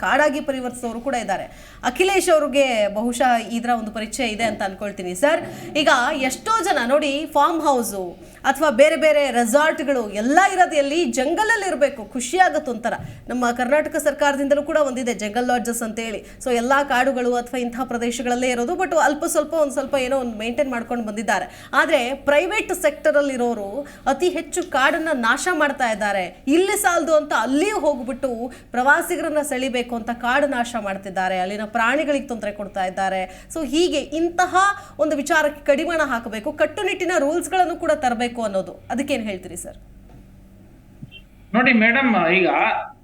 ಕಾಡಾಗಿ ಪರಿವರ್ತಿಸೋರು ಕೂಡ ಇದ್ದಾರೆ. ಅಖಿಲೇಶ್ ಅವ್ರಿಗೆ ಬಹುಶಃ ಇದರ ಒಂದು ಪರಿಚಯ ಇದೆ ಅಂತ ಅನ್ಕೊಳ್ತೀನಿ. ಸರ್, ಈಗ ಎಷ್ಟೋ ಜನ ನೋಡಿ, ಫಾರ್ಮ್ ಹೌಸು ಅಥವಾ ಬೇರೆ ಬೇರೆ ರೆಸಾರ್ಟ್ಗಳು ಎಲ್ಲ ಇರೋದು ಎಲ್ಲಿ? ಜಂಗಲಲ್ಲಿ ಇರಬೇಕು, ಖುಷಿ ಆಗುತ್ತೆ ಒಂಥರ. ನಮ್ಮ ಕರ್ನಾಟಕ ಸರ್ಕಾರದಿಂದಲೂ ಕೂಡ ಒಂದಿದೆ ಜಂಗಲ್ ಲಾಡ್ಜಸ್ ಅಂತೇಳಿ. ಸೊ ಎಲ್ಲ ಕಾಡುಗಳು ಅಥವಾ ಇಂಥ ಪ್ರದೇಶಗಳಲ್ಲೇ ಇರೋದು, ಬಟ್ ಅಲ್ಪ ಸ್ವಲ್ಪ ಏನೋ ಒಂದು ಮೇಂಟೈನ್ ಮಾಡ್ಕೊಂಡು ಬಂದಿದ್ದಾರೆ. ಆದರೆ ಪ್ರೈವೇಟ್ ಸೆಕ್ಟರಲ್ಲಿ ಇರೋರು ಅತಿ ಹೆಚ್ಚು ಕಾಡನ್ನು ನಾಶ ಮಾಡ್ತಾ ಇದ್ದಾರೆ. ಇಲ್ಲಿ ಸಾಲದು ಅಂತ ಅಲ್ಲಿಯೂ ಹೋಗ್ಬಿಟ್ಟು ಪ್ರವಾಸಿಗರನ್ನ ಸೆಳಿಬೇಕು ಅಂತ ಕಾಡು ನಾಶ ಮಾಡ್ತಿದ್ದಾರೆ, ಅಲ್ಲಿನ ಪ್ರಾಣಿಗಳಿಗೆ ತೊಂದರೆ ಕೊಡ್ತಾ ಇದ್ದಾರೆ. ಸೊ ಹೀಗೆ ಇಂತಹ ಒಂದು ವಿಚಾರಕ್ಕೆ ಕಡಿವಾಣ ಹಾಕಬೇಕು, ಕಟ್ಟುನಿಟ್ಟಿನ ರೂಲ್ಸ್ಗಳನ್ನು ಕೂಡ ತರಬೇಕು ಅನ್ನೋದು. ಅದಕ್ಕೇನು ಹೇಳ್ತೀರಿ ಸರ್? ನೋಡಿ ಮೇಡಮ್, ಈಗ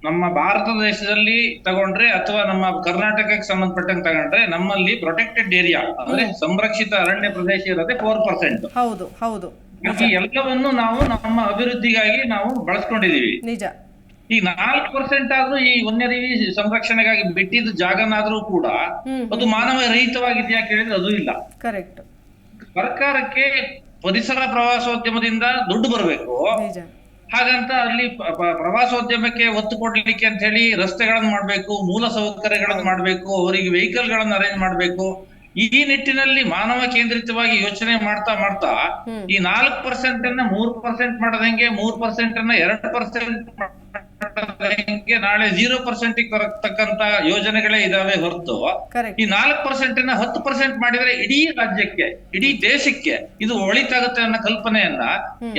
ನಮ್ಮ ಭಾರತ ದೇಶದಲ್ಲಿ ತಗೊಂಡ್ರೆ ಅಥವಾ ನಮ್ಮ ಕರ್ನಾಟಕಕ್ಕೆ ಸಂಬಂಧಪಟ್ಟಂಗೆ ತಗೊಂಡ್ರೆ, ನಮ್ಮಲ್ಲಿ ಪ್ರೊಟೆಕ್ಟೆಡ್ ಏರಿಯಾ ಅಂದ್ರೆ ಸಂರಕ್ಷಿತ ಅರಣ್ಯ ಪ್ರದೇಶ ಇರೋದೇ 4%. ಹೌದು. ಈ ಎಲ್ಲವನ್ನು ನಾವು ನಮ್ಮ ಅಭಿವೃದ್ಧಿಗಾಗಿ ನಾವು ಬಳಸ್ಕೊಂಡಿದೀವಿ. ನಿಜ. ಈ 4% ಆದ್ರೂ ಈ ವನ್ಯಜೀವಿ ಸಂರಕ್ಷಣೆಗಾಗಿ ಬಿಟ್ಟಿದ್ದ ಜಾಗನಾದ್ರೂ ಕೂಡ ಅದು ಮಾನವ ರಹಿತವಾಗಿದೆಯಾ ಕೇಳಿದ್ರೆ ಅದು ಇಲ್ಲ. ಕರೆಕ್ಟ್. ಸರ್ಕಾರಕ್ಕೆ ಪರಿಸರ ಪ್ರವಾಸೋದ್ಯಮದಿಂದ ದುಡ್ಡು ಬರಬೇಕು. ಹಾಗಂತ ಅಲ್ಲಿ ಪ್ರವಾಸೋದ್ಯಮಕ್ಕೆ ಒತ್ತು ಕೊಡ್ಲಿಕ್ಕೆ ಅಂತ ಹೇಳಿ ರಸ್ತೆಗಳನ್ನ ಮಾಡ್ಬೇಕು, ಮೂಲ ಸೌಕರ್ಯಗಳನ್ನ ಮಾಡ್ಬೇಕು, ಅವರಿಗೆ ವೆಹಿಕಲ್ ಗಳನ್ನ ಅರೇಂಜ್ ಮಾಡ್ಬೇಕು. ಈ ನಿಟ್ಟಿನಲ್ಲಿ ಮಾನವ ಕೇಂದ್ರಿತವಾಗಿ ಯೋಚನೆ ಮಾಡ್ತಾ ಈ 4% ಅನ್ನ 3% ಮಾಡದಂಗೆ, 3% ಅನ್ನ 2% ಮಾಡದಂಗೆ, ನಾಳೆ 0% ತರತಕ್ಕಂತ ಯೋಜನೆಗಳೇ ಇದಾವೆ ಹೊರತು ಈ 4% ಅನ್ನ 10% ಮಾಡಿದ್ರೆ ಇಡೀ ರಾಜ್ಯಕ್ಕೆ, ಇಡೀ ದೇಶಕ್ಕೆ ಇದು ಒಳಿತಾಗುತ್ತೆ ಅನ್ನೋ ಕಲ್ಪನೆಯನ್ನ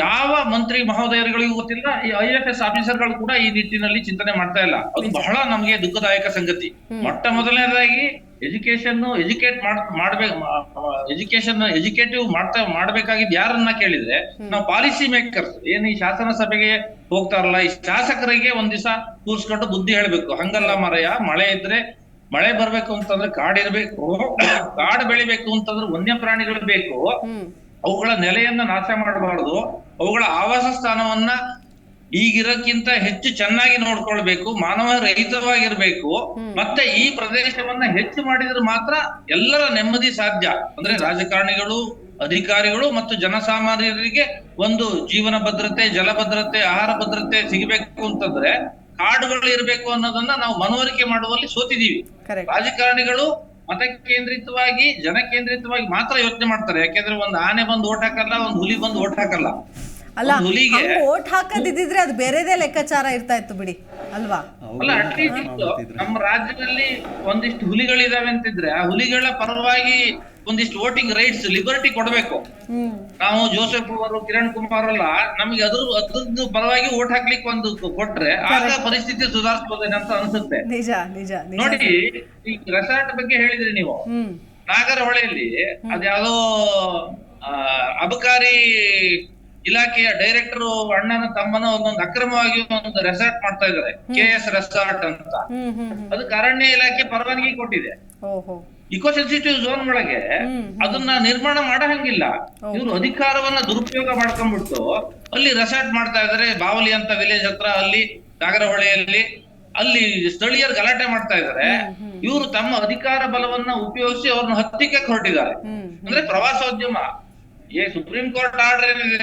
ಯಾವ ಮಂತ್ರಿ ಮಹೋದಯರುಗಳಿಗೂ ಗೊತ್ತಿಲ್ಲ. ಈ IFS ಆಫೀಸರ್ಗಳು ಕೂಡ ಈ ನಿಟ್ಟಿನಲ್ಲಿ ಚಿಂತನೆ ಮಾಡ್ತಾ ಇಲ್ಲ. ಅದು ಬಹಳ ನಮ್ಗೆ ದುಃಖದಾಯಕ ಸಂಗತಿ. ಮೊಟ್ಟ ಮೊದಲನೇದಾಗಿ ಎಜುಕೇಟಿವ್ ಮಾಡ್ಬೇಕಾಗಿದ್ದು ಯಾರನ್ನ ಕೇಳಿದ್ರೆ ನಾವು ಪಾಲಿಸಿ ಮೇಕರ್ಸ್, ಏನ್ ಈ ಶಾಸನ ಸಭೆಗೆ ಹೋಗ್ತಾರಲ್ಲ, ಈ ಶಾಸಕರಿಗೆ ಒಂದ್ ದಿವಸ ಕೂರ್ಸ್ಕೊಂಡು ಬುದ್ಧಿ ಹೇಳ್ಬೇಕು. ಹಂಗಲ್ಲ ಮರಯ್ಯ, ಮಳೆ ಇದ್ರೆ ಮಳೆ ಬರ್ಬೇಕು ಅಂತಂದ್ರೆ ಕಾಡಿರ್ಬೇಕು, ಕಾಡು ಬೆಳಿಬೇಕು ಅಂತಂದ್ರೆ ವನ್ಯ ಪ್ರಾಣಿಗಳು ಬೇಕು. ಅವುಗಳ ನೆಲೆಯನ್ನ ನಾಶ ಮಾಡಬಾರದು, ಅವುಗಳ ಆವಾಸ ಸ್ಥಾನವನ್ನ ಈಗಿರೋಕ್ಕಿಂತ ಹೆಚ್ಚು ಚೆನ್ನಾಗಿ ನೋಡ್ಕೊಳ್ಬೇಕು, ಮಾನವ ರಹಿತವಾಗಿರ್ಬೇಕು. ಮತ್ತೆ ಈ ಪ್ರದೇಶವನ್ನ ಹೆಚ್ಚು ಮಾಡಿದ್ರೆ ಮಾತ್ರ ಎಲ್ಲರ ನೆಮ್ಮದಿ ಸಾಧ್ಯ. ಅಂದ್ರೆ ರಾಜಕಾರಣಿಗಳು, ಅಧಿಕಾರಿಗಳು ಮತ್ತು ಜನಸಾಮಾನ್ಯರಿಗೆ ಒಂದು ಜೀವನ ಭದ್ರತೆ, ಜಲ ಭದ್ರತೆ, ಆಹಾರ ಭದ್ರತೆ ಸಿಗಬೇಕು ಅಂತಂದ್ರೆ ಕಾಡುಗಳು ಇರಬೇಕು ಅನ್ನೋದನ್ನ ನಾವು ಮನವರಿಕೆ ಮಾಡುವಲ್ಲಿ ಸೋತಿದೀವಿ. ರಾಜಕಾರಣಿಗಳು ಮತ ಕೇಂದ್ರಿತವಾಗಿ, ಜನ ಕೇಂದ್ರಿತವಾಗಿ ಮಾತ್ರ ಯೋಚನೆ ಮಾಡ್ತಾರೆ. ಯಾಕೆಂದ್ರೆ ಒಂದು ಆನೆ ಬಂದು ಓಟ್ ಹಾಕಲ್ಲ, ಒಂದು ಹುಲಿ ಬಂದು ಓಟ್ ಹಾಕಲ್ಲ. ಅಲ್ಲ, ಓಟ್ ಹಾಕದಿದ್ರೆ ಅದು ಬೇರೆದೇ ಲೆಕ್ಕಾಚಾರ ಇರ್ತಾ ಇತ್ತು ಬಿಡಿ ಅಲ್ವಾ? ಅಲ್ಲ, ಅಟ್ಲೀಸ್ಟ್ ನಮ್ಮ ರಾಜ್ಯದಲ್ಲಿ ಒಂದಿಷ್ಟು ಹುಲಿಗಳಿದಾವೆ ಅಂತಿದ್ರೆ ಆ ಹುಲಿಗಳ ಪರವಾಗಿ ಒಂದಿಷ್ಟು ವೋಟಿಂಗ್ ರೈಟ್ಸ್, ಲಿಬರ್ಟಿ ಕೊಡ್ಬೇಕು. ನಾವು ಜೋಸೆಫ್ ಅವರು, ಕಿರಣ್ ಕುಮಾರ್ ಅಲ್ಲ, ನಮಗೆ ಅದ್ರದ್ದು ಪರವಾಗಿ ಓಟ್ ಹಾಕ್ಲಿಕ್ಕೆ ಒಂದು ಕೊಟ್ರೆ ಆಗ ಪರಿಸ್ಥಿತಿ ಸುಧಾರಿಸಬಹುದೇನೆ ಅಂತ ಅನ್ಸುತ್ತೆ. ನಿಜ ನಿಜ ನೋಡಿ, ಈ ರೆಸಾರ್ಟ್ ಬಗ್ಗೆ ಹೇಳಿದ್ರಿ ನೀವು. ನಾಗರಹೊಳೆಯಲ್ಲಿ ಅದ್ಯಾವುದೋ ಅಬಕಾರಿ ಇಲಾಖೆಯ ಡೈರೆಕ್ಟರ್ ಅಣ್ಣನ ತಮ್ಮನ ಒಂದೊಂದು ಅಕ್ರಮವಾಗಿ ಒಂದು ರೆಸಾರ್ಟ್ ಮಾಡ್ತಾ ಇದ್ದಾರೆ, KS ರೆಸಾರ್ಟ್ ಅಂತ. ಅದಕ್ಕೆ ಅರಣ್ಯ ಇಲಾಖೆ ಪರವಾನಗಿ ಕೊಟ್ಟಿದೆ. ಇಕೋ ಸೆನ್ಸಿಟಿವ್ ಝೋನ್ ಒಳಗೆ ಅದನ್ನ ನಿರ್ಮಾಣ ಮಾಡಹಂಗಿಲ್ಲ. ಇವರು ಅಧಿಕಾರವನ್ನ ದುರುಪಯೋಗ ಮಾಡ್ಕೊಂಡ್ಬಿಟ್ಟು ಅಲ್ಲಿ ರೆಸಾರ್ಟ್ ಮಾಡ್ತಾ ಇದಾರೆ. ಬಾವಲಿ ಅಂತ ವಿಲೇಜ್ ಹತ್ರ, ಅಲ್ಲಿ ನಾಗರಹೊಳೆಯಲ್ಲಿ, ಅಲ್ಲಿ ಸ್ಥಳೀಯರು ಗಲಾಟೆ ಮಾಡ್ತಾ ಇದಾರೆ. ಇವರು ತಮ್ಮ ಅಧಿಕಾರ ಬಲವನ್ನ ಉಪಯೋಗಿಸಿ ಅವ್ರನ್ನ ಹತ್ತಿಕ್ಕೆ ಹೊರಟಿದ್ದಾರೆ. ಅಂದ್ರೆ ಪ್ರವಾಸೋದ್ಯಮ, ಸುಪ್ರೀಂ ಕೋರ್ಟ್ ಆರ್ಡರ್ ಏನಿದೆ,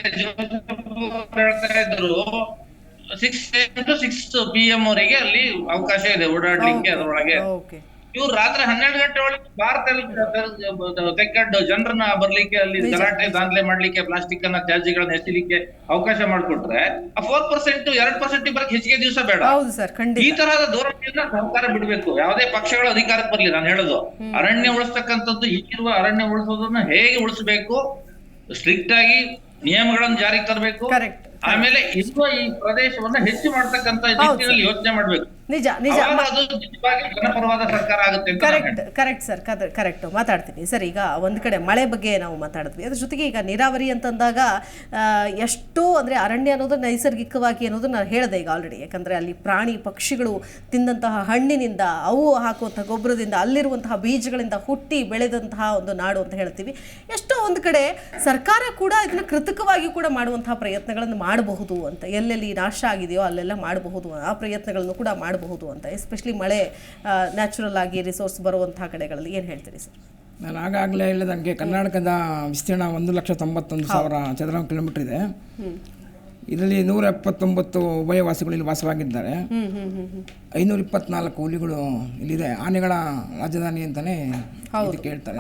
ಹೇಳ್ತಾ ಇದ್ರು 6 to 6 PM ಅವರಿಗೆ ಅಲ್ಲಿ ಅವಕಾಶ ಇದೆ ಓಡಾಡ್ಲಿಕ್ಕೆ ಅದ್ರೊಳಗೆ. ಇವ್ರು ರಾತ್ರಿ 12 ಗಂಟೆ ಒಳಗೆ ಬಾರ್ ತೆಕ್ಕೊಂಡು ಜನರನ್ನ ಬರ್ಲಿಕ್ಕೆ, ಅಲ್ಲಿ ಗಲಾಟೆ ದಾಂಧಲೆ ಮಾಡ್ಲಿಕ್ಕೆ, ಪ್ಲಾಸ್ಟಿಕ್ ಅನ್ನ, ತ್ಯಾಜ್ಯಗಳನ್ನ ಎಸಿಲಿಕ್ಕೆ ಅವಕಾಶ ಮಾಡ್ಕೊಟ್ರೆ ಆ 4% 2% ಬರಕ್ ಹೆಚ್ಚಿಗೆ ದಿವಸ ಬೇಡ. ಈ ತರಹದ ಧೋರಣೆಯನ್ನ ಸರ್ಕಾರ ಬಿಡ್ಬೇಕು. ಯಾವುದೇ ಪಕ್ಷಗಳ ಅಧಿಕಾರಕ್ಕೆ ಬರ್ಲಿ. ನಾನು ಹೇಳೋದು, ಅರಣ್ಯ ಉಳಿಸ್ತಕ್ಕಂಥದ್ದು, ಈಗಿರುವ ಅರಣ್ಯ ಉಳಿಸೋದನ್ನ ಹೇಗೆ ಉಳಿಸಬೇಕು, ಸ್ಟ್ರಿಕ್ಟ್ ಆಗಿ ನಿಯಮಗಳನ್ನು ಜಾರಿಗೆ ತರಬೇಕು. ಆಮೇಲೆ ಇರುವ ಈ ಪ್ರದೇಶವನ್ನ ಹೆಚ್ಚು ಮಾಡ್ತಕ್ಕಂತ ನಿಟ್ಟಿನಲ್ಲಿ ಯೋಚನೆ ಮಾಡ್ಬೇಕು. ನಿಜ ನಿಜ, ಜನಪರವಾದ ಸರ್ಕಾರ ಆಗುತ್ತೆ. ಕರೆಕ್ಟ್ ಸರ್, ಕರೆಕ್ಟ್ ಮಾತಾಡ್ತೀನಿ ಸರ್. ಈಗ ಒಂದು ಕಡೆ ಮಳೆ ಬಗ್ಗೆ ನಾವು ಮಾತಾಡಿದ್ವಿ, ಅದ್ರ ಜೊತೆಗೆ ಈಗ ನೀರಾವರಿ ಅಂತಂದಾಗ ಎಷ್ಟೋ ಅಂದರೆ ಅರಣ್ಯ ಅನ್ನೋದು ನೈಸರ್ಗಿಕವಾಗಿ ಅನ್ನೋದು ನಾನು ಹೇಳಿದೆ ಈಗ ಆಲ್ರೆಡಿ. ಯಾಕಂದರೆ ಅಲ್ಲಿ ಪ್ರಾಣಿ ಪಕ್ಷಿಗಳು ತಿಂದಂತಹ ಹಣ್ಣಿನಿಂದ, ಅವು ಹಾಕುವಂಥ ಗೊಬ್ಬರದಿಂದ, ಅಲ್ಲಿರುವಂತಹ ಬೀಜಗಳಿಂದ ಹುಟ್ಟಿ ಬೆಳೆದಂತಹ ಒಂದು ನಾಡು ಅಂತ ಹೇಳ್ತೀವಿ. ಎಷ್ಟೋ ಒಂದು ಕಡೆ ಸರ್ಕಾರ ಕೂಡ ಇದನ್ನು ಕೃತಕವಾಗಿ ಕೂಡ ಮಾಡುವಂತಹ ಪ್ರಯತ್ನಗಳನ್ನು ಮಾಡಬಹುದು ಅಂತ, ಎಲ್ಲೆಲ್ಲಿ ನಾಶ ಆಗಿದೆಯೋ ಅಲ್ಲೆಲ್ಲ ಮಾಡಬಹುದು, ಆ ಪ್ರಯತ್ನಗಳನ್ನು ಕೂಡ ಮಾಡಬಹುದು ಅಂತ. ಎಸ್ಪೆಷಲಿ ಮಳೆ ನ್ಯಾಚುರಲ್ ಆಗಿ ರಿಸೋರ್ಸ್ ಬರುವಂತಹ ಕಡೆಗಳಲ್ಲಿ ಏನು ಹೇಳ್ತೀರಿ ಸರ್? ನಾನು ಆಗಾಗಲೇ ಹೇಳಿದಂಗೆ ಕರ್ನಾಟಕದ ವಿಸ್ತೀರ್ಣ 1,91,000 ಚದರ ಕಿಲೋಮೀಟರ್ ಇದೆ. ಇದರಲ್ಲಿ 179 ಉಭಯವಾಸಿಗಳು ಇಲ್ಲಿ ವಾಸವಾಗಿದ್ದಾರೆ. 524 ಹುಲಿಗಳು ಇಲ್ಲಿದೆ. ಆನೆಗಳ ರಾಜಧಾನಿ ಅಂತಾನೆ ಇದಕ್ಕೆ ಹೇಳ್ತಾರೆ.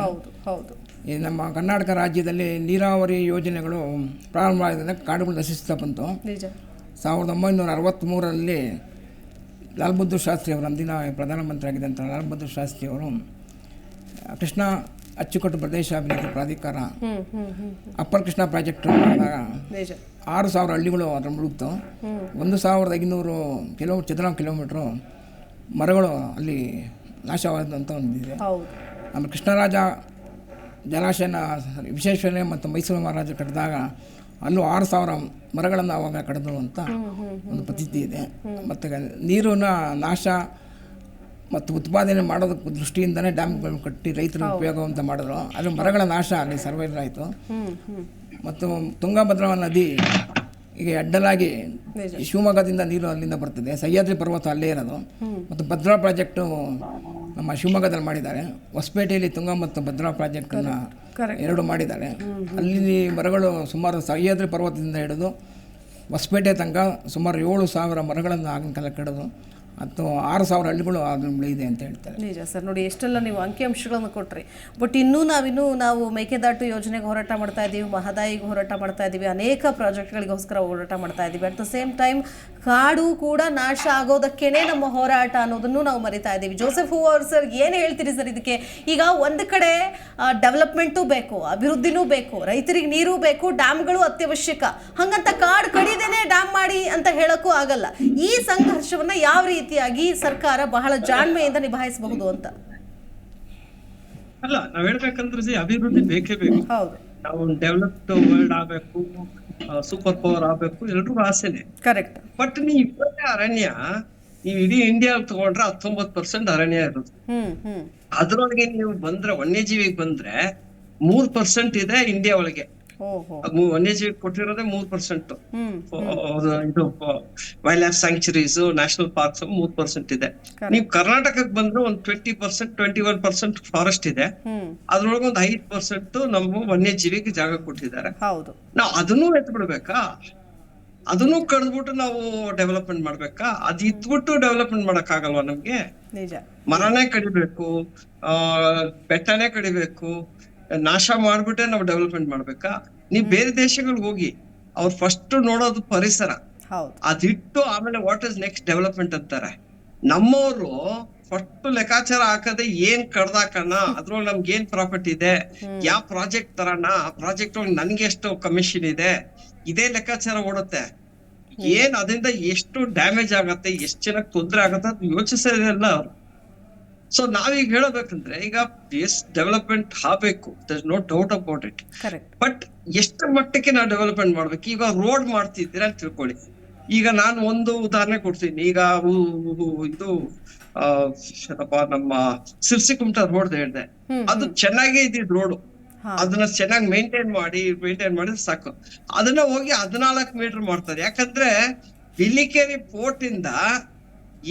ಈ ನಮ್ಮ ಕರ್ನಾಟಕ ರಾಜ್ಯದಲ್ಲಿ ನೀರಾವರಿ ಯೋಜನೆಗಳು ಪ್ರಾರಂಭ ಆಗಿದ್ದಾಗ ಕಾಡುಗಳು ನಶಿಸ್ತಾ ಬಂತು. 1963ರಲ್ಲಿ ಲಾಲ್ ಬಹದ್ದೂರ್ ಶಾಸ್ತ್ರಿ ಅವರು, ಅಂದಿನ ಪ್ರಧಾನಮಂತ್ರಿ ಆಗಿದ್ದಂಥ ಲಾಲ್ ಬಹದ್ದೂರ್ ಶಾಸ್ತ್ರಿ ಅವರು ಕೃಷ್ಣ ಅಚ್ಚುಕಟ್ಟು ಪ್ರದೇಶ ಅಭಿವೃದ್ಧಿ ಪ್ರಾಧಿಕಾರ ಅಪ್ಪರ್ ಕೃಷ್ಣ ಪ್ರಾಜೆಕ್ಟ್ ಮಾಡಿದಾಗ 6,000 ಹಳ್ಳಿಗಳು ಅದರ ಮುಳುಗ್ತು. 1,500 ಚದರ ಕಿಲೋಮೀಟ್ರು ಮರಗಳು ಅಲ್ಲಿ ನಾಶವಾದಂಥ ಒಂದಿದೆ. ಆಮೇಲೆ ಕೃಷ್ಣರಾಜ ಜಲಾಶಯನ ವಿಶ್ವೇಶ್ವರಯ್ಯ ಮತ್ತು ಮೈಸೂರು ಮಹಾರಾಜ ಕಟ್ಟಿದಾಗ ಅಲ್ಲೂ 6,000 ಮರಗಳನ್ನು ಆವಾಗ ಕಡಿದ್ರು ಅಂತ ಒಂದು ಪದ್ಧತಿ ಇದೆ. ಮತ್ತು ನೀರಿನ ನಾಶ ಮತ್ತು ಉತ್ಪಾದನೆ ಮಾಡೋದಕ್ಕೆ ದೃಷ್ಟಿಯಿಂದನೇ ಡ್ಯಾಮ್ಗಳನ್ನು ಕಟ್ಟಿ ರೈತರಿಗೆ ಉಪಯೋಗ ಅಂತ ಮಾಡಿದ್ರು. ಅದು ಮರಗಳ ನಾಶ ಅಲ್ಲಿ ಸರ್ವೈವರ್ ಆಯಿತು. ಮತ್ತು ತುಂಗಭದ್ರಾ ನದಿ ಈಗ ಅಡ್ಡಲಾಗಿ ಶಿವಮೊಗ್ಗದಿಂದ ನೀರು ಅಲ್ಲಿಂದ ಬರ್ತದೆ. ಸಹ್ಯಾದ್ರಿ ಪರ್ವತ ಅಲ್ಲೇ ಇರೋದು. ಮತ್ತು ಭದ್ರಾ ಪ್ರಾಜೆಕ್ಟು ನಮ್ಮ ಶಿವಮೊಗ್ಗದಲ್ಲಿ ಮಾಡಿದ್ದಾರೆ. ಹೊಸಪೇಟೆಯಲ್ಲಿ ತುಂಗಾ ಮತ್ತು ಭದ್ರಾ ಪ್ರಾಜೆಕ್ಟನ್ನು 2 ಮಾಡಿದ್ದಾರೆ. ಅಲ್ಲಿ ಮರಗಳು ಸುಮಾರು ಸಹ್ಯಾದ್ರಿ ಪರ್ವತದಿಂದ ಹಿಡಿದು ಹೊಸಪೇಟೆ ತನಕ ಸುಮಾರು 7,000 ಮರಗಳನ್ನು ಆಗಿನ ಕಾಲ ಕಡಿದು ಮತ್ತು 6,000 ಹಳ್ಳಿಗಳು ಅದನ್ನು ಬೆಳೆಯಿದೆ ಅಂತ ಹೇಳ್ತಾರೆ. ನಿಜ ಸರ್, ನೋಡಿ ಎಷ್ಟೆಲ್ಲ ನೀವು ಅಂಕಿಅಂಶಗಳನ್ನು ಕೊಟ್ರಿ. ಬಟ್ ನಾವು ಮೇಕೆದಾಟು ಯೋಜನೆಗೆ ಹೋರಾಟ ಮಾಡ್ತಾ ಇದ್ದೀವಿ, ಮಹದಾಯಿಗೆ ಹೋರಾಟ ಮಾಡ್ತಾ ಇದ್ದೀವಿ, ಅನೇಕ ಪ್ರಾಜೆಕ್ಟ್ಗಳಿಗೋಸ್ಕರ ಹೋರಾಟ ಮಾಡ್ತಾ ಇದ್ದೀವಿ. ಅಟ್ ದ ಸೇಮ್ ಟೈಮ್ ಕಾಡು ಕೂಡ ನಾಶ ಆಗೋದಕ್ಕೇನೆ ನಮ್ಮ ಹೋರಾಟ ಅನ್ನೋದನ್ನು ನಾವು ಮರಿತಾ ಇದ್ದೀವಿ. ಜೋಸೆಫ್ ಹೂವರ್ ಸರ್, ಏನು ಹೇಳ್ತೀರಿ ಸರ್ ಇದಕ್ಕೆ? ಈಗ ಒಂದು ಕಡೆ ಡೆವಲಪ್ಮೆಂಟು ಬೇಕು, ಅಭಿವೃದ್ಧಿನೂ ಬೇಕು, ರೈತರಿಗೆ ನೀರು ಬೇಕು, ಡ್ಯಾಮ್ಗಳು ಅತ್ಯವಶ್ಯಕ. ಹಂಗಂತ ಕಾಡು ಕಡಿದೇನೆ ಡ್ಯಾಮ್ ಮಾಡಿ ಅಂತ ಹೇಳೋಕ್ಕೂ ಆಗಲ್ಲ. ಈ ಸಂಘರ್ಷವನ್ನ ಯಾವ ರೀತಿಯಾಗಿ ಸರ್ಕಾರ ಬಹಳ ಜಾಣ್ಮೆಯಿಂದ ನಿಭಾಯಿಸಬಹುದು ಅಂತ? ಅಲ್ಲ, ನಾವ್ ಹೇಳ್ಬೇಕಂದ್ರೆ ಅಭಿವೃದ್ಧಿ ಬೇಕೇ ಬೇಕು. ನಾವು ಡೆವಲಪ್ಡ್ ವರ್ಲ್ಡ್ ಆಗ್ಬೇಕು, ಸೂಪರ್ ಪವರ್ ಆಗ್ಬೇಕು, ಎಲ್ರಿಗೂ ಆಸೆನೆ. ಕರೆಕ್ಟ್. ಬಟ್ ನೀವು ಅರಣ್ಯ ನೀವು ಇಡೀ ಇಂಡಿಯಾ ತಗೊಂಡ್ರೆ 19% ಅರಣ್ಯ ಇರೋದು. ಅದ್ರೊಳಗೆ ನೀವು ಬಂದ್ರೆ ವನ್ಯಜೀವಿಗೆ ಬಂದ್ರೆ 3% ಇದೆ ಇಂಡಿಯಾ ಒಳಗೆ. ವನ್ಯಜೀವಿ ಕೊಟ್ಟಿರೋದೇ 3%. ಇದು wild life sanctuaries, national parks 3% ಇದೆ. ನೀವು ಕರ್ನಾಟಕಕ್ಕೆ ಬಂದ್ರೆ ಒಂದು 20%, 21% ಫಾರೆಸ್ಟ್ ಇದೆ. ಅದ್ರೊಳಗೆ ಒಂದು 5% ನಮ್ಮ ವನ್ಯಜೀವಿಗೆ ಜಾಗ ಕೊಟ್ಟಿದ್ದಾರೆ. ನಾವು ಅದನ್ನೂ ಎತ್ ಬಿಡ್ಬೇಕಾ? ಅದನ್ನು ಕಡ್ದ್ಬಿಟ್ಟು ನಾವು ಡೆವಲಪ್ಮೆಂಟ್ ಮಾಡ್ಬೇಕಾ? ಅದ್ ಇದ್ಬಿಟ್ಟು ಡೆವಲಪ್ಮೆಂಟ್ ಮಾಡಕ್ ಆಗಲ್ವಾ ನಮ್ಗೆ? ಮರನೇ ಕಡಿಬೇಕು, ಬೆಟ್ಟನೇ ಕಡಿಬೇಕು, ನಾಶ ಮಾಡ್ಬಿಟ್ಟೆ ನಾವು ಡೆವಲಪ್ಮೆಂಟ್ ಮಾಡ್ಬೇಕಾ? ನೀವ್ ಬೇರೆ ದೇಶಗಳಿಗೆ ಹೋಗಿ ಅವ್ರು ಫಸ್ಟ್ ನೋಡೋದು ಪರಿಸರ, ಅದಿಟ್ಟು ಆಮೇಲೆ ವಾಟ್ ಇಸ್ ನೆಕ್ಸ್ಟ್ ಡೆವಲಪ್ಮೆಂಟ್ ಅಂತಾರೆ. ನಮ್ಮವರು ಫಸ್ಟ್ ಲೆಕ್ಕಾಚಾರ ಹಾಕದೆ ಏನ್ ಕಡ್ದಾಕಣ, ಅದ್ರೊಳಗೆ ನಮ್ಗೆ ಏನ್ ಪ್ರಾಫಿಟ್ ಇದೆ, ಯಾವ ಪ್ರಾಜೆಕ್ಟ್ ತರೋಣ, ಆ ಪ್ರಾಜೆಕ್ಟ್ ಒಳಗೆ ನನ್ಗೆ ಎಷ್ಟು ಕಮಿಷನ್ ಇದೆ, ಇದೇ ಲೆಕ್ಕಾಚಾರ ಓಡುತ್ತೆ. ಏನ್ ಅದರಿಂದ ಎಷ್ಟು ಡ್ಯಾಮೇಜ್ ಆಗತ್ತೆ, ಎಷ್ಟು ಜನಕ್ಕೆ ತೊಂದರೆ ಆಗತ್ತೆ ಅದು ಯೋಚಿಸೋದಿಲ್ಲ ಅವ್ರು. ಸೊ ನಾವೀಗ ಹೇಳಬೇಕಂದ್ರೆ ಈಗ ಡೆವಲಪ್ಮೆಂಟ್ ಆಗ್ಬೇಕು, no doubt about it. But ಎಷ್ಟು ಮಟ್ಟಕ್ಕೆ ನಾವು ಡೆವಲಪ್ಮೆಂಟ್ ಮಾಡ್ಬೇಕು? ಈಗ ರೋಡ್ ಮಾಡ್ತಿದ್ದೀರಾ ಅಂತ ತಿಳ್ಕೊಳ್ಳಿ. ಈಗ ನಾನು ಒಂದು ಉದಾಹರಣೆ ಕೊಡ್ತೀನಿ. ಈಗ ಇದು ನಮ್ಮ ಸಿರ್ಸಿಕುಮಟ ರೋಡ್ ಹೇಳಿದೆ, ಅದು ಚೆನ್ನಾಗೇ ಇದ್ದಿದ್ ರೋಡು. ಅದನ್ನ ಚೆನ್ನಾಗಿ ಮೇಂಟೈನ್ ಮಾಡಿದ್ರೆ ಸಾಕು. ಅದನ್ನ ಹೋಗಿ 14 ಮೀಟರ್ ಮಾಡ್ತಾರೆ. ಯಾಕಂದ್ರೆ ಬಿಳಿಕೆರೆ ಪೋರ್ಟ್ ಇಂದ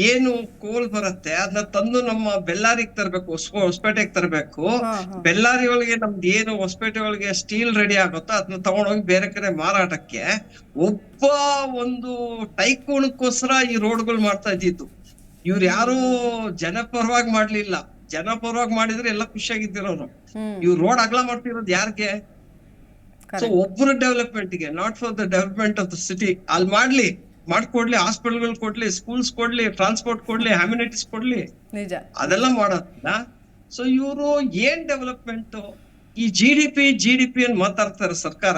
ಏನು ಕೋಲ್ ಬರುತ್ತೆ ಅದನ್ನ ತಂದು ನಮ್ಮ ಬೆಳ್ಳಾರಿಗೆ ತರಬೇಕು, ಹೊಸಪೇಟೆಗೆ ತರಬೇಕು. ಬೆಳ್ಳಾರಿ ಒಳಗೆ ನಮ್ದು ಏನು ಹೊಸಪೇಟೆ ಒಳಗೆ ಸ್ಟೀಲ್ ರೆಡಿ ಆಗುತ್ತೋ ಅದನ್ನ ತಗೊಂಡೋಗಿ ಬೇರೆ ಕಡೆ ಮಾರಾಟಕ್ಕೆ ಒಬ್ಬ ಒಂದು ಟೈಕೂನ್ಗೋಸ್ಕರ ಈ ರೋಡ್ಗಳು ಮಾಡ್ತಾ ಇದ್ದಿದ್ದು. ಇವ್ರು ಯಾರು ಜನಪರವಾಗಿ ಮಾಡ್ಲಿಲ್ಲ. ಜನಪರವಾಗಿ ಮಾಡಿದ್ರೆ ಎಲ್ಲ ಖುಷಿಯಾಗಿದ್ದಿರೋರು. ಇವ್ರು ರೋಡ್ ಅಗಲ ಮಾಡ್ತಿರೋದು ಯಾರಿಗೆ? ಸೊ ಒಬ್ಬರು ಡೆವಲಪ್ಮೆಂಟ್ಗೆ, not for the development of the city. ಅಲ್ಲಿ ಮಾಡ್ಕೊಡ್ಲಿ, ಹಾಸ್ಪಿಟಲ್ಗಳು ಕೊಡ್ಲಿ, ಸ್ಕೂಲ್ಸ್ ಕೊಡ್ಲಿ, ಟ್ರಾನ್ಸ್ಪೋರ್ಟ್ ಕೊಡ್ಲಿ, ಹ್ಯಾಮಿನಿಟೀಸ್ ಕೊಡ್ಲಿ, ಅದೆಲ್ಲ ಮಾಡೋದಿಲ್ಲ. ಸೊ ಇವರು ಏನ್ ಡೆವಲಪ್ಮೆಂಟ್? ಈ GDP ಅಂತ ಮಾತಾಡ್ತಾರೆ ಸರ್ಕಾರ.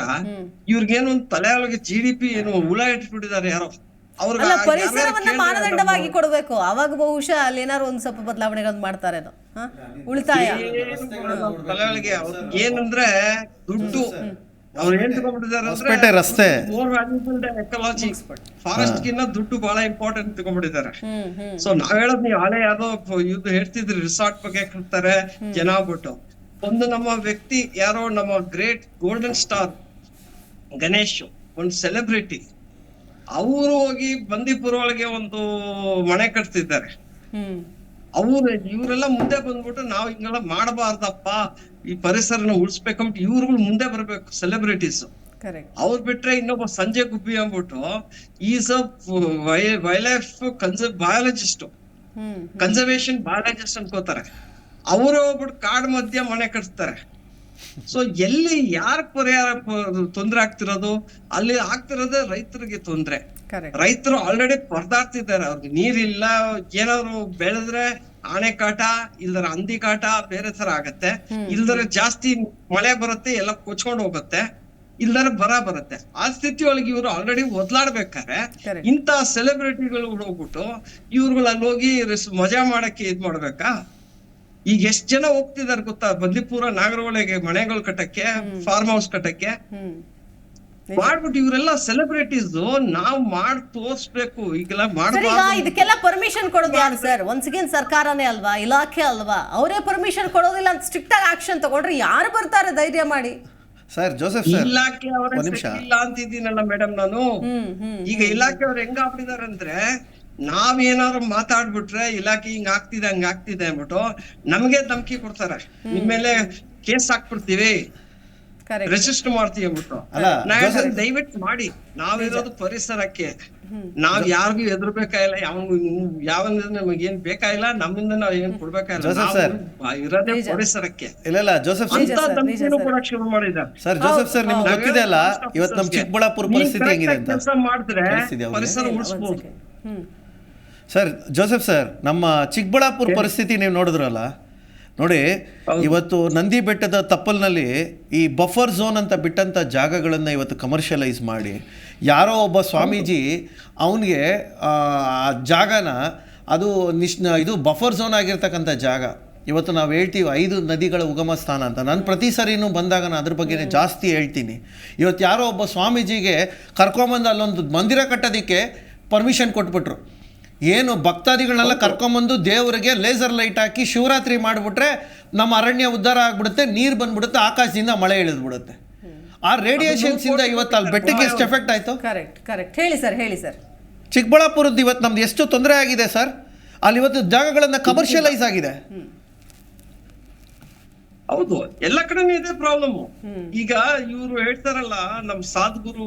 ಇವ್ರಿಗೇನು ಒಂದು ತಲೆ ಒಳಗೆ GDP ಏನು ಹುಳ ಇಟ್ಬಿಟ್ಟಿದ್ದಾರೆ ಯಾರೋ. ಪರಿಸರವನ್ನ ಮಾನದಂಡವಾಗಿ ಕೊಡ್ಬೇಕು. ಅವಾಗ ಬಹುಶಃ ಅಲ್ಲಿ ಏನಾದ್ರು ಒಂದ್ ಸ್ವಲ್ಪ ಬದಲಾವಣೆಗಳನ್ನು ಮಾಡ್ತಾರೇನೋ. ಉಳಿತಾಯ ತಲೆ ಒಳಗೆ ಏನಂದ್ರೆ ದುಡ್ಡು ಅವ್ರು ಏನ್ ತಗೊಂಡ್ಬಿಟ್ಟಿದ್ದಾರೆ ಹೊಸಪೇಟೆ ರಸ್ತೆ ಮೋರ್ ವ್ಯಾಲ್ಯೂಬಲ್ ಎಕಾಲಜಿ. ಫಾರೆಸ್ಟ್ ಗಿನ್ನ ದುಡ್ಡು ಬಹಳ ಇಂಪಾರ್ಟೆಂಟ್ ತಗೊಂಡ್ಬಿಟ್ಟಿದ್ದಾರೆ. ಸೊ ನಾವ್ ಹೇಳೋದ್ ನೀವು ಹಳೆ ಯಾವ್ದೋ ಇದು ಹೇಳ್ತಿದ್ರಿ, ರಿಸಾರ್ಟ್ ಬಗ್ಗೆ ಕಟ್ತಾರೆ ಜನ ಆಗ್ಬಿಟ್ಟು. ಒಂದು ನಮ್ಮ ವ್ಯಕ್ತಿ ಯಾರೋ ನಮ್ಮ ಗ್ರೇಟ್ ಗೋಲ್ಡನ್ ಸ್ಟಾರ್ ಗಣೇಶ್, ಒಂದು ಸೆಲೆಬ್ರಿಟಿ, ಅವರು ಹೋಗಿ ಬಂದೀಪುರ ಒಳಗೆ ಒಂದು ಮನೆ ಕಟ್ತಿದ್ದಾರೆ. ಇವರೆಲ್ಲ ಮುಂದೆ ಬಂದ್ಬಿಟ್ಟು ನಾವ್ ಹಿಂಗೆಲ್ಲ ಮಾಡಬಾರ್ದಪ್ಪ, ಈ ಪರಿಸರನ ಉಳಿಸ್ಬೇಕಂತ ಇವ್ರುಗಳು ಮುಂದೆ ಬರ್ಬೇಕು, ಸೆಲೆಬ್ರಿಟೀಸ್. ಅವ್ರು ಬಿಟ್ರೆ ಇನ್ನೊಬ್ಬ ಸಂಜಯ್ ಗುಬ್ಬಿ ಅಂದ್ಬಿಟ್ಟು is a wild life biologist, conservation biologist ಅನ್ಕೋತಾರೆ. ಅವರು ಹೋಗ್ಬಿಟ್ಟು ಕಾಡ್ ಮಧ್ಯ ಮನೆ ಕಟ್ತಾರೆ. ಸೊ ಎಲ್ಲಿ ಯಾರ ಪರಿಹಾರ ತೊಂದ್ರೆ ಆಗ್ತಿರೋದು? ಅಲ್ಲಿ ಆಗ್ತಿರೋದೇ ರೈತರಿಗೆ ತೊಂದ್ರೆ. ರೈತರು ಆಲ್ರೆಡಿ ಪರದಾಡ್ತಿದ್ದಾರೆ. ಅವ್ರಿಗೆ ನೀರಿಲ್ಲ, ಏನಾದ್ರು ಬೆಳೆದ್ರೆ ಆಣೆಕಾಟ, ಇಲ್ದರ ಹಂದಿ ಕಾಟ ಬೇರೆ ತರ ಆಗತ್ತೆ. ಇಲ್ದರ ಜಾಸ್ತಿ ಮಳೆ ಬರುತ್ತೆ, ಎಲ್ಲ ಕೊಚ್ಕೊಂಡು ಹೋಗುತ್ತೆ, ಇಲ್ದರ ಬರುತ್ತೆ. ಆ ಸ್ಥಿತಿ ಒಳಗೆ ಇವ್ರು ಆಲ್ರೆಡಿ ಒದ್ಲಾಡ್ಬೇಕಾರೆ ಇಂತ ಸೆಲೆಬ್ರಿಟಿಗಳು ಹೋಗ್ಬಿಟ್ಟು ಇವ್ರುಗಳು ಅಲ್ಲಿ ಹೋಗಿ ಮಜಾ ಮಾಡಕ್ಕೆ ಇದ್ ಮಾಡ್ಬೇಕಾ? ಈಗ ಎಷ್ಟ್ ಜನ ಹೋಗ್ತಿದಾರೆ ಗೊತ್ತಾ ಬಂದೀಪುರ ನಾಗರಹೊಳೆಗೆ ಮನೆಗಳು ಕಟ್ಟಕ್ಕೆ, ಫಾರ್ಮ್ ಹೌಸ್ ಕಟ್ಟಕ್ಕೆ ಮಾಡ್ಬಿಟ್ಟು. ಇವರೆಲ್ಲ ಸೆಲೆಬ್ರಿಟೀಸ್, ನಾವ್ ಮಾಡಿ ತೋರ್ಸ್ಬೇಕು. ಈಗೆಲ್ಲ ಇದಕ್ಕೆಲ್ಲ ಪರ್ಮಿಷನ್ ಕೊಡೋದು ಯಾರು ಸರ್? ಒನ್ಸ್ ಅಗೇನ್ ಸರ್ಕಾರನೇ ಅಲ್ವಾ, ಇಲಾಖೆ ಅಲ್ವಾ? ಅವರೇ ಪರ್ಮಿಷನ್ ಕೊಡೋದಿಲ್ಲ ಅಂತ ಸ್ಟ್ರಿಕ್ಟ್ ಆಗಿ ಆಕ್ಷನ್ ತಗೊಂಡ್ರೆ ಯಾರು ಬರ್ತಾರೆ ಧೈರ್ಯ ಮಾಡಿ? ಸರ್ ಜೋಸೆಫ್ ಸರ್, ಇಲಾಖೆ ಅವರೇ ಇಲ್ಲ ಅಂತಿದ್ದೀನಲ್ಲ ಮೇಡಮ್ ನಾನು. ಈಗ ಇಲಾಖೆ ಅವ್ರು ಹೆಂಗ ಆಗ್ಬಿಟ್ಟಿದಾರೆ ಅಂದ್ರೆ, ನಾವೇನಾದ್ರು ಮಾತಾಡ್ಬಿಟ್ರೆ ಇಲಾಖೆ ಹಿಂಗ್ ಆಗ್ತಿದೆ ಹಂಗ ಆಗ್ತಿದೆ ಅಂದ್ಬಿಟ್ಟು ನಮ್ಗೆ ಧಮಕಿ ಕೊಡ್ತಾರೆ. ನಿಮ್ಮೇಲೆ ಕೇಸ್ ಹಾಕ್ಬಿಡ್ತೀವಿ, ರಿಜಿಸ್ಟರ್ ಮಾಡ್ತೀವಿ ಅಂದ್ಬಿಟ್ಟು. ದಯವಿಟ್ಟು ಮಾಡಿ. ನಾವಿರೋದು ಪರಿಸರಕ್ಕೆ, ನಾವ್ ಯಾರಿಗೂ ಎದುರ್ಬೇಕಾಗಿಲ್ಲ, ಯಾವ ನಮಗ್ ಏನ್ ಬೇಕಾಗಿಲ್ಲ, ನಮ್ಮಿಂದ ನಾವ್ ಏನ್ ಕೊಡ್ಬೇಕಾಗಿಲ್ಲ, ಇರೋದೇ ಪರಿಸರಕ್ಕೆ. ಇಲ್ಲ ಜೋಸೆಫ್ ಕೊಡಕ್ ಶುರು ಮಾಡಿದ್ದಾರೆ. ಸರ್ ಜೋಸೆಫ್ ಸರ್, ನಿಮ್ಗೆ ಗೊತ್ತಿದೆ ಅಲ್ಲ ಇವತ್ತು ನಮ್ ಚಿಕ್ಕಬಳ್ಳಾಪುರ ಪರಿಸ್ಥಿತಿ ಹೆಂಗಿದೆ ಅಂತ. ಕೆಲಸ ಮಾಡಿದ್ರೆ ಪರಿಸರ ಉಳಿಸ್ಬೋದು. ಸರ್ ಜೋಸೆಫ್ ಸರ್, ನಮ್ಮ ಚಿಕ್ಕಬಳ್ಳಾಪುರ ಪರಿಸ್ಥಿತಿ ನೀವು ನೋಡಿದ್ರಲ್ಲ ನೋಡಿ. ಇವತ್ತು ನಂದಿ ಬೆಟ್ಟದ ತಪ್ಪಲ್ನಲ್ಲಿ ಈ ಬಫರ್ ಝೋನ್ ಅಂತ ಬಿಟ್ಟಂಥ ಜಾಗಗಳನ್ನು ಇವತ್ತು ಕಮರ್ಷಿಯಲೈಸ್ ಮಾಡಿ, ಯಾರೋ ಒಬ್ಬ ಸ್ವಾಮೀಜಿ ಅವನಿಗೆ ಆ ಜಾಗನ ಅದು ಇದು ಬಫರ್ ಝೋನ್ ಆಗಿರ್ತಕ್ಕಂಥ ಜಾಗ. ಇವತ್ತು ನಾವು ಹೇಳ್ತೀವಿ 5 ನದಿಗಳ ಉಗಮ ಸ್ಥಾನ ಅಂತ. ನಾನು ಪ್ರತಿ ಸರಿನೂ ಬಂದಾಗ ನಾನು ಅದ್ರ ಬಗ್ಗೆ ಜಾಸ್ತಿ ಹೇಳ್ತೀನಿ. ಇವತ್ತು ಯಾರೋ ಒಬ್ಬ ಸ್ವಾಮೀಜಿಗೆ ಕರ್ಕೊಂಬಂದು ಅಲ್ಲೊಂದು ಮಂದಿರ ಕಟ್ಟೋದಕ್ಕೆ ಪರ್ಮಿಷನ್ ಕೊಟ್ಬಿಟ್ರು. ಏನು ಭಕ್ತಾದಿಗಳನ್ನೆಲ್ಲ ಕರ್ಕೊಂಬಂದು ದೇವರಿಗೆ ಲೇಸರ್ ಲೈಟ್ ಹಾಕಿ ಶಿವರಾತ್ರಿ ಮಾಡಿಬಿಟ್ರೆ ನಮ್ಮ ಅರಣ್ಯ ಉದ್ಧಾರ ಆಗ್ಬಿಡುತ್ತೆ, ನೀರು ಬಂದ್ಬಿಡುತ್ತೆ, ಆಕಾಶದಿಂದ ಮಳೆ ಇಳಿದ್ಬಿಡುತ್ತೆ. ಆ ರೇಡಿಯೇಷನ್ಸಿಂದ ಇವತ್ತು ಅಲ್ಲಿ ಬೆಟ್ಟಕ್ಕೆ ಎಷ್ಟು ಎಫೆಕ್ಟ್ ಆಯಿತು? ಕರೆಕ್ಟ್ ಹೇಳಿ ಸರ್. ಚಿಕ್ಕಬಳ್ಳಾಪುರದ್ದು ಇವತ್ತು ನಮ್ದು ಎಷ್ಟು ತೊಂದರೆ ಆಗಿದೆ ಸರ್. ಅಲ್ಲಿ ಇವತ್ತು ಜಾಗಗಳನ್ನು ಕಮರ್ಷಿಯಲೈಸ್ ಆಗಿದೆ. ಹೌದು, ಎಲ್ಲ ಕಡೆನೂ ಇದೆ ಪ್ರಾಬ್ಲಮ್. ಈಗ ಇವ್ರು ಹೇಳ್ತಾರಲ್ಲ, ನಮ್ ಸಾಧುಗುರು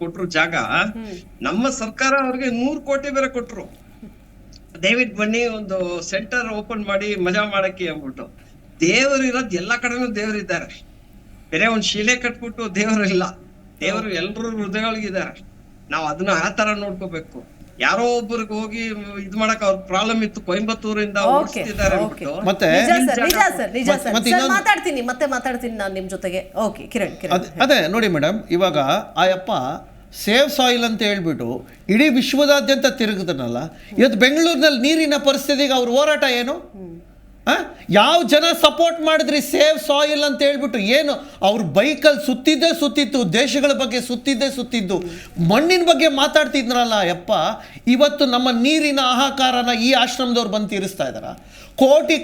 ಕೊಟ್ರು ಜಾಗ, ನಮ್ಮ ಸರ್ಕಾರ ಅವ್ರಿಗೆ 100 ಕೋಟಿ ಬೇರೆ ಕೊಟ್ರು. ದಯವಿಟ್ಟು ಬನ್ನಿ ಒಂದು ಸೆಂಟರ್ ಓಪನ್ ಮಾಡಿ ಮಜಾ ಮಾಡಕ್ಕೆ ಅಂದ್ಬಿಟ್ಟು. ದೇವರು ಇರೋದ್ ಎಲ್ಲ ಕಡೆನೂ ದೇವರಿದ್ದಾರೆ. ಬೇರೆ ಒಂದ್ ಶಿಲೆ ಕಟ್ಬಿಟ್ಟು ದೇವರಿಲ್ಲ, ದೇವರು ಎಲ್ರೂ ಹೃದಯಗಳಿಗಿದ್ದಾರೆ. ನಾವ್ ಅದನ್ನ ಆ ತರ ನೋಡ್ಕೋಬೇಕು. ಯಾರೋ ಒಬ್ಬರಿಗೆ ಹೋಗಿ ಇದ್ ಮಾಡಕ್ ಅವ್ರ ಪ್ರಾಬ್ಲಮ್ ಇತ್ತು, ಕೊಯಂಬತ್ತೂರಿಂದ ಓಡಿಸ್ತಿದ್ದಾರೆ. ಮತ್ತೆ ಮಾತಾಡ್ತೀನಿ ನಾನು ನಿಮ್ ಜೊತೆಗೆ. ಓಕೆ ಕಿರಣ್. ಅದೇ ನೋಡಿ ಮೇಡಮ್, ಇವಾಗ ಆಯಪ್ಪ ಸೇವ್ ಸಾಯಿಲ್ ಅಂತ ಹೇಳ್ಬಿಟ್ಟು ಇಡೀ ವಿಶ್ವದಾದ್ಯಂತ ತಿರುಗುದನಲ್ಲ. ಇವತ್ತು ಬೆಂಗಳೂರಿನಲ್ಲಿ ನೀರಿನ ಪರಿಸ್ಥಿತಿಗೆ ಅವ್ರ ಹೋರಾಟ ಏನು? ಯಾವ ಜನ ಸಪೋರ್ಟ್ ಮಾಡಿದ್ರಿ ಸೇವ್ ಸಾಯಿಲ್ ಅಂತ ಹೇಳ್ಬಿಟ್ಟು? ಏನು ಅವ್ರ ಬೈಕಲ್ಲಿ ಸುತ್ತಿತ್ತು, ದೇಶಗಳ ಬಗ್ಗೆ ಸುತ್ತಿದ್ದು, ಮಣ್ಣಿನ ಬಗ್ಗೆ ಮಾತಾಡ್ತಿದ್ರಲ್ಲ ಯಪ್ಪ. ಇವತ್ತು ನಮ್ಮ ನೀರಿನ ಹಾಹಾಕಾರನ ಈ ಆಶ್ರಮದವ್ರು ಬಂದು ತೀರಿಸ್ತಾ ಇದ್ದಾರ.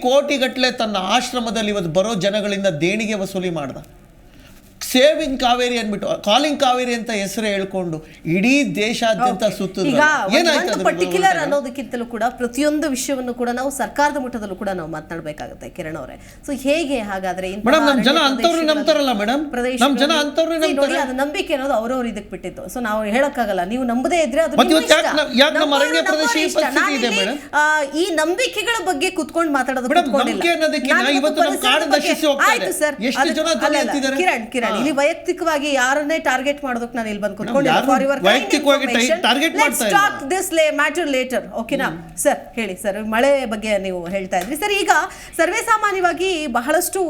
ಕೋಟಿಗಟ್ಟಲೆ ತನ್ನ ಆಶ್ರಮದಲ್ಲಿ ಇವತ್ತು ಬರೋ ಜನಗಳಿಂದ ದೇಣಿಗೆ ವಸೂಲಿ ಮಾಡ್ದ. ಸೇವಿಂಗ್ ಕಾವೇರಿ ಅಂದ್ಬಿಟ್ಟು ಕಾಲಿಂಗ್ ಕಾವೇರಿ ಅಂತ ಹೆಸರು ಹೇಳ್ಕೊಂಡು ಇಡೀ ದೇಶಾದ್ಯಂತ ಸುತ್ತ ಪರ್ಟಿಕ್ಯುಲರ್ ಅನ್ನೋದಕ್ಕಿಂತಲೂ ಕೂಡ ಪ್ರತಿಯೊಂದು ವಿಷಯವನ್ನು ಕೂಡ ನಾವು ಸರ್ಕಾರದ ಮಟ್ಟದಲ್ಲೂ ಕೂಡ ನಾವು ಮಾತನಾಡಬೇಕಾಗುತ್ತೆ ಕಿರಣ್ ಅವರೇ. ಸೊ ಹೇಗೆ ಹಾಗಾದ್ರೆ ಜನ ಅಂತವ್ರು ನಂಬ್ತಾರಲ್ಲ ಮೇಡಮ್, ನಮ್ ಜನ ಅಂತವ್ರು ನೋಡಿ, ಅದು ನಂಬಿಕೆ ಅನ್ನೋದು ಅವ್ರವ್ರು ಇದಕ್ ಬಿಟ್ಟಿದ್ದು. ಸೊ ನಾವು ಹೇಳಕ್ಕಾಗಲ್ಲ, ನೀವು ನಂಬದೇ ಇದ್ರೆ ಅದು ಈ ನಂಬಿಕೆಗಳ ಬಗ್ಗೆ ಕುತ್ಕೊಂಡು ಮಾತಾಡೋದು ಕಿರಣ್ ಇಲ್ಲಿ ವೈಯಕ್ತಿಕವಾಗಿ ಯಾರನ್ನೇ ಟಾರ್ಗೆಟ್ ಮಾಡೋದಕ್ಕೆ ನಾನು ಇಲ್ಲಿ ಬಂದು ಲೇಟರ್. ಓಕೆನಾ ಸರ್? ಹೇಳಿ ಸರ್, ಮಳೆ ಬಗ್ಗೆ ನೀವು ಹೇಳ್ತಾ ಇದ್ರಿ ಸರ್. ಈಗ ಸರ್ವೇ ಸಾಮಾನ್ಯವಾಗಿ ಬಹಳಷ್ಟು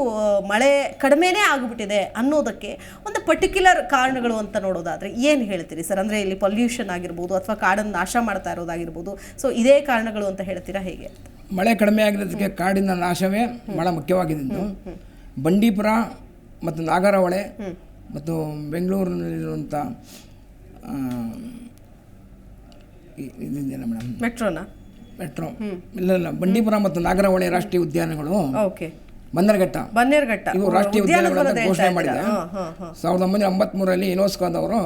ಮಳೆ ಕಡಿಮೆನೇ ಆಗಿಬಿಟ್ಟಿದೆ ಅನ್ನೋದಕ್ಕೆ ಒಂದು ಪರ್ಟಿಕ್ಯುಲರ್ ಕಾರಣಗಳು ಅಂತ ನೋಡೋದಾದ್ರೆ ಏನ್ ಹೇಳ್ತೀರಿ ಸರ್? ಅಂದ್ರೆ ಇಲ್ಲಿ ಪೊಲ್ಯೂಷನ್ ಆಗಿರ್ಬೋದು ಅಥವಾ ಕಾಡನ್ನು ನಾಶ ಮಾಡ್ತಾ ಇರೋದಾಗಿರ್ಬೋದು. ಸೊ ಇದೇ ಕಾರಣಗಳು ಅಂತ ಹೇಳ್ತೀರಾ, ಹೇಗೆ? ಮಳೆ ಕಡಿಮೆ ಆಗಿರೋದಕ್ಕೆ ಕಾಡಿನ ನಾಶವೇ ಬಹಳ ಮುಖ್ಯವಾಗಿದ್ದು. ಬಂಡೀಪುರ ಮತ್ತು ನಾಗರಹೊಳೆ ಮತ್ತು ಬೆಂಗಳೂರಿನಲ್ಲಿರುವಂಥ ಇದಿದೆಯಲ್ಲ ಮೇಡಮ್, ಮೆಟ್ರೋ ಇಲ್ಲ ಬಂಡೀಪುರ ಮತ್ತು ನಾಗರಹೊಳೆ ರಾಷ್ಟ್ರೀಯ ಉದ್ಯಾನಗಳು, ಬನ್ನೇರುಘಟ್ಟ ಇವು ರಾಷ್ಟ್ರೀಯ ಉದ್ಯಾನಗಳನ್ನು ಘೋಷಣೆ ಮಾಡಿದ್ದಾರೆ. 1993 ಯುನೆಸ್ಕೋದವರು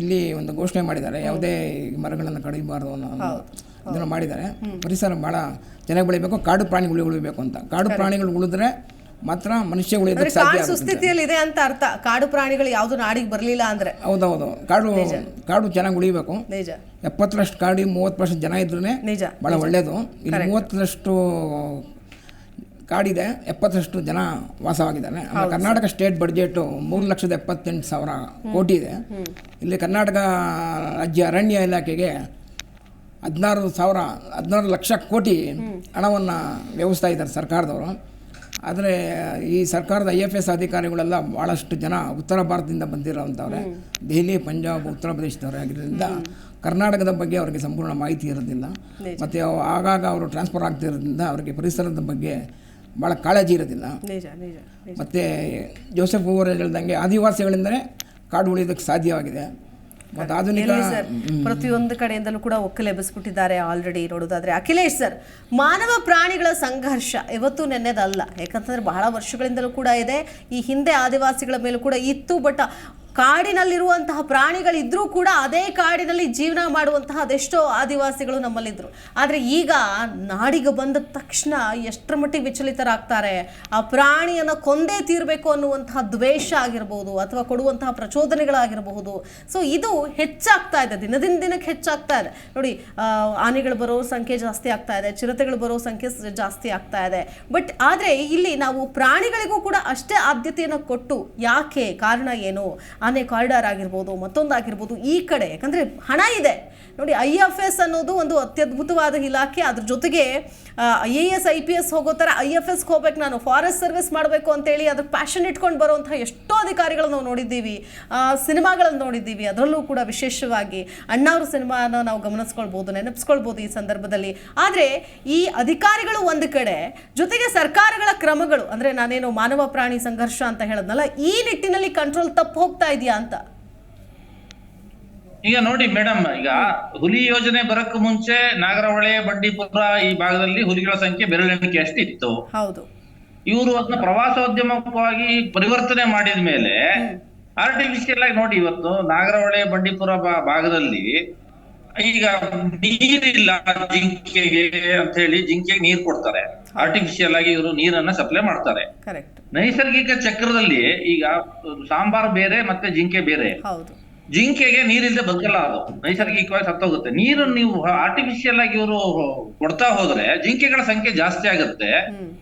ಇಲ್ಲಿ ಒಂದು ಘೋಷಣೆ ಮಾಡಿದ್ದಾರೆ, ಯಾವುದೇ ಮರಗಳನ್ನು ಕಡಿಬಾರ್ದು ಅನ್ನೋ ಇದನ್ನು ಮಾಡಿದ್ದಾರೆ. ಪರಿಸರ ಭಾಳ ಚೆನ್ನಾಗಿ ಬೆಳಿಬೇಕು, ಕಾಡು ಪ್ರಾಣಿಗಳು ಉಳಿಬೇಕು ಅಂತ. ಕಾಡು ಪ್ರಾಣಿಗಳು ಉಳಿದ್ರೆ ಮಾತ್ರ ಮನುಷ್ಯ ಉಳಿಯೋದಕ್ಕೆ ಸಾಧ್ಯ. ಸುಸ್ಥಿತಿಯಲ್ಲಿ ಇದೆ ಅಂತ ಅರ್ಥ. ಕಾಡು ಪ್ರಾಣಿಗಳು ಯಾವುದು ನಾಡಿಗೆ ಬರಲಿಲ್ಲ ಅಂದ್ರೆ. ಹೌದೌದು, ಕಾಡು ಚೆನ್ನಾಗಿ ಉಳಿಬೇಕು. 70% ಕಾಡು, 30% ಜನ ಇದ್ರೂ ಬಹಳ ಒಳ್ಳೇದು. ಇಲ್ಲಿ 30% ಕಾಡಿದೆ, 70% ಜನ ವಾಸವಾಗಿದ್ದಾರೆ. ಕರ್ನಾಟಕ ಸ್ಟೇಟ್ ಬಡ್ಜೆಟ್ 3,78,000 ಕೋಟಿ ಇದೆ. ಇಲ್ಲಿ ಕರ್ನಾಟಕ ರಾಜ್ಯ ಅರಣ್ಯ ಇಲಾಖೆಗೆ 16 ಲಕ್ಷ ಕೋಟಿ ಹಣವನ್ನು ವ್ಯವಸ್ಥೆ ಇದ್ದಾರೆ ಸರ್ಕಾರದವರು. ಆದರೆ ಈ ಸರ್ಕಾರದ IFS ಅಧಿಕಾರಿಗಳೆಲ್ಲ ಭಾಳಷ್ಟು ಜನ ಉತ್ತರ ಭಾರತದಿಂದ ಬಂದಿರೋವಂಥವ್ರೆ, ದೆಹಲಿ, ಪಂಜಾಬ್, ಉತ್ತರ ಪ್ರದೇಶದವ್ರೆ ಆಗಿರೋದ್ರಿಂದ ಕರ್ನಾಟಕದ ಬಗ್ಗೆ ಅವರಿಗೆ ಸಂಪೂರ್ಣ ಮಾಹಿತಿ ಇರೋದಿಲ್ಲ. ಮತ್ತು ಆಗಾಗ ಅವರು ಟ್ರಾನ್ಸ್ಫರ್ ಆಗ್ತಿರೋದ್ರಿಂದ ಅವರಿಗೆ ಪರಿಸರದ ಬಗ್ಗೆ ಭಾಳ ಕಾಳಜಿ ಇರೋದಿಲ್ಲ. ಮತ್ತು ಜೋಸೆಫ್ ಹೂವರ್ ಹೇಳ್ದಂಗೆ ಆದಿವಾಸಿಗಳಿಂದಲೇ ಕಾಡು ಉಳಿಯೋದಕ್ಕೆ ಸಾಧ್ಯವಾಗಿದೆ. ಮತ್ತು ಆಧುನಿಕ ಪ್ರತಿಯೊಂದು ಕಡೆಯಿಂದಲೂ ಕೂಡ ಒಕ್ಕಲೆಬ್ಬಿಸ್ಬಿಟ್ಟಿದ್ದಾರೆ ಆಲ್ರೆಡಿ ನೋಡೋದಾದ್ರೆ. ಅಖಿಲೇಶ್ ಸರ್, ಮಾನವ ಪ್ರಾಣಿಗಳ ಸಂಘರ್ಷ ಇವತ್ತು ನೆನ್ನೆದಲ್ಲ, ಯಾಕಂತಂದ್ರೆ ಬಹಳ ವರ್ಷಗಳಿಂದಲೂ ಕೂಡ ಇದೆ. ಈ ಹಿಂದೆ ಆದಿವಾಸಿಗಳ ಮೇಲೂ ಕೂಡ ಇತ್ತು. ಬಟ್ ಕಾಡಿನಲ್ಲಿರುವಂತಹ ಪ್ರಾಣಿಗಳಿದ್ರೂ ಕೂಡ ಅದೇ ಕಾಡಿನಲ್ಲಿ ಜೀವನ ಮಾಡುವಂತಹ ಅದೆಷ್ಟೋ ಆದಿವಾಸಿಗಳು ನಮ್ಮಲ್ಲಿದ್ದರು. ಆದರೆ ಈಗ ನಾಡಿಗೆ ಬಂದ ತಕ್ಷಣ ಎಷ್ಟರ ಮಟ್ಟಿಗೆ ವಿಚಲಿತರಾಗ್ತಾರೆ. ಆ ಪ್ರಾಣಿಯನ್ನು ಕೊಂದೇ ತೀರಬೇಕು ಅನ್ನುವಂತಹ ದ್ವೇಷ ಆಗಿರ್ಬೋದು ಅಥವಾ ಕೊಡುವಂತಹ ಪ್ರಚೋದನೆಗಳಾಗಿರಬಹುದು. ಸೊ ಇದು ಹೆಚ್ಚಾಗ್ತಾ ಇದೆ, ದಿನದಿಂದ ದಿನಕ್ಕೆ ಹೆಚ್ಚಾಗ್ತಾ ಇದೆ. ನೋಡಿ, ಆನೆಗಳು ಬರೋ ಸಂಖ್ಯೆ ಜಾಸ್ತಿ ಆಗ್ತಾ ಇದೆ, ಚಿರತೆಗಳು ಬರೋ ಸಂಖ್ಯೆ ಜಾಸ್ತಿ ಆಗ್ತಾ ಇದೆ. ಬಟ್ ಆದರೆ ಇಲ್ಲಿ ನಾವು ಪ್ರಾಣಿಗಳಿಗೂ ಕೂಡ ಅಷ್ಟೇ ಆದ್ಯತೆಯನ್ನು ಕೊಟ್ಟು, ಯಾಕೆ, ಕಾರಣ ಏನು? ಆನೆ ಕಾರಿಡಾರ್ ಆಗಿರ್ಬೋದು, ಮತ್ತೊಂದಾಗಿರ್ಬೋದು ಈ ಕಡೆ, ಯಾಕಂದರೆ ಹಣ ಇದೆ ನೋಡಿ. IFS ಅನ್ನೋದು ಒಂದು ಅತ್ಯದ್ಭುತವಾದ ಇಲಾಖೆ. ಅದ್ರ ಜೊತೆಗೆ IAS IPS ಹೋಗೋ ಥರ IFSಗೆ ಹೋಗ್ಬೇಕು, ನಾನು ಫಾರೆಸ್ಟ್ ಸರ್ವಿಸ್ ಮಾಡಬೇಕು ಅಂತೇಳಿ ಅದ್ರ ಪ್ಯಾಷನ್ ಇಟ್ಕೊಂಡು ಬರುವಂತಹ ಎಷ್ಟೋ ಅಧಿಕಾರಿಗಳು ನಾವು ನೋಡಿದ್ದೀವಿ, ಸಿನಿಮಾಗಳನ್ನು ನೋಡಿದ್ದೀವಿ. ಅದರಲ್ಲೂ ಕೂಡ ವಿಶೇಷವಾಗಿ ಅಣ್ಣಾವ್ರ ಸಿನಿಮಾನ ನಾವು ಗಮನಿಸ್ಕೊಳ್ಬೋದು, ನೆನಪಿಸ್ಕೊಳ್ಬೋದು ಈ ಸಂದರ್ಭದಲ್ಲಿ. ಆದರೆ ಈ ಅಧಿಕಾರಿಗಳು ಒಂದು ಕಡೆ, ಜೊತೆಗೆ ಸರ್ಕಾರಗಳ ಕ್ರಮಗಳು, ಅಂದರೆ ನಾನೇನು ಮಾನವ ಪ್ರಾಣಿ ಸಂಘರ್ಷ ಅಂತ ಹೇಳದ್ನಲ್ಲ, ಈ ನಿಟ್ಟಿನಲ್ಲಿ ಕಂಟ್ರೋಲ್ ತಪ್ಪು ಹೋಗ್ತಾ ಇದೆಯಾ ಅಂತ? ಈಗ ನೋಡಿ ಮೇಡಮ್, ಈಗ ಹುಲಿ ಯೋಜನೆ ಬರಕ್ ಮುಂಚೆ ನಾಗರಹೊಳೆ, ಬಂಡೀಪುರ ಈ ಭಾಗದಲ್ಲಿ ಹುಲಿಗಳ ಸಂಖ್ಯೆ ಬೆರಳೆಣಿಕೆ ಅಷ್ಟು ಇತ್ತು. ಹೌದು. ಇವರು ಅದನ್ನ ಪ್ರವಾಸೋದ್ಯಮವಾಗಿ ಪರಿವರ್ತನೆ ಮಾಡಿದ ಮೇಲೆ ಆರ್ಟಿಫಿಷಿಯಲ್ ಆಗಿ ನೋಡಿ, ಇವತ್ತು ನಾಗರಹೊಳೆ, ಬಂಡೀಪುರ ಭಾಗದಲ್ಲಿ ಈಗ ನೀರಿಲ್ಲ ಜಿಂಕೆಗೆ ಅಂತ ಹೇಳಿ ಜಿಂಕೆಗೆ ನೀರ್ ಕೊಡ್ತಾರೆ. ಆರ್ಟಿಫಿಷಿಯಲ್ ಆಗಿ ಇವರು ನೀರನ್ನ ಸಪ್ಲೈ ಮಾಡ್ತಾರೆ. ಕರೆಕ್ಟ್. ನೈಸರ್ಗಿಕ ಚಕ್ರದಲ್ಲಿ ಈಗ ಸಾಂಬಾರ್ ಬೇರೆ ಮತ್ತೆ ಜಿಂಕೆ ಬೇರೆ. ಹೌದು. ಜಿಂಕೆಗೆ ನೀರಿಲ್ಲದೆ ಬದುಕಲ್ಲ, ಅದು ನೈಸರ್ಗಿಕವಾಗಿ ಸತ್ತೋಗುತ್ತೆ. ನೀರು ನೀವು ಆರ್ಟಿಫಿಷಿಯಲ್ ಆಗಿ ಇವರು ಕೊಡ್ತಾ ಹೋದ್ರೆ ಜಿಂಕೆಗಳ ಸಂಖ್ಯೆ ಜಾಸ್ತಿ ಆಗುತ್ತೆ.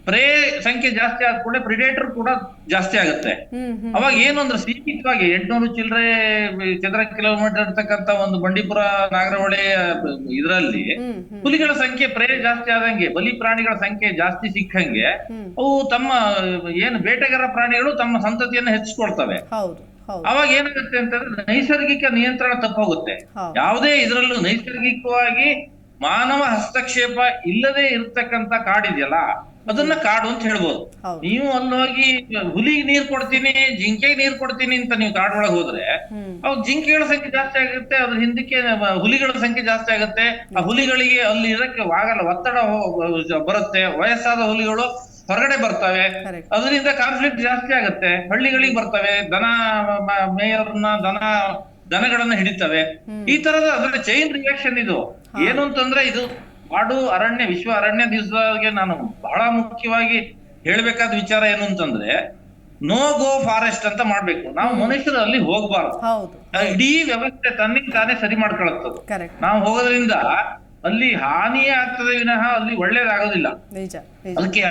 ಪ್ರೇ ಸಂಖ್ಯೆ ಜಾಸ್ತಿ ಆದ ಕೂಡ ಪ್ರಿಡೇಟರ್ ಕೂಡ ಜಾಸ್ತಿ ಆಗುತ್ತೆ. ಅವಾಗ ಏನು ಅಂದ್ರೆ ಸೀಮಿತವಾಗಿ 800 ಚಿಲ್ಲರೆ ಚದರ ಕಿಲೋಮೀಟರ್ ಇರ್ತಕ್ಕಂತ ಒಂದು ಬಂಡೀಪುರ, ನಾಗರಹೊಳೆ ಇದರಲ್ಲಿ ಹುಲಿಗಳ ಸಂಖ್ಯೆ ಪ್ರೇ ಜಾಸ್ತಿ ಆದಂಗೆ, ಬಲಿ ಪ್ರಾಣಿಗಳ ಸಂಖ್ಯೆ ಜಾಸ್ತಿ ಸಿಕ್ಕಂಗೆ ಅವು ತಮ್ಮ ಏನು ಬೇಟೆಗಾರ ಪ್ರಾಣಿಗಳು ತಮ್ಮ ಸಂತತಿಯನ್ನು ಹೆಚ್ಚಿಕೊಳ್ತವೆ. ಹೌದು. ಅವಾಗ ಏನಾಗುತ್ತೆ ಅಂತಂದ್ರೆ ನೈಸರ್ಗಿಕ ನಿಯಂತ್ರಣ ತಪ್ಪೋಗುತ್ತೆ. ಯಾವುದೇ ಇದರಲ್ಲೂ ನೈಸರ್ಗಿಕವಾಗಿ ಮಾನವ ಹಸ್ತಕ್ಷೇಪ ಇಲ್ಲದೆ ಇರ್ತಕ್ಕಂತ ಕಾಡಿದೆಯಲ್ಲ, ಅದನ್ನ ಕಾಡು ಅಂತ ಹೇಳ್ಬೋದು. ನೀವು ಅಲ್ಲಿ ಹೋಗಿ ಹುಲಿಗೆ ನೀರ್ ಕೊಡ್ತೀನಿ, ಜಿಂಕೆಗೆ ನೀರ್ ಕೊಡ್ತೀನಿ ಅಂತ ನೀವು ಕಾಡೊಳಗೆ ಹೋದ್ರೆ ಅವಾಗ ಜಿಂಕೆಗಳ ಸಂಖ್ಯೆ ಜಾಸ್ತಿ ಆಗುತ್ತೆ, ಅದ್ರ ಹಿಂದಕ್ಕೆ ಹುಲಿಗಳ ಸಂಖ್ಯೆ ಜಾಸ್ತಿ ಆಗುತ್ತೆ. ಆ ಹುಲಿಗಳಿಗೆ ಅಲ್ಲಿ ಇರಕ್ಕೆ ಆಗಲ್ಲ, ಒತ್ತಡ ಬರುತ್ತೆ. ವಯಸ್ಸಾದ ಹುಲಿಗಳು ಹೊರಗಡೆ ಬರ್ತವೆ, ಅದರಿಂದ ಕಾನ್ಫ್ಲಿಕ್ಟ್ ಜಾಸ್ತಿ ಆಗುತ್ತೆ. ಹಳ್ಳಿಗಳಿಗೆ ಬರ್ತವೆ, ಮೇಯರ್ನ ದನಗಳನ್ನ ಹಿಡಿತವೆ. ಈ ತರದ ಅದ್ರ ಚೈನ್ ರಿಯಾಕ್ಷನ್ ಇದು. ಏನು ಅಂತಂದ್ರೆ ಇದು ಕಾಡು ಅರಣ್ಯ, ವಿಶ್ವ ಅರಣ್ಯ ದಿವಸಕ್ಕೆ ನಾನು ಬಹಳ ಮುಖ್ಯವಾಗಿ ಹೇಳ್ಬೇಕಾದ ವಿಚಾರ ಏನು ಅಂತಂದ್ರೆ, ನೋ ಗೋ ಫಾರೆಸ್ಟ್ ಅಂತ ಮಾಡ್ಬೇಕು. ನಾವು ಮನುಷ್ಯರು ಅಲ್ಲಿ ಹೋಗ್ಬಾರ್ದು. ಇಡೀ ವ್ಯವಸ್ಥೆ ತನ್ನಿಗೆ ತಾನೇ ಸರಿ ಮಾಡ್ಕೊಳತ್ತದು. ನಾವು ಹೋಗೋದ್ರಿಂದ ಅಲ್ಲಿ ಹಾನಿಯೇ ಆಗ್ತದೆ ವಿನಃ ಅಲ್ಲಿ ಒಳ್ಳೇದಾಗೋದಿಲ್ಲ. ಅದಕ್ಕೆ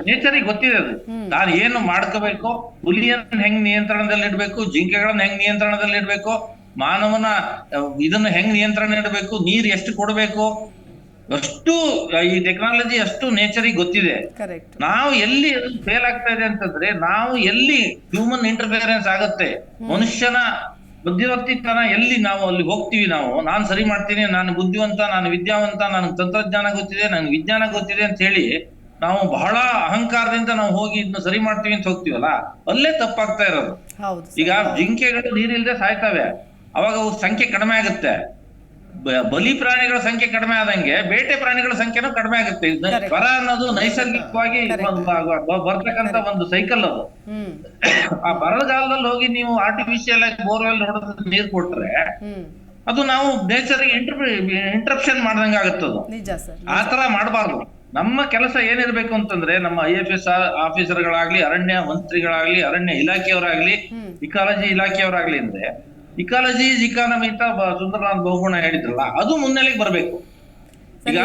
ನೇಚರಿಗೆ ಗೊತ್ತಿದೆ ಅದು, ನಾನು ಏನು ಮಾಡ್ಕೋಬೇಕು, ಹುಲಿಯನ್ನ ಹೆಂಗ್ ನಿಯಂತ್ರಣದಲ್ಲಿ ಇಡ್ಬೇಕು, ಜಿಂಕೆಗಳನ್ನ ಹೆಂಗ್ ನಿಯಂತ್ರಣದಲ್ಲಿ ಇಡ್ಬೇಕು, ಮಾನವನ ಇದನ್ನ ಹೆಂಗ್ ನಿಯಂತ್ರಣ ಇಡಬೇಕು, ನೀರ್ ಎಷ್ಟು ಕೊಡ್ಬೇಕು, ಅಷ್ಟು ಈ ಟೆಕ್ನಾಲಜಿ ಅಷ್ಟು ನೇಚರಿಗೆ ಗೊತ್ತಿದೆ. ನಾವು ಎಲ್ಲಿ ಫೇಲ್ ಆಗ್ತಾ ಇದೆ ಅಂತಂದ್ರೆ, ನಾವು ಎಲ್ಲಿ ಹ್ಯೂಮನ್ ಇಂಟರ್ಫಿಯರೆನ್ಸ್ ಆಗುತ್ತೆ, ಮನುಷ್ಯನ ಬುದ್ಧಿವರ್ತಿತನ ಎಲ್ಲಿ ನಾವು ಅಲ್ಲಿ ಹೋಗ್ತೀವಿ, ನಾನು ಸರಿ ಮಾಡ್ತೀನಿ, ನಾನು ಬುದ್ಧಿವಂತ, ನಾನು ವಿದ್ಯಾವಂತ, ನನಗೆ ತಂತ್ರಜ್ಞಾನ ಗೊತ್ತಿದೆ, ನನಗೆ ವಿಜ್ಞಾನ ಗೊತ್ತಿದೆ ಅಂತ ಹೇಳಿ ನಾವು ಬಹಳ ಅಹಂಕಾರದಿಂದ ನಾವು ಹೋಗಿ ಇದನ್ನ ಸರಿ ಮಾಡ್ತೀವಿ ಅಂತ ಹೋಗ್ತೀವಲ್ಲ, ಅಲ್ಲೇ ತಪ್ಪಾಗ್ತಾ ಇರೋದು. ಈಗ ಜಿಂಕೆಗಳು ನೀರಿಲ್ದೆ ಸಾಯ್ತವೆ, ಅವಾಗ ಅವ್ರ ಸಂಖ್ಯೆ ಕಡಿಮೆ ಆಗುತ್ತೆ. ಬಲಿ ಪ್ರಾಣಿಗಳ ಸಂಖ್ಯೆ ಕಡಿಮೆ ಆದಂಗೆ ಬೇಟೆ ಪ್ರಾಣಿಗಳ ಸಂಖ್ಯೆನೂ ಕಡಿಮೆ ಆಗುತ್ತೆ. ಬರ ಅನ್ನೋದು ನೈಸರ್ಗಿಕವಾಗಿ ಬರ್ತಕ್ಕಂತ ಒಂದು ಸೈಕಲ್ ಅದು. ಆ ಬರಗಾಲದಲ್ಲಿ ಹೋಗಿ ನೀವು ಆರ್ಟಿಫಿಷಿಯಲ್ ಆಗಿ ಬೋರ್ವೆಲ್ ಹೊಡೆದು ನೀರ್ ಕೊಟ್ರೆ ಅದು ನಾವು ನೇಚರ್ಗೆ ಇಂಟರಪ್ಷನ್ ಮಾಡ್ದಂಗ ಆಗುತ್ತದು. ಆತರ ಮಾಡಬಾರ್ದು. ನಮ್ಮ ಕೆಲಸ ಏನಿರ್ಬೇಕು ಅಂತಂದ್ರೆ, ನಮ್ಮ IFS ಆಫೀಸರ್ಗಳಾಗ್ಲಿ, ಅರಣ್ಯ ಮಂತ್ರಿಗಳಾಗ್ಲಿ, ಅರಣ್ಯ ಇಲಾಖೆಯವರಾಗ್ಲಿ, ಇಕಾಲಜಿ ಇಲಾಖೆಯವರಾಗ್ಲಿ ಅಂದ್ರೆ ಇಕಾಲಜಿ ಈಸ್ ಇಕಾನಮಿ ಅಂತ ಸುಂದರನಾಥ್ ಬಹುಗುಣ ಹೇಳಿದ್ರಲ್ಲ, ಅದು ಮುನ್ನೆಲೆಗೆ ಬರ್ಬೇಕು. ಈಗ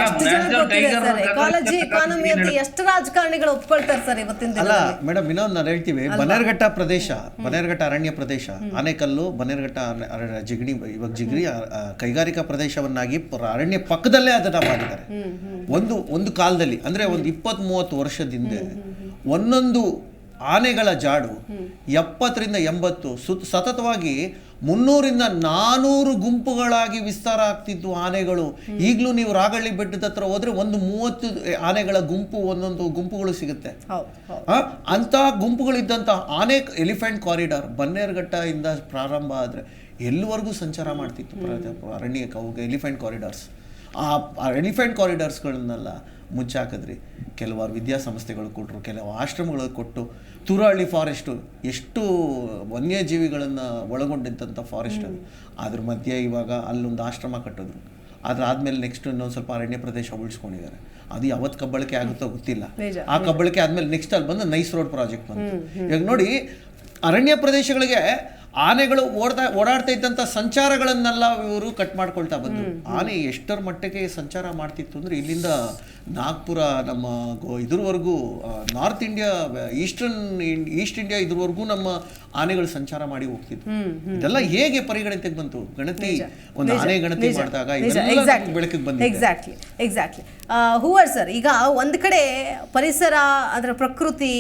ಎಷ್ಟು ರಾಜಕಾರಣಿಗಳು ಒಪ್ಕೊಳ್ತಾರೆ ಸರ್ ಇವತ್ತಿನ ದಿನ? ಅಲ್ಲ ಮೇಡಮ್, ಇನ್ನೊಂದು ನಾನು ಹೇಳ್ತೀವಿ, ಬನ್ನೇರ್ಘಟ್ಟ ಪ್ರದೇಶ, ಬನ್ನೇರ್ಘಟ್ಟ ಅರಣ್ಯ ಪ್ರದೇಶ, ಆನೆಕಲ್ಲು, ಬನ್ನೇರ್ಘಟ್ಟ ಜಿಗಣಿ, ಇವಾಗ ಜಿಗಣಿ ಕೈಗಾರಿಕಾ ಪ್ರದೇಶವನ್ನಾಗಿ ಅರಣ್ಯ ಪಕ್ಕದಲ್ಲೇ ಅದನ್ನ ಮಾಡಿದ್ದಾರೆ. ಒಂದು ಕಾಲದಲ್ಲಿ ಅಂದ್ರೆ ಒಂದು 20-30 ವರ್ಷದಿಂದ ಒಂದೊಂದು ಆನೆಗಳ ಜಾಡು 70ರಿಂದ 80 ಸತತವಾಗಿ 300-400 ಗುಂಪುಗಳಾಗಿ ವಿಸ್ತಾರ ಆಗ್ತಿದ್ವು ಆನೆಗಳು. ಈಗಲೂ ನೀವು ರಾಗಳ್ಳಿ ಬೆಟ್ಟದ ಹತ್ರ ಹೋದ್ರೆ ಒಂದು 30 ಆನೆಗಳ ಒಂದೊಂದು ಗುಂಪುಗಳು ಸಿಗುತ್ತೆ. ಅಂತ ಗುಂಪುಗಳಿದ್ದಂಥ ಆನೆ ಎಲಿಫೆಂಟ್ ಕಾರಿಡಾರ್ ಬನ್ನೇರ್ಘಟ್ಟ ಇಂದ ಪ್ರಾರಂಭ ಆದರೆ ಎಲ್ಲಿವರೆಗೂ ಸಂಚಾರ ಮಾಡ್ತಿತ್ತು ಅರಣ್ಯಕ್ಕೆ. ಅವಾಗ ಎಲಿಫೆಂಟ್ ಕಾರಿಡಾರ್ಸ್, ಆ ಎಲಿಫೆಂಟ್ ಕಾರಿಡಾರ್ಸ್ಗಳನ್ನೆಲ್ಲ ಮುಚ್ಚಾಕಿದ್ರಿ. ಕೆಲವಾರು ವಿದ್ಯಾಸಂಸ್ಥೆಗಳು ಕೊಟ್ಟರು, ಕೆಲವು ಆಶ್ರಮಗಳು ಕೊಟ್ಟು. ತೂರಹಳ್ಳಿ ಫಾರೆಸ್ಟು ಎಷ್ಟು ವನ್ಯಜೀವಿಗಳನ್ನು ಒಳಗೊಂಡಿದ್ದಂಥ ಫಾರೆಸ್ಟ್ ಅದು. ಅದ್ರ ಮಧ್ಯೆ ಇವಾಗ ಅಲ್ಲೊಂದು ಆಶ್ರಮ ಕಟ್ಟಿದ್ರು. ಅದಾದ್ಮೇಲೆ ನೆಕ್ಸ್ಟ್ ಇನ್ನೊಂದು ಸ್ವಲ್ಪ ಅರಣ್ಯ ಪ್ರದೇಶ ಉಳಿಸ್ಕೊಂಡಿದ್ದಾರೆ. ಅದು ಯಾವತ್ತು ಕಬ್ಬಳಿಕೆ ಆಗುತ್ತೋ ಗೊತ್ತಿಲ್ಲ. ಆ ಕಬ್ಬಳಿಕೆ ಆದ್ಮೇಲೆ ನೆಕ್ಸ್ಟ್ ಅಲ್ಲಿ ಬಂದು ನೈಸ್ ರೋಡ್ ಪ್ರಾಜೆಕ್ಟ್ ಬಂತು. ಈಗ ನೋಡಿ, ಅರಣ್ಯ ಪ್ರದೇಶಗಳಿಗೆ ಆನೆಗಳು ಓಡಾಡ್ತಾ ಇದ್ದಂಥ ಸಂಚಾರಗಳನ್ನೆಲ್ಲ ಇವರು ಕಟ್ ಮಾಡ್ಕೊಳ್ತಾ ಬಂದರು. ಆನೆ ಎಷ್ಟರ ಮಟ್ಟಿಗೆ ಸಂಚಾರ ಮಾಡ್ತಿತ್ತು ಅಂದರೆ, ಇಲ್ಲಿಂದ ನಾಗ್ಪುರ ನಮ್ಮ ಇದ್ರವರೆಗೂ, ನಾರ್ತ್ ಇಂಡಿಯಾ, ಈಸ್ಟ್ ಇಂಡಿಯಾ ಇದ್ರವರೆಗೂ ನಮ್ಮ ಆನೆಗಳು ಸಂಚಾರ ಮಾಡಿ ಹೋಗ್ತಿತ್ತು. ಇದೆಲ್ಲ ಹೇಗೆ ಪರಿಗಣನೆಗೆ ಬಂತು? ಗಣತಿ, ಒಂದು ಆನೆ ಗಣತಿ ಮಾಡಿದಾಗ ಬೆಳಕಿಗೆ ಬಂದಿದೆ. ಎಕ್ಸಾಕ್ಟ್ಲಿ. ಹೂವರ್ ಸರ್, ಈಗ ಒಂದು ಕಡೆ ಪರಿಸರ, ಅದರ ಪ್ರಕೃತಿ,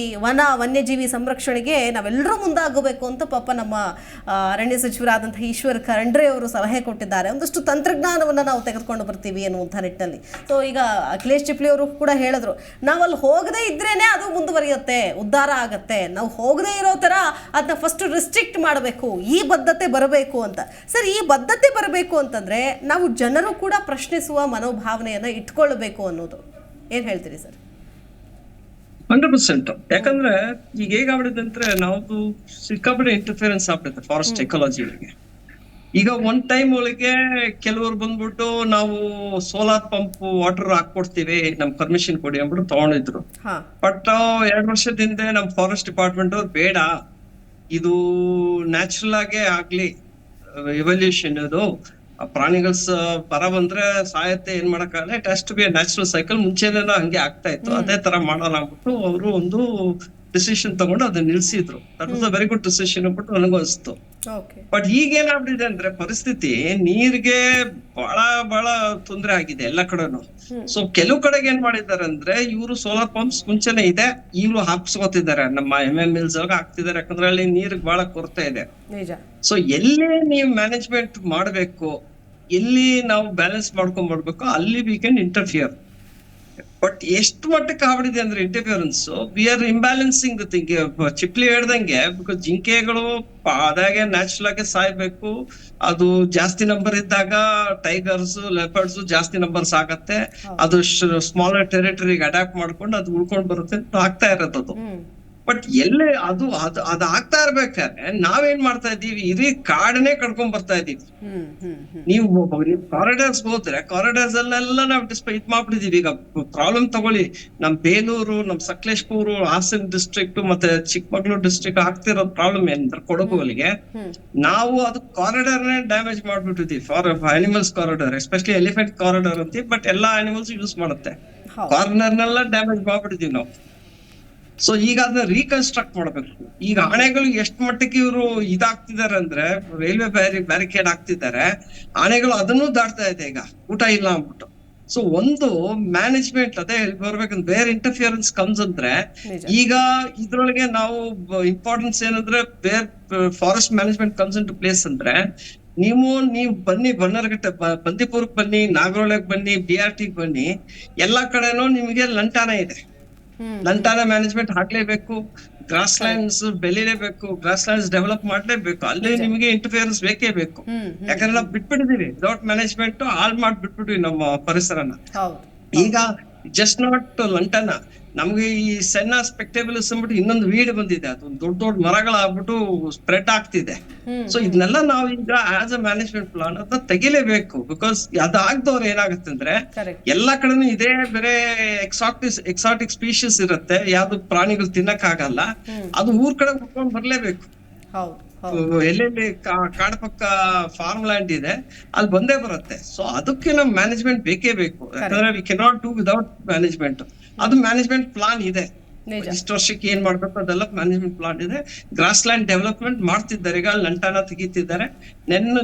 ವನ್ಯಜೀವಿ ಸಂರಕ್ಷಣೆಗೆ ನಾವೆಲ್ಲರೂ ಮುಂದಾಗಬೇಕು ಅಂತ ಪಾಪ ನಮ್ಮ ಅರಣ್ಯ ಸಚಿವರಾದಂತಹ ಈಶ್ವರ್ ಖಂಡ್ರೆ ಅವರು ಸಲಹೆ ಕೊಟ್ಟಿದ್ದಾರೆ, ಒಂದಷ್ಟು ತಂತ್ರಜ್ಞಾನವನ್ನು ನಾವು ತೆಗೆದುಕೊಂಡು ಬರ್ತೀವಿ ಅನ್ನುವಂಥ ನಿಟ್ಟಿನಲ್ಲಿ. ಸೊ ಈಗ ಅಖಿಲೇಶ್ ಚಿಪ್ಲಿ ಅವರು ಕೂಡ ಹೇಳಿದ್ರು, ನಾವು ಅಲ್ಲಿ ಹೋಗದೇ ಇದ್ರೇನೆ ಅದು ಮುಂದುವರಿಯುತ್ತೆ, ಉದ್ಧಾರ ಆಗತ್ತೆ, ನಾವು ಹೋಗದೇ ಇರೋ ಥರ ಅದನ್ನ ಫಸ್ಟ್ ರಿಸ್ಟ್ರಿಕ್ಟ್ ಮಾಡಬೇಕು, ಈ ಬದ್ಧತೆ ಬರಬೇಕು ಅಂತ. ಸರ್, ಈ ಬದ್ಧತೆ ಬರಬೇಕು ಅಂತಂದ್ರೆ ನಾವು ಜನರು ಕೂಡ ಪ್ರಶ್ನಿಸುವ ಮನೋಭಾವನೆಯನ್ನ ಇಟ್ಕೊಳ್ಬೇಕು ಅನ್ನೋದು, ಏನ್ ಹೇಳ್ತೀರಿ ಸರ್? 100%. ಯಾಕಂದ್ರೆ ಈಗ ಹೇಗಾಗ್ಬಿಡುತ್ತೆ ಅಂದ್ರೆ ನಾವು ಸಿಕ್ಕಾಪಟ್ಟೆ ಇಂಟರ್ಫಿಯರೆನ್ಸ್ ಆಗ್ಬಿಡುತ್ತೆ ಫಾರೆಸ್ಟ್ ಎಕಾಲಜಿಗಳಿಗೆ. ಈಗ ಒಂದ್ ಟೈಮ್ ಒಳಗೆ ಕೆಲವರು ಬಂದ್ಬಿಟ್ಟು ನಾವು ಸೋಲಾರ್ ಪಂಪ್ ವಾಟರ್ ಹಾಕೊಡ್ತೀವಿ, ನಮ್ ಪರ್ಮಿಷನ್ ಕೊಡಿ ಅಂದ್ಬಿಟ್ಟು ತಗೊಂಡಿದ್ರು. ಬಟ್ 2 ವರ್ಷದಿಂದ ನಮ್ ಫಾರೆಸ್ಟ್ ಡಿಪಾರ್ಟ್ಮೆಂಟ್ ಅವ್ರು ಬೇಡ, ಇದು ನ್ಯಾಚುರಲ್ ಆಗೇ ಆಗ್ಲಿ, ಎವಲ್ಯೂಷನ್ ಇದು, ಪ್ರಾಣಿಗಳ ಬರ ಬಂದ್ರೆ ಸಾಯತ್ತೆ, ಏನ್ ಮಾಡಕ್ಕಾಗಲ್ಲ, it has to be natural cycle. ಮುಂಚೆನೇ ಹಂಗೆ ಆಗ್ತಾ ಇತ್ತು, ಅದೇ ತರ ಮಾಡೋಣ ಅಂದ್ಬಿಟ್ಟು ಅವರು ಒಂದು ಡಿಸಿಷನ್ ತಗೊಂಡು ಅದನ್ನ ನಿಲ್ಸಿದ್ರು. That was a very good decision ಅಂದ್ಬಿಟ್ಟು ನನಗೂ ಅನಿಸ್ತು. ಬಟ್ ಈಗ ಏನಾಗ್ಬಿಟ್ಟಿದೆ ಅಂದ್ರೆ ಪರಿಸ್ಥಿತಿ ನೀರಿಗೆ ಬಹಳ ತೊಂದರೆ ಆಗಿದೆ ಎಲ್ಲ ಕಡೆನು. ಸೊ ಕೆಲವು ಕಡೆಗೆ ಏನ್ ಮಾಡಿದ್ದಾರೆ ಅಂದ್ರೆ ಇವರು ಸೋಲಾರ್ ಪಂಪ್ಸ್ ಮುಂಚೆನೆ ಇದೆ, ಈಗಲೂ ಹಾಕ್ಸ್ಕೊತಿದ್ದಾರೆ, ನಮ್ಮ MMLs ಹಾಕ್ತಿದ್ದಾರೆ, ಯಾಕಂದ್ರೆ ಅಲ್ಲಿ ನೀರಿಗೆ ಬಹಳ ಕೊರತೆ ಇದೆ. ಸೊ ಎಲ್ಲಿ ನೀವು ಮ್ಯಾನೇಜ್ಮೆಂಟ್ ಮಾಡ್ಬೇಕು, ಎಲ್ಲಿ ನಾವು ಬ್ಯಾಲೆನ್ಸ್ ಮಾಡ್ಕೊಂಡ್ ಬರ್ಬೇಕು, ಅಲ್ಲಿ ವಿ ಕ್ಯಾನ್ ಇಂಟರ್ಫಿಯರ್. ಬಟ್ ಎಷ್ಟು ಮಟ್ಟಕ್ಕೆ ಆಗ್ಬಿಟ್ಟಿದೆ ಅಂದ್ರೆ interference, we are imbalancing the thing. ಚಿಪ್ಲಿ ಹೇಳ್ದಂಗೆ, ಬಿಕಾಸ್ ಜಿಂಕೆಗಳು ಅದಾಗೆ ನ್ಯಾಚುರಲ್ ಆಗಿ ಸಾಯ್ಬೇಕು, ಅದು ಜಾಸ್ತಿ ನಂಬರ್ ಇದ್ದಾಗ ಟೈಗರ್ಸ್ ಲೆಪರ್ಡ್ಸ್ ಜಾಸ್ತಿ ನಂಬರ್ಸ್ ಆಗತ್ತೆ, ಅದು ಸ್ಮಾಲರ್ ಟೆರಿಟರಿಗೆ ಅಡ್ಯಾಪ್ಟ್ ಮಾಡ್ಕೊಂಡು ಅದು ಉಳ್ಕೊಂಡ್ ಬರುತ್ತೆ ಅಂತ ಆಗ್ತಾ ಇರತ್ತದು. ಬಟ್ ಎಲ್ಲೇ ಅದು ಆಗ್ತಾ ಇರ್ಬೇಕಾದ್ರೆ ನಾವೇನ್ ಮಾಡ್ತಾ ಇದೀವಿ, ಇಡೀ ಕಾಡನ್ನೇ ಕಡ್ಕೊಂಡ್ ಬರ್ತಾ ಇದೀವಿ. ನೀವು ಕಾರಿಡಾರ್ಸ್ ಹೋದ್ರೆ ಕಾರಿಡಾರ್ಸ್ ಅಲ್ಲೆಲ್ಲ ನಾವು ಇದ್ ಮಾಡ್ಬಿಟ್ಟಿದೀವಿ. ಈಗ ಪ್ರಾಬ್ಲಮ್ ತಗೊಳ್ಳಿ, ನಮ್ ಬೇಲೂರು, ನಮ್ ಸಕಲೇಶ್ಪುರ, ಹಾಸನ್ ಡಿಸ್ಟ್ರಿಕ್ಟ್ ಮತ್ತೆ ಚಿಕ್ಕಮಗಳೂರು ಡಿಸ್ಟ್ರಿಕ್ಟ್ ಆಗ್ತಿರೋ ಪ್ರಾಬ್ಲಮ್ ಏನಂದ್ರೆ ಕೊಡಗುವಲ್ಲಿಗೆ ನಾವು ಅದು ಕಾರಿಡಾರ್ ಡ್ಯಾಮೇಜ್ ಮಾಡ್ಬಿಟ್ಟಿದೀವಿ. For animals corridor, especially elephant corridor ಅಂತೀವಿ, ಬಟ್ ಎಲ್ಲಾ ಅನಿಮಲ್ಸ್ ಯೂಸ್ ಮಾಡುತ್ತೆ. ಕಾರ್ನರ್ನೆಲ್ಲ ಡ್ಯಾಮೇಜ್ ಮಾಡ್ಬಿಟ್ಟಿದೀವಿ ನಾವು. ಸೊ ಈಗ ಅದನ್ನ ರೀಕನ್ಸ್ಟ್ರಕ್ಟ್ ಮಾಡ್ಬೇಕು. ಈಗ ಆನೆಗಳು ಎಷ್ಟು ಮಟ್ಟಕ್ಕೆ ಇವರು ಇದಾಗ್ತಿದ್ದಾರೆ ಅಂದ್ರೆ, ರೈಲ್ವೆ ಬ್ಯಾರಿಕೇಡ್ ಹಾಕ್ತಿದ್ದಾರೆ, ಆನೆಗಳು ಅದನ್ನು ದಾಟ್ತಾ ಇದೆ ಈಗ ಊಟ ಇಲ್ಲ ಅಂದ್ಬಿಟ್ಟು. ಸೊ ಒಂದು ಮ್ಯಾನೇಜ್ಮೆಂಟ್ ಅದೇ ಬರ್ಬೇಕಂದ್ರೆ ಬೇರೆ ಇಂಟರ್ಫಿಯರೆನ್ಸ್ ಕಮ್ಸ್ ಅಂದ್ರೆ, ಈಗ ಇದ್ರೊಳಗೆ ನಾವು ಇಂಪಾರ್ಟೆನ್ಸ್ ಏನಂದ್ರೆ ಬೇರೆ forest management comes into place ಅಂದ್ರೆ, ನೀವು ಬನ್ನಿ, ಬನ್ನರ್ಘಟ್ಟ, ಬಂದಿಪುರಕ್ಕೆ ಬನ್ನಿ, ನಾಗರಹೊಳೆಗೆ ಬನ್ನಿ, BRT ಬನ್ನಿ, ಎಲ್ಲಾ ಕಡೆನೂ ನಿಮಗೆ ಲಂಟಾನ ಇದೆ. ಲಂಟಾನ ಮ್ಯಾನೇಜ್ಮೆಂಟ್ ಹಾಕ್ಲೇಬೇಕು, ಗ್ರಾಸ್ ಲ್ಯಾಂಡ್ಸ್ ಬೆಳಿಲೇಬೇಕು, ಗ್ರಾಸ್ ಲ್ಯಾಂಡ್ಸ್ ಡೆವಲಪ್ ಮಾಡ್ಲೇಬೇಕು, ಅಲ್ಲಿ ನಿಮಗೆ ಇಂಟರ್ಫಿಯರೆನ್ಸ್ ಬೇಕೇ ಬೇಕು. ಯಾಕಂದ್ರೆ ನಾವು ಬಿಟ್ಬಿಟ್ಟಿದೀವಿ, ವಿದೌಟ್ ಮ್ಯಾನೇಜ್ಮೆಂಟ್ ಹಾಳ್ ಮಾಡ್ಬಿಟ್ಬಿಟ್ವಿ ನಮ್ಮ ಪರಿಸರನ. ಈಗ ಜಸ್ಟ್ ನಾಟ್ ಲಂಟಾನ, ನಮ್ಗೆ ಈ ಸಣ್ಣ ಸ್ಪೆಕ್ಟೇಬಲ್ಸ್ ಅಂದ್ಬಿಟ್ಟು ಇನ್ನೊಂದು ವೀಡ್ ಬಂದಿದೆ, ಅದು ದೊಡ್ಡ ಮರಗಳಾಗ್ಬಿಟ್ಟು ಸ್ಪ್ರೆಡ್ ಆಗ್ತಿದೆ. ಸೊ ಇದನ್ನೆಲ್ಲ ನಾವು ಈಗ ಆಸ್ ಅ ಮ್ಯಾನೇಜ್ಮೆಂಟ್ ಪ್ಲಾನ್ ಅದನ್ನ ತೆಗಿಲೇಬೇಕು. ಬಿಕಾಸ್ ಅದಾಗ್ದವ್ರು ಏನಾಗುತ್ತೆ ಅಂದ್ರೆ, ಎಲ್ಲಾ ಕಡೆನೂ ಇದೇ ಬೇರೆ ಎಕ್ಸಾಟಿಕ್ ಸ್ಪೀಶೀಸ್ ಇರುತ್ತೆ, ಯಾವ್ದು ಪ್ರಾಣಿಗಳು ತಿನ್ನಕ್ ಆಗಲ್ಲ, ಅದು ಊರ್ ಕಡೆ ಹುಡ್ಕೊಂಡ್ ಬರ್ಲೇಬೇಕು. ಎಲ್ಲೆಲ್ಲಿ ಕಾಡ್ ಪಕ್ಕ ಫಾರ್ಮ್ ಲ್ಯಾಂಡ್ ಇದೆ ಅಲ್ಲಿ ಬಂದೇ ಬರುತ್ತೆ. ಸೊ ಅದಕ್ಕೆ ನಮ್ ಮ್ಯಾನೇಜ್ಮೆಂಟ್ ಬೇಕೇ ಬೇಕು. ಯಾಕಂದ್ರೆ we cannot do without management. ಅದು ಮ್ಯಾನೇಜ್ಮೆಂಟ್ ಪ್ಲಾನ್ ಇದೆ, ಇಷ್ಟು ವರ್ಷಕ್ಕೆ ಏನ್ ಮಾಡ್ಬೇಕು ಅದೆಲ್ಲ ಮ್ಯಾನೇಜ್ಮೆಂಟ್ ಪ್ಲಾನ್ ಇದೆ. ಗ್ರಾಸ್ ಲ್ಯಾಂಡ್ ಡೆವಲಪ್ಮೆಂಟ್ ಮಾಡ್ತಿದ್ದಾರೆ, ಈಗ ಲಂಟಾನ ತೆಗಿತಿದ್ದಾರೆ,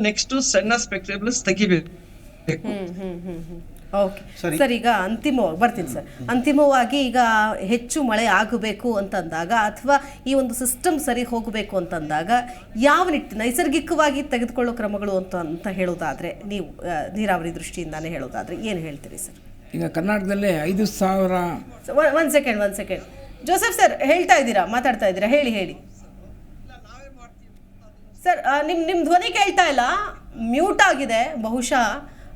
ನೆಕ್ಸ್ಟ್ ಸಣ್ಣ ಸ್ಪೆಕ್ಟೇಬಲ್ಸ್ ತೆಗಿಬೇಕು. ಓಕೆ ಸರ್, ಈಗ ಅಂತಿಮವಾಗಿ ಬರ್ತೀನಿ ಸರ್. ಅಂತಿಮವಾಗಿ ಈಗ ಹೆಚ್ಚು ಮಳೆ ಆಗಬೇಕು ಅಂತಂದಾಗ, ಅಥವಾ ಈ ಒಂದು ಸಿಸ್ಟಮ್ ಸರಿ ಹೋಗಬೇಕು ಅಂತಂದಾಗ, ಯಾವ ನಿಟ್ಟಿನ ನೈಸರ್ಗಿಕವಾಗಿ ತೆಗೆದುಕೊಳ್ಳೋ ಕ್ರಮಗಳು ಅಂತ ಹೇಳೋದಾದ್ರೆ, ನೀವು ನೀರಾವರಿ ದೃಷ್ಟಿಯಿಂದಾನೇ ಹೇಳೋದಾದ್ರೆ ಏನು ಹೇಳ್ತೀರಿ ಸರ್? ಈಗ ಕರ್ನಾಟಕದಲ್ಲಿ 5,000 ಒಂದ್ ಸೆಕೆಂಡ್ ಜೋಸೆಫ್ ಸರ್ ಮಾತಾಡ್ತಾ ಇದ್ದೀರಾ, ಹೇಳಿ ಸರ್. ನಿಮ್ ಧ್ವನಿ ಕೇಳ್ತಾ ಇಲ್ಲ, ಮ್ಯೂಟ್ ಆಗಿದೆ, ಬಹುಶಃ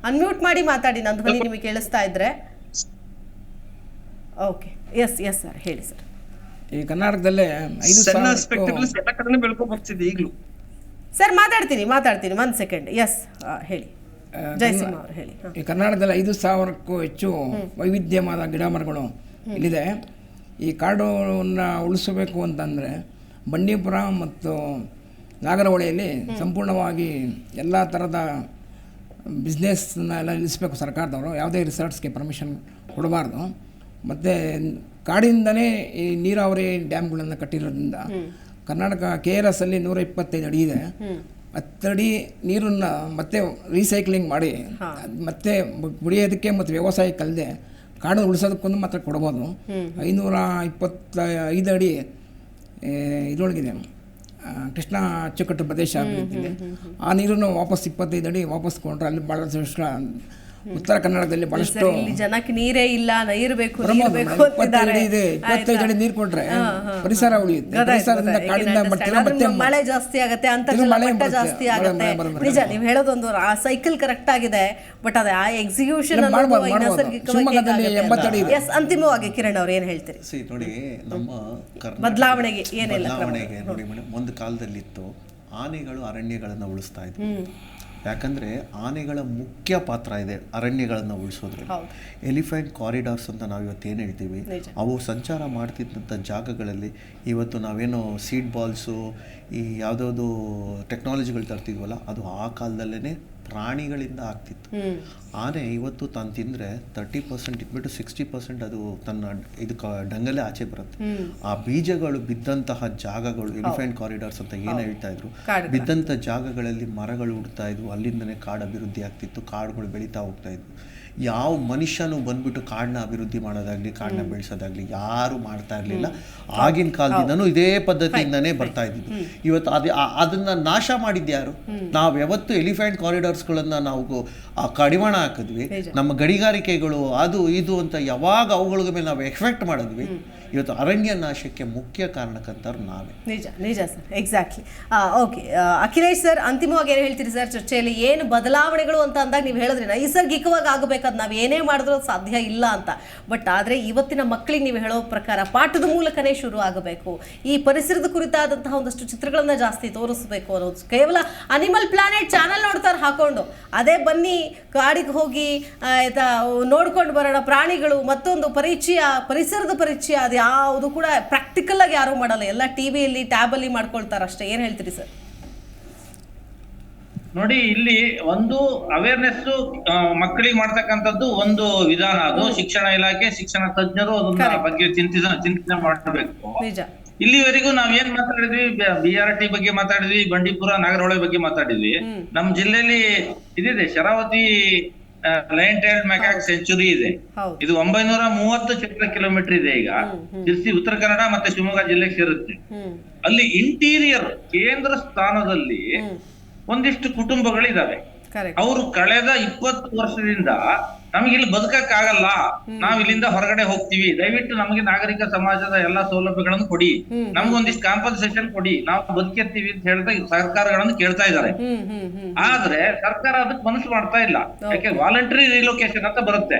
ಅನ್ಮ್ಯೂಟ್ ಮಾಡಿ ಮಾತಾಡಿ, ನನ್ನ ಧ್ವನಿ ನಿಮಗೆ ಕೇಳಿಸ್ತಾ ಇದ್ರೆ. ಓಕೆ, ಎಸ್ ಸರ್, ಹೇಳಿ ಸರ್. ಈ ಕರ್ನಾಟಕದಲ್ಲಿ 5,000 ಬೆಳ್ಕೊಂಡ್ ಬರ್ತಿದೆ ಈಗಲೂ. ಸರ್ ಮಾತಾಡ್ತೀನಿ ಒಂದ್ ಸೆಕೆಂಡ್. ಎಸ್, ಹೇಳಿ ಜಯಸಿಂಹ ಅವರು, ಹೇಳಿ. ಈ ಕರ್ನಾಟಕದಲ್ಲಿ 5,000ಕ್ಕೂ ಹೆಚ್ಚು ವೈವಿಧ್ಯವಾದ ಗಿಡ ಮರಗಳು ಇಲ್ಲಿದೆ. ಈ ಕಾಡನ್ನು ಉಳಿಸಬೇಕು ಅಂತಂದರೆ ಬಂಡೀಪುರ ಮತ್ತು ನಾಗರಹೊಳೆಯಲ್ಲಿ ಸಂಪೂರ್ಣವಾಗಿ ಎಲ್ಲ ಥರದ ಬಿಸ್ನೆಸ್ನ ಎಲ್ಲ ನಿಲ್ಲಿಸಬೇಕು ಸರ್ಕಾರದವರು. ಯಾವುದೇ ರಿಸಾರ್ಟ್ಸ್ಗೆ ಪರ್ಮಿಷನ್ ಕೊಡಬಾರ್ದು. ಮತ್ತು ಕಾಡಿಂದನೇ ಈ ನೀರಾವರಿ ಡ್ಯಾಮ್ಗಳನ್ನು ಕಟ್ಟಿರೋದ್ರಿಂದ ಕರ್ನಾಟಕ KRS ಅಲ್ಲಿ 125 ಅಡಿ ಇದೆ. 10 ಅಡಿ ನೀರನ್ನು ಮತ್ತೆ ರೀಸೈಕ್ಲಿಂಗ್ ಮಾಡಿ ಮತ್ತೆ ಕುಡಿಯೋದಕ್ಕೆ ಮತ್ತು ವ್ಯವಸಾಯಕ್ಕೆ ಅಲ್ಲದೆ ಕಾಡನ್ನು ಉಳಿಸೋದಕ್ಕೊಂದು ಮಾತ್ರ ಕೊಡ್ಬೋದು. 525 ಅಡಿ ಇದರೊಳಗಿದೆ ಕೃಷ್ಣ ಅಚ್ಚುಕಟ್ಟು ಪ್ರದೇಶ ಆಗಿದ್ದಿದೆ. ಆ ನೀರನ್ನು ವಾಪಸ್ 25 ಅಡಿ ವಾಪಸ್ ಕೊಂಡ್ರೆ ಅಲ್ಲಿ ಭಾಳಷ್ಟು ಉತ್ತರ ಕನ್ನಡದಲ್ಲಿ ಬಹಳಷ್ಟು ಇಲ್ಲಿ ಜನಕ್ಕೆ ನೀರೇ ಇಲ್ಲ, ನೀರು ಬೇಕು 25 ಅಡಿ ನೀರು ಕೊಟ್ರೆ ಪರಿಸರ ಉಳಿಯುತ್ತೆ. ಪರಿಸರದಿಂದ ಕಾಡಿಂದ ಮತ್ತೆ ಮಳೆ ಜಾಸ್ತಿ ಆಗುತ್ತೆ, ಅಂತರ್ಜಲ ಮಟ್ಟ ಜಾಸ್ತಿ ಆಗುತ್ತೆ. ನಿಜ, ನೀವು ಹೇಳೋದೊಂದು ಆ ಸೈಕಲ್ ಕರೆಕ್ಟ್ ಆಗಿದೆ, ಬಟ್ ಅದೇ ಆ ಎಕ್ಸಿಕ್ಯೂಷನ್ ಅಂತಿಮವಾಗಿ ಕಿರಣ್ ಅವ್ರು ಏನ್ ಹೇಳ್ತೀರಿ? ನೋಡಿ, ನಮ್ಮ ಬದಲಾವಣೆಗೆ ಏನಿಲ್ಲ, ಬದಲಾವಣೆಗೆ ನೋಡಿ ಮೇಡಮ್, ಒಂದು ಕಾಲದಲ್ಲಿತ್ತು ಆನೆಗಳು ಅರಣ್ಯಗಳನ್ನು ಉಳಿಸ್ತಾ ಇದ್ವು. ಯಾಕಂದರೆ ಆನೆಗಳ ಮುಖ್ಯ ಪಾತ್ರ ಇದೆ ಅರಣ್ಯಗಳನ್ನು ಉಳಿಸೋದ್ರಲ್ಲಿ. ಎಲಿಫೆಂಟ್ ಕಾರಿಡಾರ್ಸ್ ಅಂತ ನಾವು ಇವತ್ತು ಏನು ಹೇಳ್ತೀವಿ, ಅವು ಸಂಚಾರ ಮಾಡ್ತಿದ್ದಂಥ ಜಾಗಗಳಲ್ಲಿ ಇವತ್ತು ನಾವೇನು ಸೀಡ್ ಬಾಲ್ಸು, ಈ ಯಾವುದಾವುದು ಟೆಕ್ನಾಲಜಿಗಳು ತರ್ತಿದ್ವಲ್ಲ, ಅದು ಆ ಕಾಲದಲ್ಲೇ ಪ್ರಾಣಿಗಳಿಂದ ಆಗ್ತಿತ್ತು. ಆನೆ ಇವತ್ತು ತಾನು ತಿಂದರೆ 30% ಇಟ್ಬಿಟ್ಟು 60% ಅದು ತನ್ನ ಇದು ಡಂಗಲ್ಲೇ ಆಚೆ ಬರುತ್ತೆ. ಆ ಬೀಜಗಳು ಬಿದ್ದಂತಹ ಜಾಗಗಳು, ಎಲಿಫೆಂಟ್ ಕಾರಿಡಾರ್ಸ್ ಅಂತ ಏನು ಹೇಳ್ತಾ ಇದ್ರು, ಬಿದ್ದಂಥ ಜಾಗಗಳಲ್ಲಿ ಮರಗಳು ಹುಡ್ತಾ ಇದ್ವು, ಅಲ್ಲಿಂದನೇ ಕಾಡು ಅಭಿವೃದ್ಧಿ ಆಗ್ತಿತ್ತು, ಕಾಡುಗಳು ಬೆಳೀತಾ ಹೋಗ್ತಾ ಇದ್ವು. ಯಾವ ಮನುಷ್ಯನು ಬಂದ್ಬಿಟ್ಟು ಕಾಡನ್ನ ಅಭಿವೃದ್ಧಿ ಮಾಡೋದಾಗ್ಲಿ, ಕಾಡನ್ನ ಬೆಳೆಸೋದಾಗ್ಲಿ ಯಾರು ಮಾಡ್ತಾ ಇರಲಿಲ್ಲ. ಆಗಿನ ಕಾಲದಿಂದನೂ ಇದೇ ಪದ್ಧತಿಯಿಂದನೇ ಬರ್ತಾ ಇದ್ದಿದ್ದು. ಇವತ್ತು ಅದನ್ನ ನಾಶ ಮಾಡಿದ್ಯಾರು? ನಾವು ಯಾವತ್ತು ಎಲಿಫೆಂಟ್ ಕಾರಿಡಾರ್ಸ್ಗಳನ್ನ ನಾವು ಕಡಿವಾಣ ಹಾಕಿದ್ವಿ, ನಮ್ಮ ಗಣಿಗಾರಿಕೆಗಳು ಅದು ಇದು ಅಂತ ಯಾವಾಗ ಅವುಗಳ ಮೇಲೆ ನಾವು ಎಕ್ಸ್ಪೆಕ್ಟ್ ಮಾಡಿದ್ವಿ, ಇವತ್ತು ಅರಣ್ಯ ನಾಶಕ್ಕೆ ಮುಖ್ಯ ಕಾರಣಕರ್ತರು ನಾವೇ. ನಿಜ ನಿಜ sir, exactly. Okay, Akhilesh sir, ಅಂತಿಮವಾಗಿ ಏನು ಹೇಳ್ತೀರಿ ಸರ್ ಚರ್ಚೆಯಲ್ಲಿ? ಏನು ಬದಲಾವಣೆಗಳು ಅಂತ ಅಂದಾಗ ನೀವು ಹೇಳಿದ್ರಿ ನೈಸರ್ಗಿಕವಾಗಿ ಆಗಬೇಕಾದ್ ನಾವು ಏನೇ ಮಾಡಿದ್ರೂ ಸಾಧ್ಯ ಇಲ್ಲ ಅಂತ. ಬಟ್ ಆದರೆ ಇವತ್ತಿನ ಮಕ್ಕಳಿಗೆ ನೀವು ಹೇಳೋ ಪ್ರಕಾರ ಪಾಠದ ಮೂಲಕನೇ ಶುರು ಆಗಬೇಕು. ಈ ಪರಿಸರದ ಕುರಿತಾದಂತಹ ಒಂದಷ್ಟು ಚಿತ್ರಗಳನ್ನ ಜಾಸ್ತಿ ತೋರಿಸ್ಬೇಕು ಅನ್ನೋದು. ಕೇವಲ ಅನಿಮಲ್ ಪ್ಲಾನೆಟ್ ಚಾನಲ್ ನೋಡ್ತಾರೆ ಹಾಕೊಂಡು, ಅದೇ ಬನ್ನಿ ಕಾಡಿಗೆ ಹೋಗಿ ನೋಡ್ಕೊಂಡು ಬರೋಣ ಪ್ರಾಣಿಗಳು, ಮತ್ತೊಂದು ಪರಿಚಯ, ಪರಿಸರದ ಪರಿಚಯ, ಅದು ಯಾವುದು ಕೂಡ ಪ್ರಾಕ್ಟಿಕಲ್ ಆಗಿ ಯಾರು ಮಾಡಲ್ಲ, ಎಲ್ಲ ಟಿವಿಯಲ್ಲಿ ಟ್ಯಾಬಲ್ಲಿ ಮಾಡ್ಕೊಳ್ತಾರೆ ಅಷ್ಟೇ. ಏನ್ ಹೇಳ್ತೀರಿ ಸರ್? ನೋಡಿ, ಇಲ್ಲಿ ಒಂದು ಅವೇರ್ನೆಸ್ ಮಕ್ಕಳಿಗೆ ಮಾಡ್ತಕ್ಕಂಥದ್ದು ಒಂದು ವಿಧಾನ. ಅದು ಶಿಕ್ಷಣ ಇಲಾಖೆ, ಶಿಕ್ಷಣ ತಜ್ಞರು ಅದನ್ನ ಬಗ್ಗೆ ಚಿಂತನೆ ಮಾಡಬೇಕು. ಇಲ್ಲಿವರೆಗೂ ನಾವ್ ಏನ್ ಮಾತಾಡಿದ್ವಿ, BRT ಬಗ್ಗೆ ಮಾತಾಡಿದ್ವಿ, ಬಂಡೀಪುರ ನಾಗರಹೊಳೆ ಬಗ್ಗೆ ಮಾತಾಡಿದ್ವಿ. ನಮ್ ಜಿಲ್ಲೆಯಲ್ಲಿ ಇದಿದೆ, ಶರಾವತಿ ಲಯನ್ ಟೈಲ್ಡ್ ಮ್ಯಾಕಾಕ್ ಸೆಂಚುರಿ ಇದೆ. ಇದು 930 ಚದರ ಕಿಲೋಮೀಟರ್ ಇದೆ. ಈಗ ಶಿರ್ಸಿ ಉತ್ತರ ಕನ್ನಡ ಮತ್ತೆ ಶಿವಮೊಗ್ಗ ಜಿಲ್ಲೆಗೆ ಸೇರುತ್ತೆ. ಅಲ್ಲಿ ಇಂಟೀರಿಯರ್ ಕೇಂದ್ರ ಸ್ಥಾನದಲ್ಲಿ ಒಂದಿಷ್ಟು ಕುಟುಂಬಗಳಿದಾವೆ. ಅವರು ಕಳೆದ 20 ವರ್ಷದಿಂದ ನಮ್ಗೆ ಇಲ್ಲಿ ಬದುಕಕ್ ಆಗಲ್ಲ, ನಾವ್ ಇಲ್ಲಿಂದ ಹೊರಗಡೆ ಹೋಗ್ತೀವಿ, ದಯವಿಟ್ಟು ನಮಗೆ ನಾಗರಿಕ ಸಮಾಜದ ಎಲ್ಲಾ ಸೌಲಭ್ಯಗಳನ್ನು ಕೊಡಿ, ನಮ್ಗೊಂದಿಷ್ಟು ಕಾಂಪನ್ಸೇಷನ್ ಕೊಡಿ, ನಾವು ಬದುಕಿರ್ತೀವಿ ಅಂತ ಹೇಳ್ತಾ ಸರ್ಕಾರಗಳನ್ನು ಕೇಳ್ತಾ ಇದ್ದಾರೆ. ಆದ್ರೆ ಸರ್ಕಾರ ಅದಕ್ಕೆ ಮನಸ್ಸು ಮಾಡ್ತಾ ಇಲ್ಲ. ಯಾಕೆ ವಾಲಂಟರಿ ರಿಲೊಕೇಶನ್ ಅಂತ ಬರುತ್ತೆ.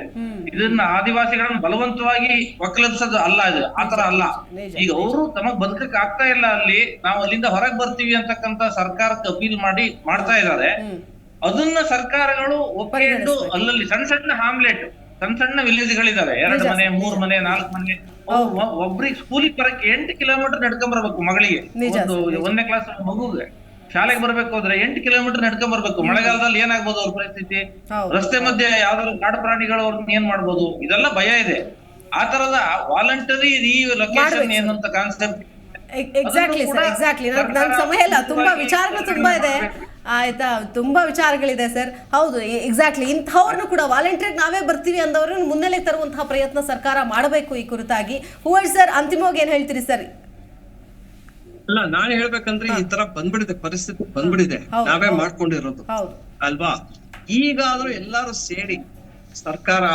ಇದನ್ನ ಆದಿವಾಸಿಗಳನ್ನ ಬಲವಂತವಾಗಿ ಒಕ್ಕಲಿಸೋದು ಅಲ್ಲ, ಇದು ಆತರ ಅಲ್ಲ. ಈಗ ಅವರು ತಮಗ್ ಬದುಕಕ್ ಆಗ್ತಾ ಇಲ್ಲ ಅಲ್ಲಿ, ನಾವು ಅಲ್ಲಿಂದ ಹೊರಗೆ ಬರ್ತೀವಿ ಅಂತಕ್ಕಂತ ಸರ್ಕಾರಕ್ಕೆ ಅಪೀಲ್ ಮಾಡ್ತಾ ಇದ್ದಾರೆ. ಅದನ್ನ ಸರ್ಕಾರಗಳು ಒಪ್ಪಿಕೊಂಡು ಅಲ್ಲಲ್ಲಿ ಸಣ್ಣ ಸಣ್ಣ ಹಾಮ್ಲೆಟ್, ಸಣ್ಣ ಸಣ್ಣ ವಿಲೇಜ್ಗಳಿದಾವೆ, 2 ಮನೆ 3 ಮನೆ 4 ಮನೆ, ಒಬ್ರಿಗೆ ಸ್ಕೂಲಿಗೆ ಬರಕ್ಕೆ 8 ಕಿಲೋಮೀಟರ್ ನಡ್ಕೊಂಡ್ ಬರ್ಬೇಕು. ಮಗಳಿಗೆ ಒಂದು 1ನೇ ಕ್ಲಾಸ್ ಮಗುಗೆ ಶಾಲೆಗೆ ಬರ್ಬೇಕು ಅಂದ್ರೆ 8 ಕಿಲೋಮೀಟರ್ ನಡ್ಕೊಂಡ್ ಬರ್ಬೇಕು. ಮಳೆಗಾಲದಲ್ಲಿ ಏನಾಗ್ಬೋದು ಅವ್ರ ಪರಿಸ್ಥಿತಿ? ರಸ್ತೆ ಮಧ್ಯೆ ಯಾವ್ದಾದ್ರು ಕಾಡು ಪ್ರಾಣಿಗಳು ಅವ್ರನ್ನ ಏನ್ ಮಾಡ್ಬೋದು? ಇದೆಲ್ಲ ಭಯ ಇದೆ. ಆ ತರದ ವಾಲಂಟರಿ ರೀಲೊಕೇಶನ್ ಏನಂತ ಕಾನ್ಸೆಪ್ಟ್. Exactly sir, exactly. ನನ್ನ ಸಮಯ ಇಲ್ಲ, ತುಂಬಾ ವಿಚಾರಗಳು ತುಂಬಾ ಇದೆ. ಆಯ್ತಾ, ತುಂಬಾ ವಿಚಾರಗಳಿದೆ ಸರ್. ಹೌದು, ಎಕ್ಸಾಕ್ಟ್ಲಿ. ಇಂಥವ್ರನ್ನು ಕೂಡ ವಾಲಂಟಿಯರ್ ನಾವೇ ಬರ್ತೀವಿ ಅಂದವ್ರನ್ನ ಮುನ್ನೆಲೆ ತರುವಂತಹ ಪ್ರಯತ್ನ ಸರ್ಕಾರ ಮಾಡಬೇಕು ಈ ಕುರಿತಾಗಿ. ಹೂವರ್ ಸರ್, ಅಂತಿಮವಾಗಿ ಏನ್ ಹೇಳ್ತೀರಿ ಸರ್? ಅಲ್ಲ, ನಾನು ಹೇಳ್ಬೇಕಂದ್ರೆ ಈ ತರ ಬಂದ್ಬಿಡಿದೆ, ಪರಿಸ್ಥಿತಿ ಬಂದ್ಬಿಡಿದೆ, ನಾವೇ ಮಾಡ್ಕೊಂಡಿರೋದು ಅಲ್ವಾ. ಈಗಾದ್ರೂ ಎಲ್ಲಾರು ಸೇರಿ, ಸರ್ಕಾರ,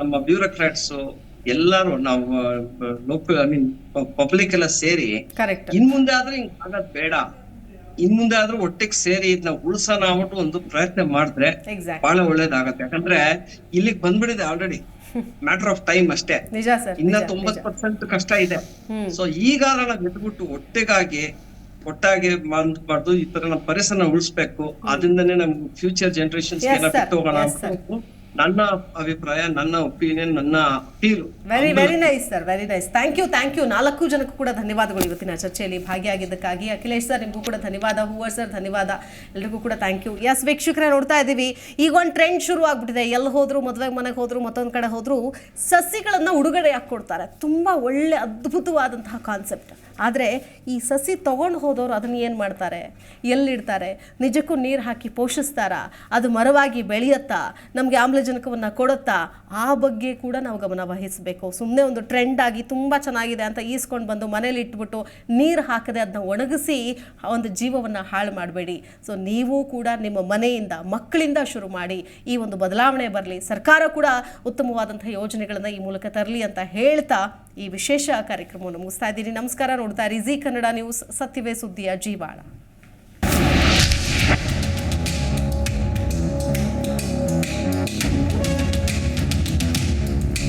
ನಮ್ಮ ಬ್ಯೂರೋಕ್ರಾಟ್ಸ್ ಎಲ್ಲಾರು, ನಾವು ಪಬ್ಲಿಕ್ ಎಲ್ಲ ಸೇರಿ, ಇನ್ ಮುಂದೆ ಆದ್ರೂ ಹಿಂಗ್ ಆಗೋದ್ ಬೇಡ, ಇನ್ ಮುಂದೆ ಆದ್ರೂ ಒಟ್ಟಿಗೆ ಸೇರಿ ಇದನ್ನ ಉಳ್ಸೋಣ ಆಗ್ಬಿಟ್ಟು ಒಂದು ಪ್ರಯತ್ನ ಮಾಡಿದ್ರೆ ಬಹಳ ಒಳ್ಳೇದಾಗತ್ತೆ. ಯಾಕಂದ್ರೆ ಇಲ್ಲಿಗೆ ಬಂದ್ಬಿಡಿದೆ ಆಲ್ರೆಡಿ, ಮ್ಯಾಟರ್ ಆಫ್ ಟೈಮ್ ಅಷ್ಟೇ. ಇನ್ನ 90% ಕಷ್ಟ ಇದೆ. ಸೊ ಈಗ ನಾವು ಎದ್ಬಿಟ್ಟು ಒಟ್ಟಾಗಿ ಮಾಡ್ಬಾರ್ದು, ಈ ತರ ನಮ್ಮ ಪರಿಸರ ಉಳಿಸ್ಬೇಕು. ಅದರಿಂದನೇ ನಮ್ಗೆ ಫ್ಯೂಚರ್ ಜನರೇಷನ್ಸ್ ಎಲ್ಲ ಬಿಟ್ಟು ಹೋಗೋಣ ಅಂತ ನನ್ನ ಅಭಿಪ್ರಾಯ, ನನ್ನ ಒಪಿನಿಯನ್, ನನ್ನ appeal. Very nice sir, very nice. Thank you. 4 ಜನಕ್ಕೂ ಕೂಡ ಧನ್ಯವಾದಗಳು ಇವತ್ತಿನ ಚರ್ಚೆಯಲ್ಲಿ ಭಾಗಿಯಾಗಿದ್ದಕ್ಕಾಗಿ. ಅಖಿಲೇಶ್ ಸರ್, ನಿಮಗೂ ಕೂಡ ಧನ್ಯವಾದ. ಹೂವರ್ ಸರ್, ಧನ್ಯವಾದ. ಎಲ್ರಿಗೂ ಕೂಡ ಥ್ಯಾಂಕ್ ಯು. ಎಸ್ ವೀಕ್ಷಕರೇ, ನೋಡ್ತಾ ಇದ್ದೀವಿ, ಈಗ ಒಂದು ಟ್ರೆಂಡ್ ಶುರು ಆಗ್ಬಿಟ್ಟಿದೆ. ಎಲ್ಲಿ ಹೋದ್ರು, ಮದುವೆಗೆ ಮನೆಗೆ ಹೋದ್ರು, ಮತ್ತೊಂದು ಕಡೆ ಹೋದ್ರು, ಸಸಿಗಳನ್ನ ಉಡುಗೊರೆ ಹಾಕೊಡ್ತಾರೆ. ತುಂಬಾ ಒಳ್ಳೆ ಅದ್ಭುತವಾದಂತಹ ಕಾನ್ಸೆಪ್ಟ್. ಆದರೆ ಈ ಸಸಿ ತೊಗೊಂಡು ಹೋದವರು ಅದನ್ನು ಏನು ಮಾಡ್ತಾರೆ, ಎಲ್ಲಿಡ್ತಾರೆ, ನಿಜಕ್ಕೂ ನೀರು ಹಾಕಿ ಪೋಷಿಸ್ತಾರಾ, ಅದು ಮರವಾಗಿ ಬೆಳೆಯುತ್ತಾ, ನಮಗೆ ಆಮ್ಲಜನಕವನ್ನು ಕೊಡುತ್ತಾ, ಆ ಬಗ್ಗೆ ಕೂಡ ನಾವು ಗಮನ ವಹಿಸಬೇಕು. ಸುಮ್ಮನೆ ಒಂದು ಟ್ರೆಂಡ್ ಆಗಿ ತುಂಬ ಚೆನ್ನಾಗಿದೆ ಅಂತ ಈಸ್ಕೊಂಡು ಬಂದು ಮನೇಲಿ ಇಟ್ಬಿಟ್ಟು ನೀರು ಹಾಕದೆ ಅದನ್ನ ಒಣಗಿಸಿ ಆ ಒಂದು ಜೀವವನ್ನು ಹಾಳು ಮಾಡಬೇಡಿ. ಸೊ ನೀವು ಕೂಡ ನಿಮ್ಮ ಮನೆಯಿಂದ, ಮಕ್ಕಳಿಂದ ಶುರು ಮಾಡಿ ಈ ಒಂದು ಬದಲಾವಣೆ ಬರಲಿ. ಸರ್ಕಾರ ಕೂಡ ಉತ್ತಮವಾದಂಥ ಯೋಜನೆಗಳನ್ನು ಈ ಮೂಲಕ ತರಲಿ ಅಂತ ಹೇಳ್ತಾ ಈ ವಿಶೇಷ ಕಾರ್ಯಕ್ರಮವನ್ನು ಮುಗಿಸ್ತಾ ಇದ್ದೀನಿ. ನಮಸ್ಕಾರ. ನೋಡ್ತಾ ಇರಿ ಜೀ ಕನ್ನಡ ನ್ಯೂಸ್, ಸತ್ಯವೇ ಸುದ್ದಿಯ ಜೀವಾಳ.